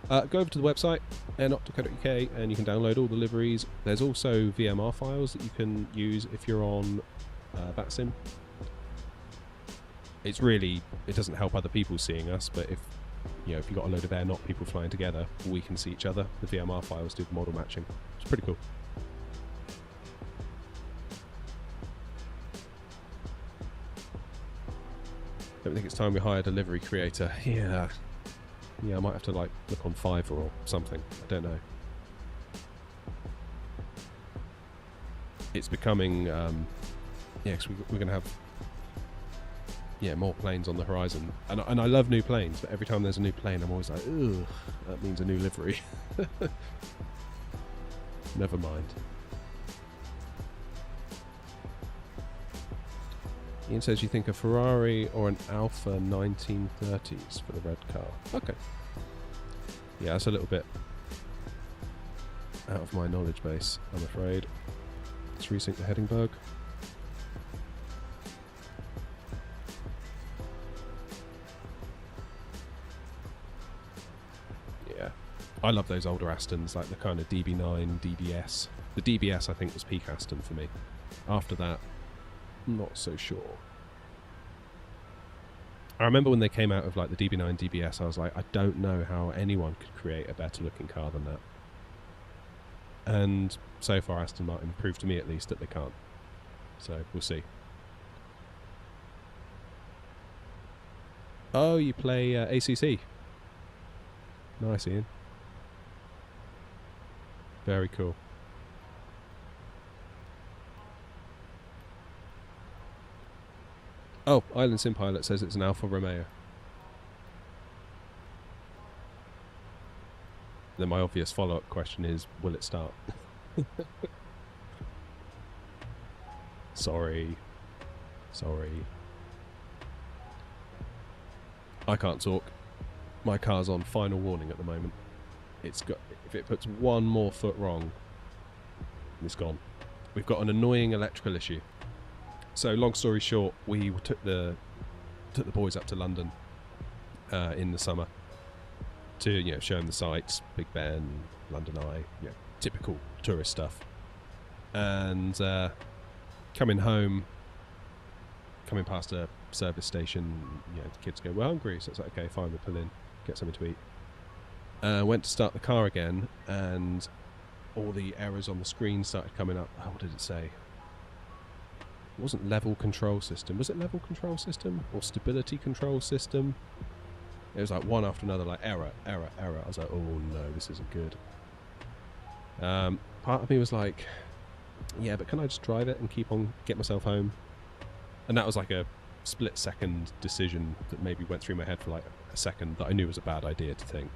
Go over to the website, airnot.co.uk, and you can download all the liveries. There's also VMR files that you can use if you're on VATSIM. It's really, it doesn't help other people seeing us, but if you know, if you've got a load of air not people flying together, we can see each other. The VMR files do the model matching. It's pretty cool. Don't think it's time we hire a delivery creator. Yeah, I might have to like look on Fiverr or something. I don't know. It's becoming, because we're going to have, more planes on the horizon. And I love new planes, but every time there's a new plane, I'm always like, ugh, that means a new livery. Never mind. Ian says you think a Ferrari or an Alfa 1930s for the red car. Okay. Yeah, that's a little bit out of my knowledge base, I'm afraid. Let's resync the Edinburgh. Yeah. I love those older Astons, like the kind of DB9, DBS. The DBS, I think, was peak Aston for me. After that, not so sure. I remember when they came out of like the DB9 DBS, I was like, I don't know how anyone could create a better looking car than that. And so far Aston Martin proved to me at least that they can't. So we'll see. Oh, you play ACC. Nice, Ian. Very cool. Oh, Island Sim Pilot says it's an Alfa Romeo. Then my obvious follow-up question is, will it start? Sorry. I can't talk. My car's on final warning at the moment. It's got, if it puts one more foot wrong, it's gone. We've got an annoying electrical issue. So long story short, we took the boys up to London in the summer to show them the sights, Big Ben, London Eye, typical tourist stuff. And coming past a service station, the kids go, "We're hungry," so it's like, okay, fine, we'll pull in, get something to eat. Went to start the car again, and all the errors on the screen started coming up. Oh, what did it say? It wasn't level control system. Was it level control system or stability control system? It was like one after another, like error. I was like, oh no, this isn't good. Part of me was like, yeah, but can I just drive it and get myself home? And that was like a split second decision that maybe went through my head for like a second that I knew was a bad idea to think.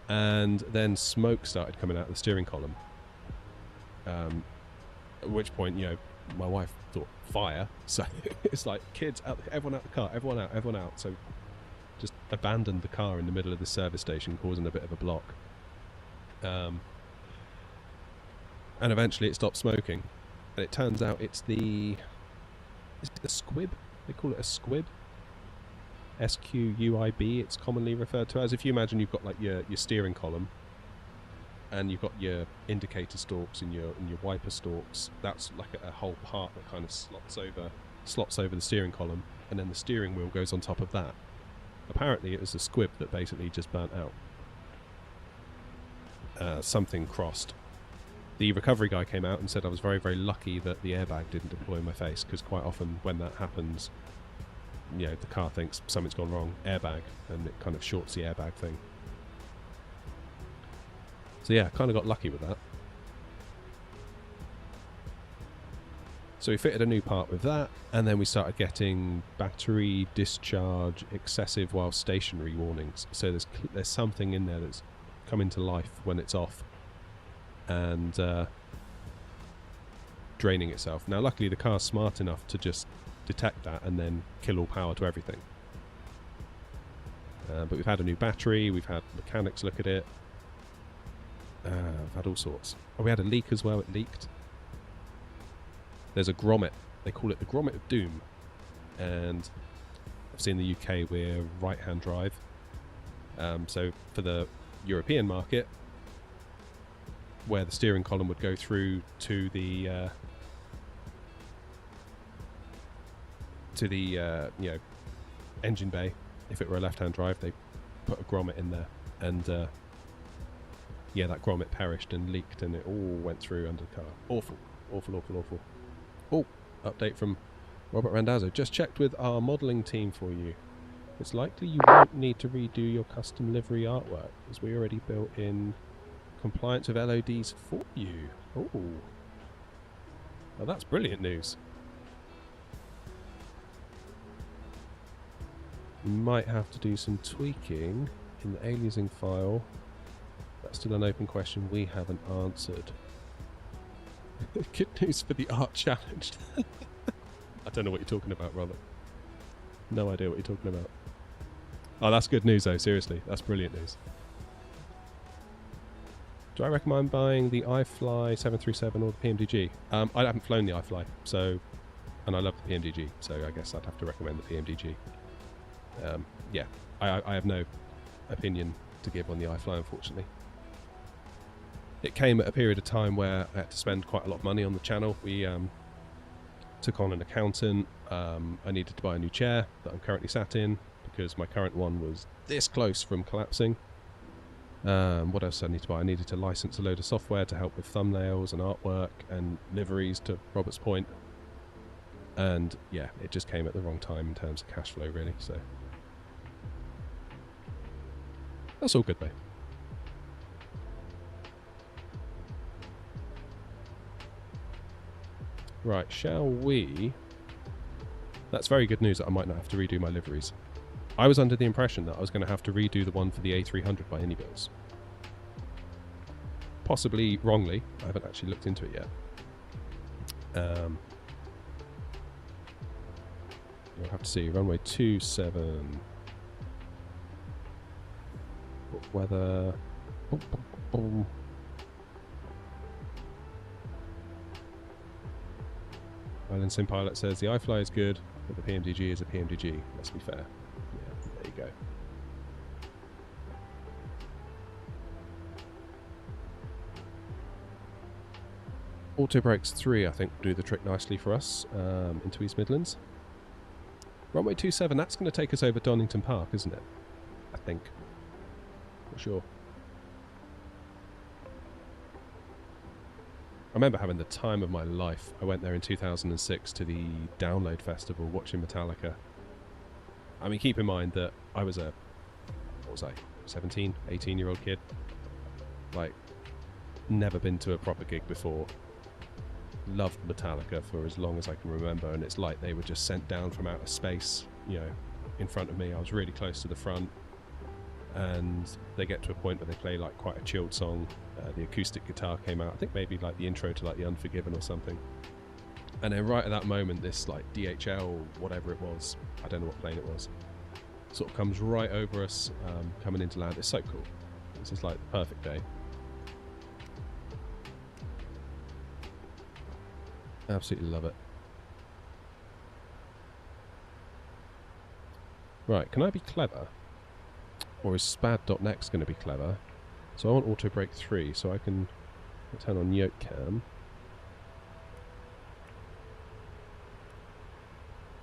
And then smoke started coming out of the steering column. At which point, my wife thought fire, so it's like, kids, everyone out the car, everyone out. So just abandoned the car in the middle of the service station, causing a bit of a block. And eventually it stopped smoking, and it turns out it's the squib. They call it a squib. SQUIB. It's commonly referred to as. If you imagine you've got like your steering column, and you've got your indicator stalks and your wiper stalks. That's like a whole part that kind of slots over the steering column, and then the steering wheel goes on top of that. Apparently it was a squib that basically just burnt out. Something crossed. The recovery guy came out and said I was very, very lucky that the airbag didn't deploy in my face, because quite often when that happens, the car thinks something's gone wrong, airbag, and it kind of shorts the airbag thing. So yeah, kind of got lucky with that. So we fitted a new part with that, and then we started getting battery discharge excessive while stationary warnings. So there's something in there that's come into life when it's off, and draining itself. Now luckily the car's smart enough to just detect that and then kill all power to everything. But we've had a new battery, we've had mechanics look at it. I've had all sorts. Oh, we had a leak as well. It leaked. There's a grommet. They call it the grommet of doom. And obviously in the UK we're right-hand drive. So for the European market, where the steering column would go through to the engine bay, if it were a left-hand drive, they put a grommet in there, and yeah, that grommet perished and leaked, and it all went through under the car. Awful, awful, awful, awful. Oh, update from Robert Randazzo. Just checked with our modelling team for you. It's likely you won't need to redo your custom livery artwork, as we already built in compliance with LODs for you. Oh, well, that's brilliant news. You might have to do some tweaking in the aliasing file. That's still an open question we haven't answered. Good news for the art challenge. I don't know what you're talking about, Robert. No idea what you're talking about. Oh, that's good news though, seriously. That's brilliant news. Do I recommend buying the iFly 737 or the PMDG? I haven't flown the iFly, so, and I love the PMDG, so I guess I'd have to recommend the PMDG. Yeah, I have no opinion to give on the iFly, unfortunately. It came at a period of time where I had to spend quite a lot of money on the channel. We took on an accountant. I needed to buy a new chair that I'm currently sat in because my current one was this close from collapsing. What else did I need to buy? I needed to license a load of software to help with thumbnails and artwork and liveries, to Robert's point. And yeah, it just came at the wrong time in terms of cash flow, really. So that's all good though. Right, shall we? That's very good news that I might not have to redo my liveries. I was under the impression that I was going to have to redo the one for the A300 by Anybills. Possibly wrongly. I haven't actually looked into it yet. We'll have to see. Runway 27. Weather. Boom, boom, boom. Island Sim Pilot says the iFly is good, but the PMDG is a PMDG. Let's be fair. Yeah, there you go. Auto brakes 3, I think, will do the trick nicely for us into East Midlands. Runway 27, that's going to take us over Donington Park, isn't it? I think. Not sure. I remember having the time of my life. I went there in 2006 to the Download Festival watching Metallica. I mean, keep in mind that I was a, what was I, 17, 18-year-old kid. Like, never been to a proper gig before. Loved Metallica for as long as I can remember, and it's like they were just sent down from outer space, you know, in front of me. I was really close to the front, and they get to a point where they play like quite a chilled song. The acoustic guitar came out, I think maybe like the intro to like The Unforgiven or something. And then right at that moment, this like DHL, whatever it was, I don't know what plane it was, sort of comes right over us, coming into land. It's so cool. This is like the perfect day. Absolutely love it. Right, can I be clever? Or is spad.next going to be clever? So I want auto brake 3, so I can turn on yoke cam.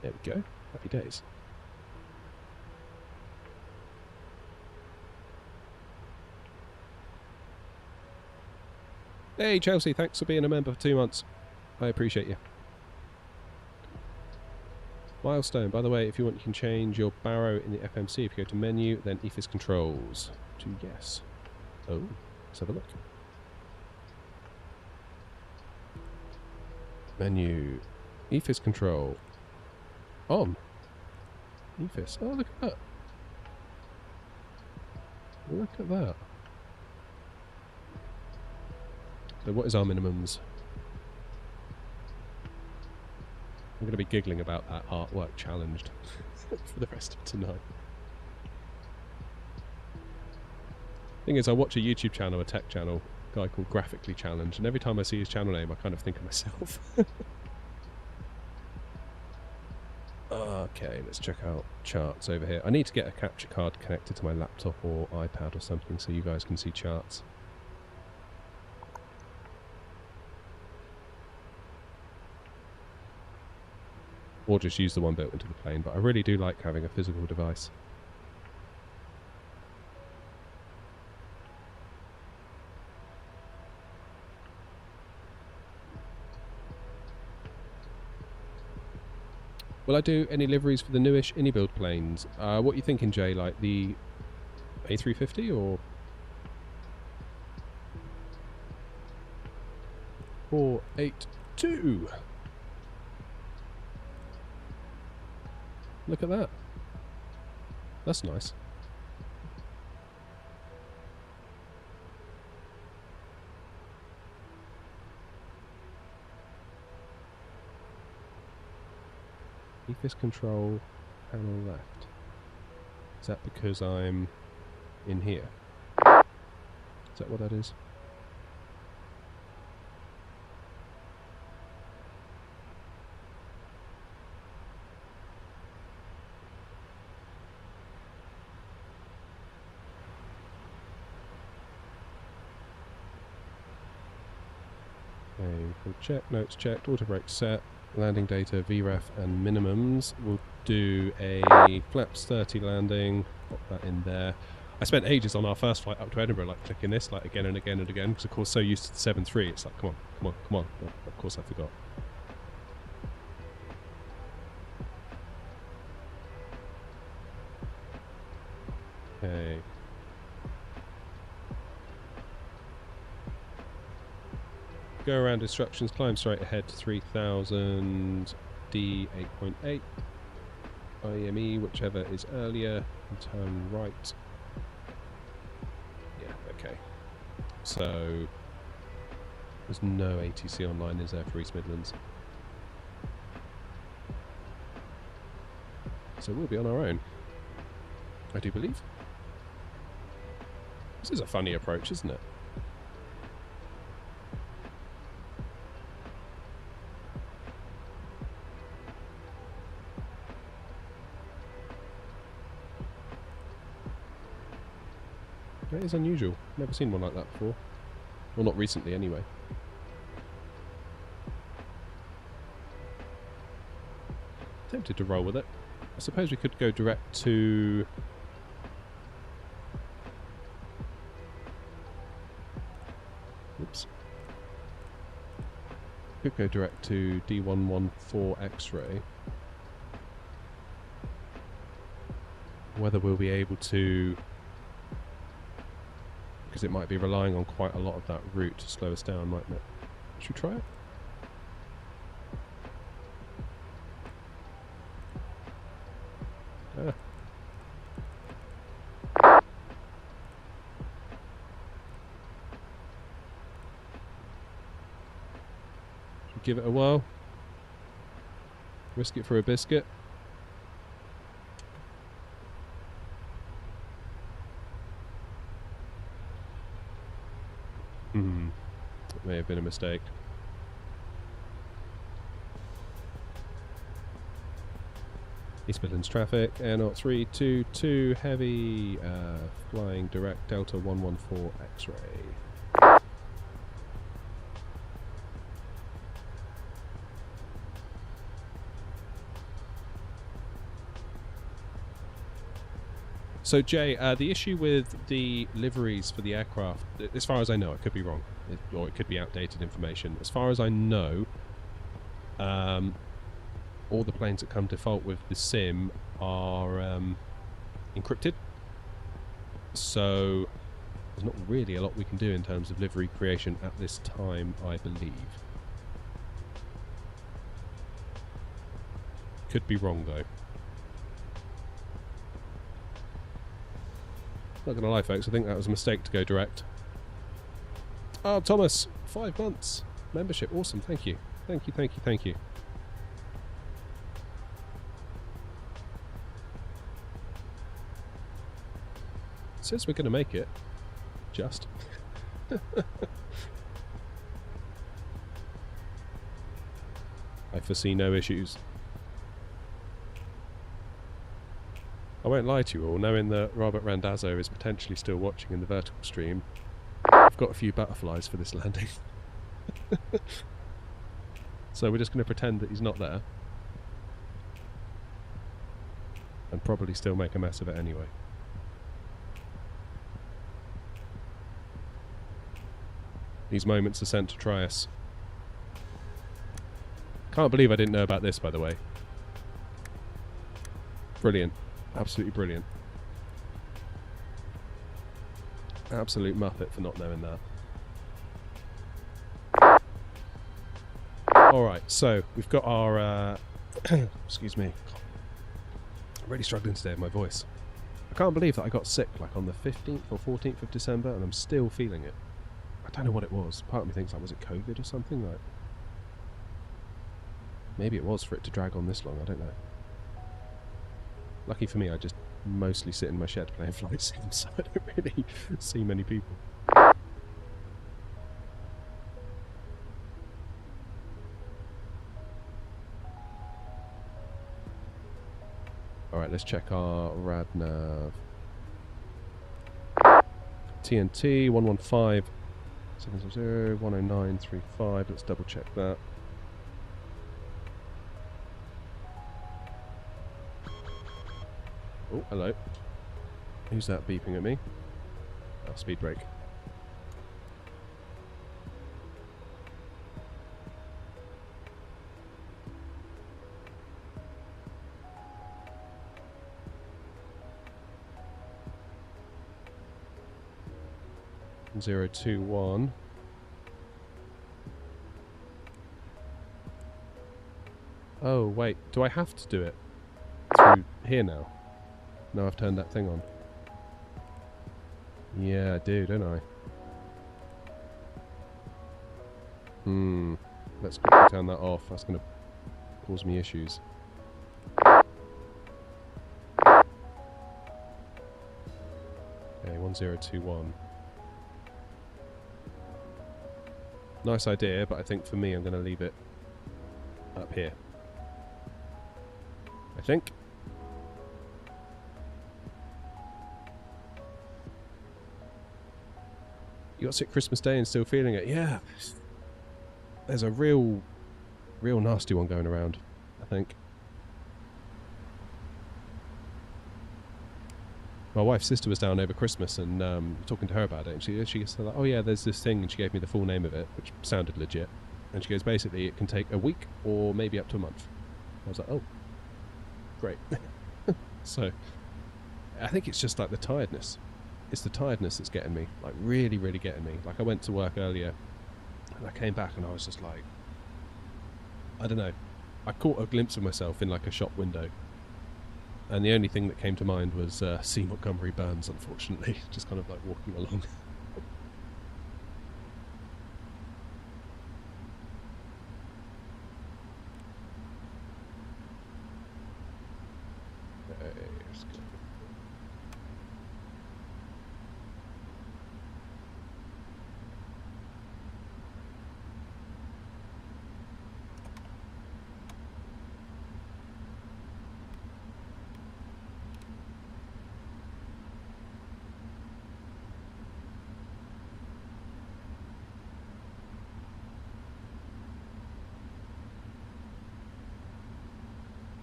There we go. Happy days. Hey Chelsea, thanks for being a member for 2 months. I appreciate you. Milestone, by the way, if you want, you can change your barrow in the FMC. If you go to menu, then EFIS controls to yes. Oh, let's have a look. Menu, EFIS control on. EFIS. Oh, look at that. Look at that. So, what is our minimums? I'm going to be giggling about that artwork challenged for the rest of tonight. Thing is, I watch a YouTube channel, a tech channel, a guy called Graphically Challenged, and every time I see his channel name, I kind of think of myself. Okay, let's check out charts over here. I need to get a capture card connected to my laptop or iPad or something so you guys can see charts. Or just use the one built into the plane, but I really do like having a physical device. Will I do any liveries for the newish build planes? What are you thinking, Jay? Like the A350 or 482? Look at that. That's nice. EFIS control panel left. Is that because I'm in here? Is that what that is? Okay, full check, notes checked, auto brake set, landing data, VREF and minimums. We'll do a flaps 30 landing, pop that in there. I spent ages on our first flight up to Edinburgh, like clicking this, like again and again and again, because of course so used to the 7.3, it's like, come on, come on, come on. But of course I forgot. Okay. Go around instructions, climb straight ahead to 3000, D 8.8, IME, whichever is earlier, and turn right. Yeah, okay. So, there's no ATC online, is there, for East Midlands? So we'll be on our own, I do believe. This is a funny approach, isn't it? It is unusual. Never seen one like that before. Well, not recently anyway. Tempted to roll with it. I suppose we could go direct to... Oops. Could go direct to D114 X-ray. Whether we'll be able to... because it might be relying on quite a lot of that route to slow us down, mightn't it? Should we try it? Should we give it a whirl? Risk it for a biscuit? That may have been a mistake. East Midlands traffic, Air 0322 heavy, flying direct Delta 114 X-ray. So Jay, the issue with the liveries for the aircraft, as far as I know, I could be wrong, or it could be outdated information. As far as I know, all the planes that come default with the SIM are encrypted. So there's not really a lot we can do in terms of livery creation at this time, I believe. Could be wrong though. Not gonna lie folks, I think that was a mistake to go direct. Oh Thomas, 5 months membership, awesome, thank you. Thank you, thank you, thank you. It says we're gonna make it. Just. I foresee no issues. I won't lie to you all, knowing that Robert Randazzo is potentially still watching in the vertical stream, I've got a few butterflies for this landing. So we're just going to pretend that he's not there. And probably still make a mess of it anyway. These moments are sent to try us. Can't believe I didn't know about this, by the way. Brilliant. Absolutely brilliant. Absolute muppet for not knowing that. Alright, so we've got our... excuse me. I'm really struggling today with my voice. I can't believe that I got sick like on the 15th or 14th of December and I'm still feeling it. I don't know what it was. Part of me thinks like, was it COVID or something? Like, maybe it was for it to drag on this long, I don't know. Lucky for me, I just mostly sit in my shed playing flight sims, so I don't really see many people. Alright, let's check our RadNav. TNT 115 700 10935. Let's double check that. Oh, hello. Who's that beeping at me? Oh, speed brake. Zero 2 1. Oh wait, do I have to do it through here now? Now I've turned that thing on. Yeah, I do, don't I? Let's quickly turn that off. That's going to cause me issues. Okay, 1021. Nice idea, but I think for me I'm going to leave it up here. I think. You got sick Christmas Day and still feeling it? Yeah. There's a real nasty one going around, I think. My wife's sister was down over Christmas and talking to her about it, and she said, like, oh yeah, there's this thing, and she gave me the full name of it, which sounded legit. And she goes, basically, it can take a week or maybe up to a month. I was like, oh, great. So, I think it's just like the tiredness. It's the tiredness that's getting me, like really, really getting me. Like I went to work earlier, and I came back, and I was just like, I don't know. I caught a glimpse of myself in like a shop window. And the only thing that came to mind was C. Montgomery Burns, unfortunately. Just kind of like walking along. Okay, let's go.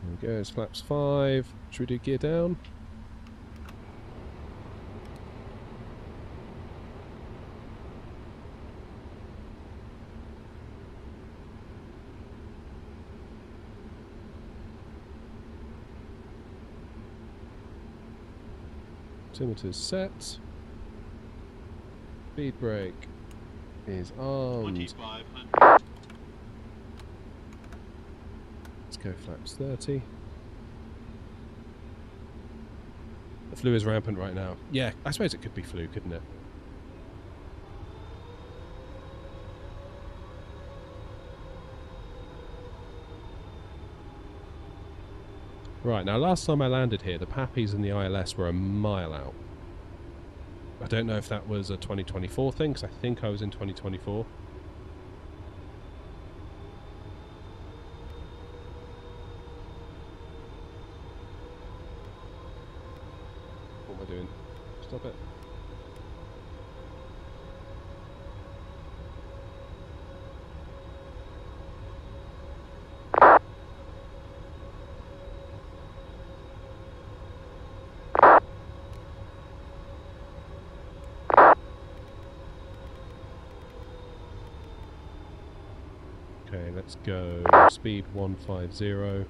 There we go, flaps 5. Should we do gear down? Altimeter's set. Speed brake is armed. 2500. Let's go flaps 30. The flu is rampant right now. Yeah, I suppose it could be flu, couldn't it? Right, now last time I landed here, the Pappies and the ILS were a mile out. I don't know if that was a 2024 thing, because I think I was in 2024. What am I doing? Stop it. Okay, let's go speed 150.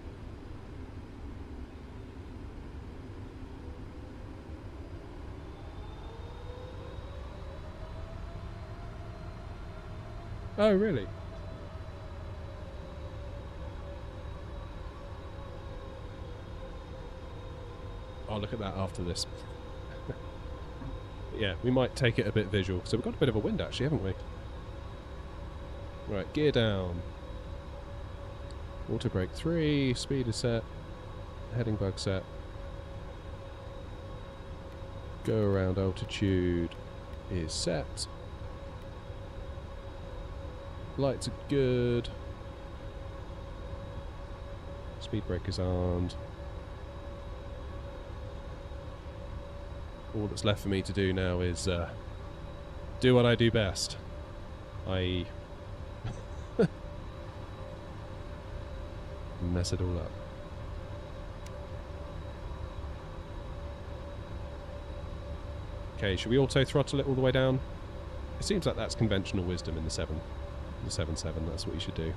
Oh, really? I'll look at that after this. Yeah, we might take it a bit visual. So we've got a bit of a wind actually, haven't we? Right, gear down. Auto brake 3, speed is set. Heading bug set. Go around altitude is set. Lights are good. Speed brake is armed. All that's left for me to do now is do what I do best. I mess it all up. Okay, should we auto throttle it all the way down? It seems like that's conventional wisdom in the 7. The 7.7, that's what you should do.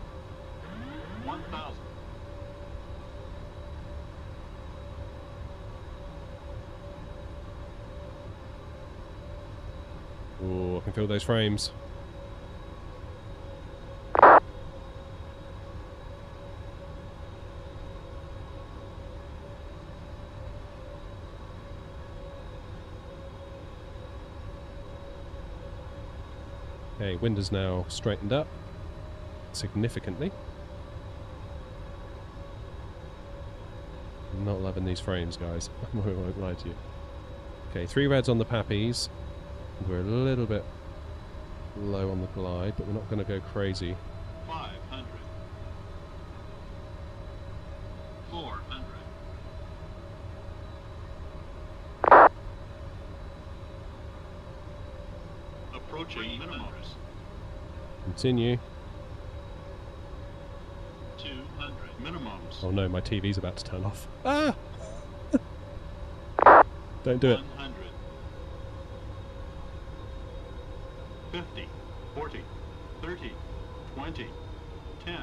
1,000. Oh, I can feel those frames. Okay, wind is now straightened up significantly. I'm not loving these frames, guys. I won't lie to you. Okay, 3 reds on the Pappies. We're a little bit low on the glide, but we're not going to go crazy. 500. 400. Approaching minimums. Continue. 200 minimums. Oh no, my TV's about to turn off. Ah! Don't do it. 100. 50, 40, 30, 20, 10.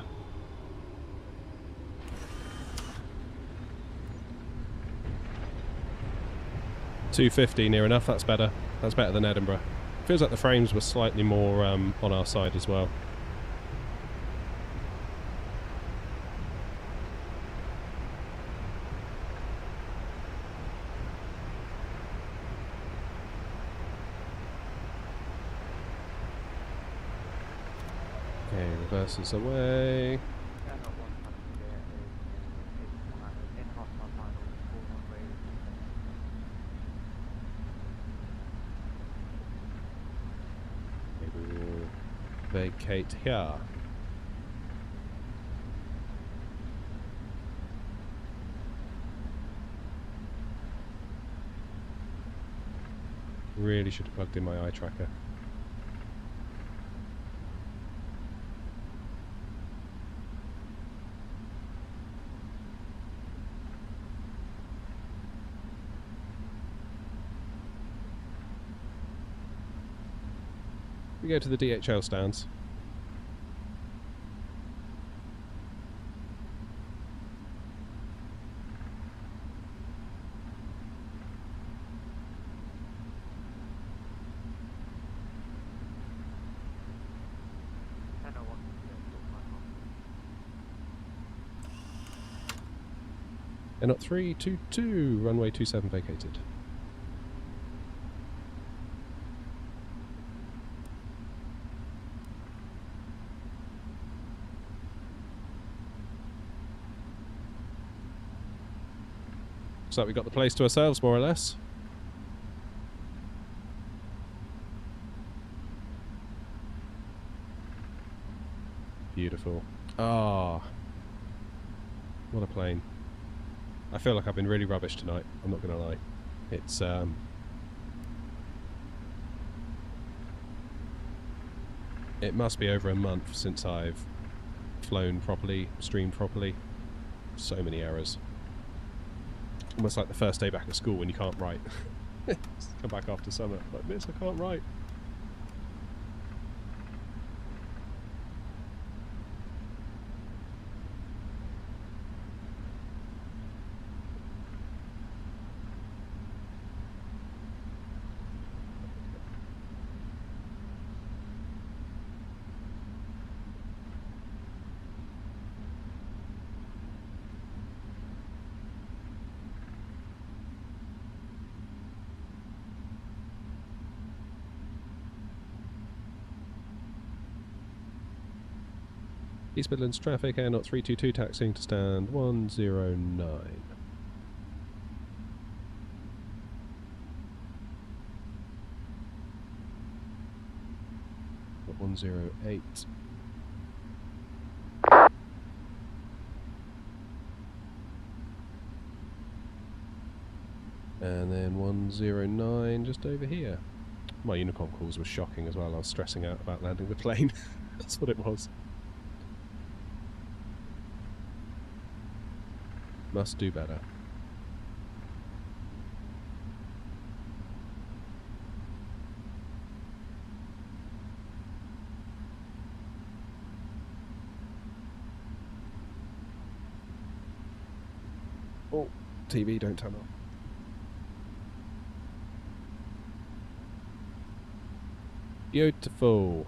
$250 near enough, that's better. That's better than Edinburgh. Feels like the frames were slightly more on our side as well. Okay, reverses away. Vacate here. Really should have plugged in my eye tracker. We go to the DHL stands. And at 322, runway 27 vacated. Looks like we got the place to ourselves, more or less. Beautiful. Ah, what a plane. I feel like I've been really rubbish tonight, I'm not going to lie. It's, it must be over a month since I've flown properly, streamed properly. So many errors. Almost like the first day back at school when you can't write. Come back after summer, like, miss, I can't write. East Midlands traffic, Air 322 taxiing to stand 109. Got 108. And then 109 just over here. My Unicom calls were shocking as well. I was stressing out about landing the plane. That's what it was. Must do better. Oh, TV, don't turn on. Beautiful.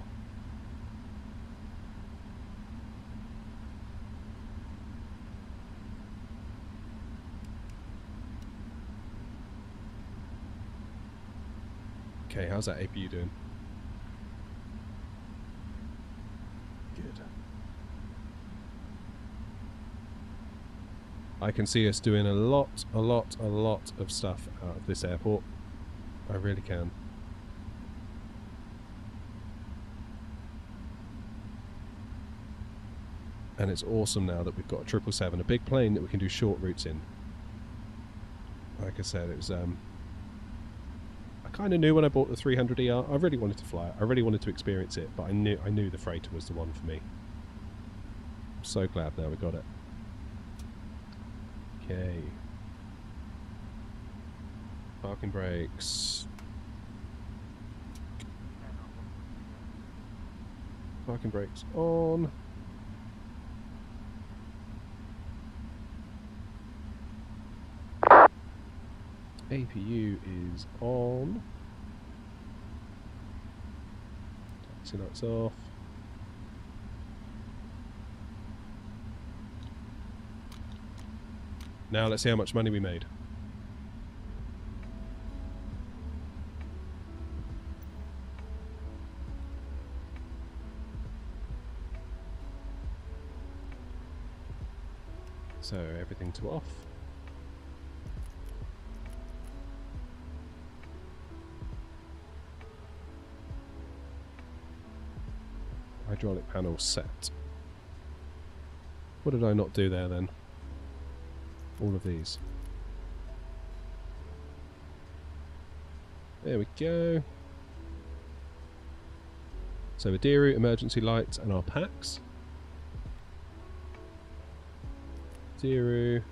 Okay, how's that APU doing? Good. I can see us doing a lot of stuff out of this airport. I really can. And it's awesome now that we've got a 777, a big plane that we can do short routes in. Like I said, it was I kind of knew when I bought the 300ER, I really wanted to fly it. I really wanted to experience it, but I knew the freighter was the one for me. I'm so glad now we got it. Okay. Parking brakes. Parking brakes on. APU is on. Taxi lights off. Now let's see how much money we made. So everything to off. Hydraulic panel set. What did I not do there then? All of these. There we go. So Madeira, emergency lights and our packs. Zero.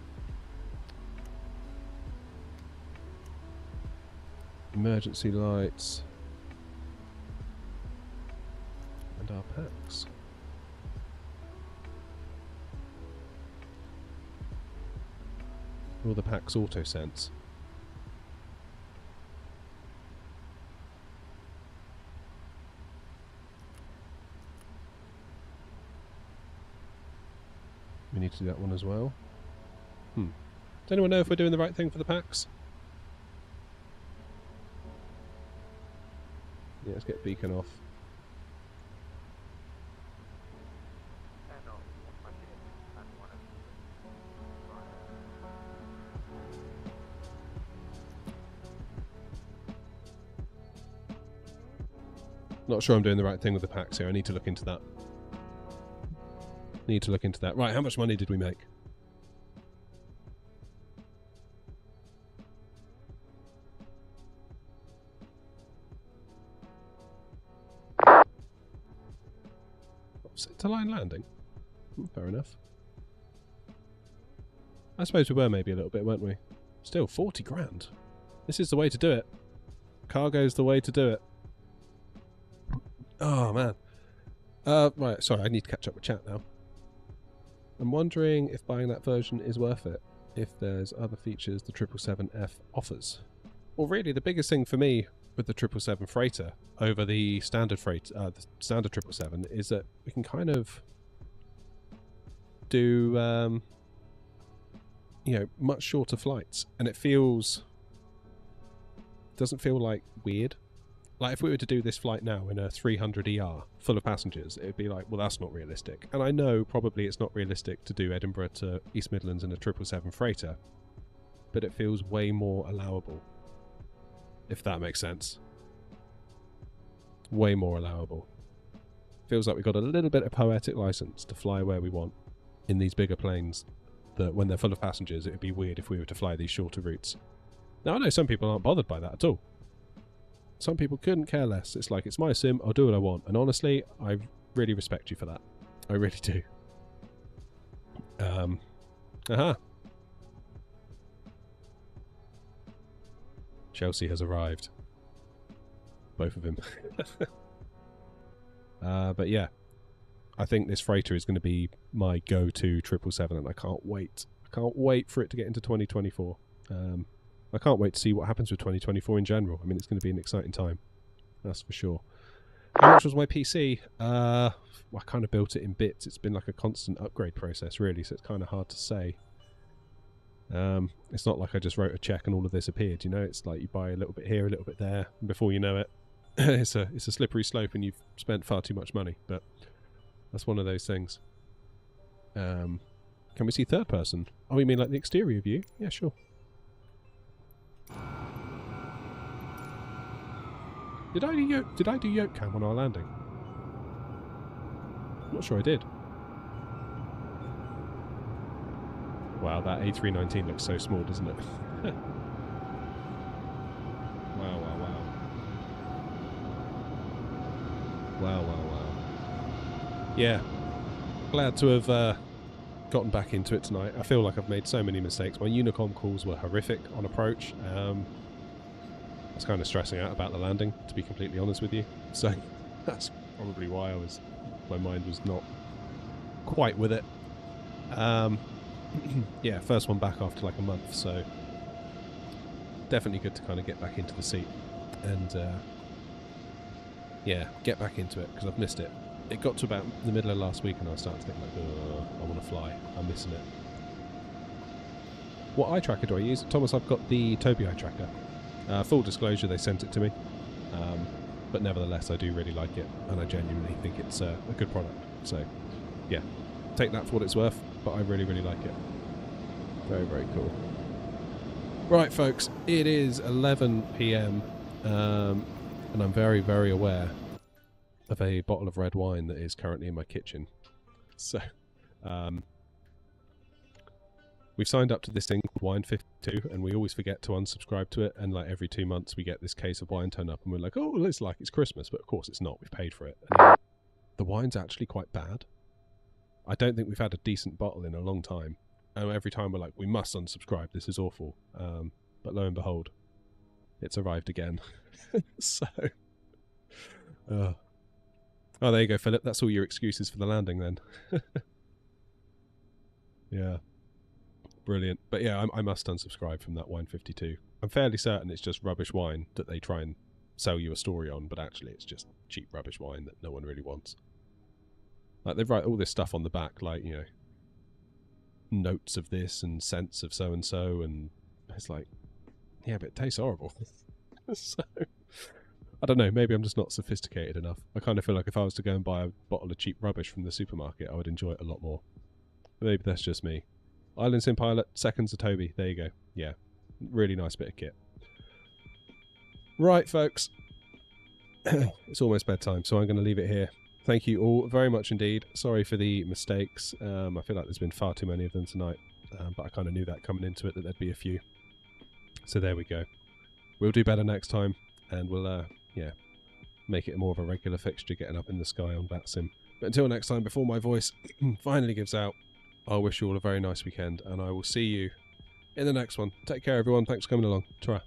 Emergency lights. And our packs. All the packs auto sense. We need to do that one as well. Does anyone know if we're doing the right thing for the packs? Yeah, let's get beacon off. Not sure I'm doing the right thing with the packs here. I need to look into that. Right, how much money did we make? To line landing. Fair enough. I suppose we were maybe a little bit, weren't we? Still, 40 grand. This is the way to do it. Cargo's the way to do it. Oh, man. Right, sorry, I need to catch up with chat now. I'm wondering if buying that version is worth it, if there's other features the 777F offers. Well, really, the biggest thing for me with the 777 freighter over the standard freighter, the standard 777, is that we can kind of do, you know, much shorter flights, and it doesn't feel like weird. Like, if we were to do this flight now in a 300 ER full of passengers, it'd be like, well, that's not realistic. And I know probably it's not realistic to do Edinburgh to East Midlands in a 777 freighter, but it feels way more allowable, if that makes sense. Way more allowable. Feels like we've got a little bit of poetic license to fly where we want in these bigger planes, that when they're full of passengers, it would be weird if we were to fly these shorter routes. Now, I know some people aren't bothered by that at all. Some people couldn't care less. It's like, it's my sim, I'll do what I want. And honestly, I really respect you for that. I really do. Chelsea has arrived. Both of them. But yeah, I think this freighter is going to be my go-to 777, and I can't wait. I can't wait for it to get into 2024. I can't wait to see what happens with 2024 in general. I mean, it's going to be an exciting time. That's for sure. How much was my PC? I kind of built it in bits. It's been like a constant upgrade process, really, so it's kind of hard to say. It's not like I just wrote a check and all of this appeared, you know? It's like you buy a little bit here, a little bit there, and before you know it, it's a slippery slope and you've spent far too much money. But that's one of those things. Can we see third person? Oh, you mean like the exterior view? Yeah, sure. Did I do yoke cam on our landing? I'm not sure I did. Wow, that A319 looks so small, doesn't it? Wow, wow, wow. Wow, wow, wow. Yeah. Glad to have gotten back into it tonight. I feel like I've made so many mistakes. My Unicom calls were horrific on approach. I was kind of stressing out about the landing, to be completely honest with you. So that's probably why my mind was not quite with it. Yeah, first one back after like a month, so definitely good to kind of get back into the seat and yeah, get back into it, because I've missed it. It got to about the middle of last week and I was starting to think like, I want to fly. I'm missing it. What eye tracker do I use? Thomas, I've got the Tobii eye tracker. Full disclosure, they sent it to me, but nevertheless I do really like it, and I genuinely think it's a good product. So yeah, take that for what it's worth, but I really, really like it. Very, very cool. Right, folks, it is 11 PM, and I'm very, very aware of a bottle of red wine that is currently in my kitchen. So we've signed up to this thing called Wine 52, and we always forget to unsubscribe to it, and like every 2 months we get this case of wine turn up and we're like, oh, well, it's like it's Christmas, but of course it's not. We've paid for it. And the wine's actually quite bad. I don't think we've had a decent bottle in a long time. And every time we're like, we must unsubscribe, this is awful. But lo and behold, it's arrived again. So, oh, there you go, Philip. That's all your excuses for the landing then. Yeah. Brilliant. But yeah, I must unsubscribe from that Wine 52. I'm fairly certain it's just rubbish wine that they try and sell you a story on, but actually it's just cheap rubbish wine that no one really wants. Like, they write all this stuff on the back, like, you know, notes of this and scents of so-and-so, and it's like, yeah, but it tastes horrible. So, I don't know, maybe I'm just not sophisticated enough. I kind of feel like if I was to go and buy a bottle of cheap rubbish from the supermarket, I would enjoy it a lot more. But maybe that's just me. Island Sim Pilot, seconds to Toby. There you go. Yeah, really nice bit of kit. Right, folks. It's almost bedtime, so I'm going to leave it here. Thank you all very much indeed. Sorry for the mistakes. I feel like there's been far too many of them tonight, but I kind of knew that coming into it, that there'd be a few. So there we go. We'll do better next time, and we'll, yeah, make it more of a regular fixture getting up in the sky on VATSIM. But until next time, before my voice finally gives out, I wish you all a very nice weekend, and I will see you in the next one. Take care, everyone. Thanks for coming along. Ta-ra.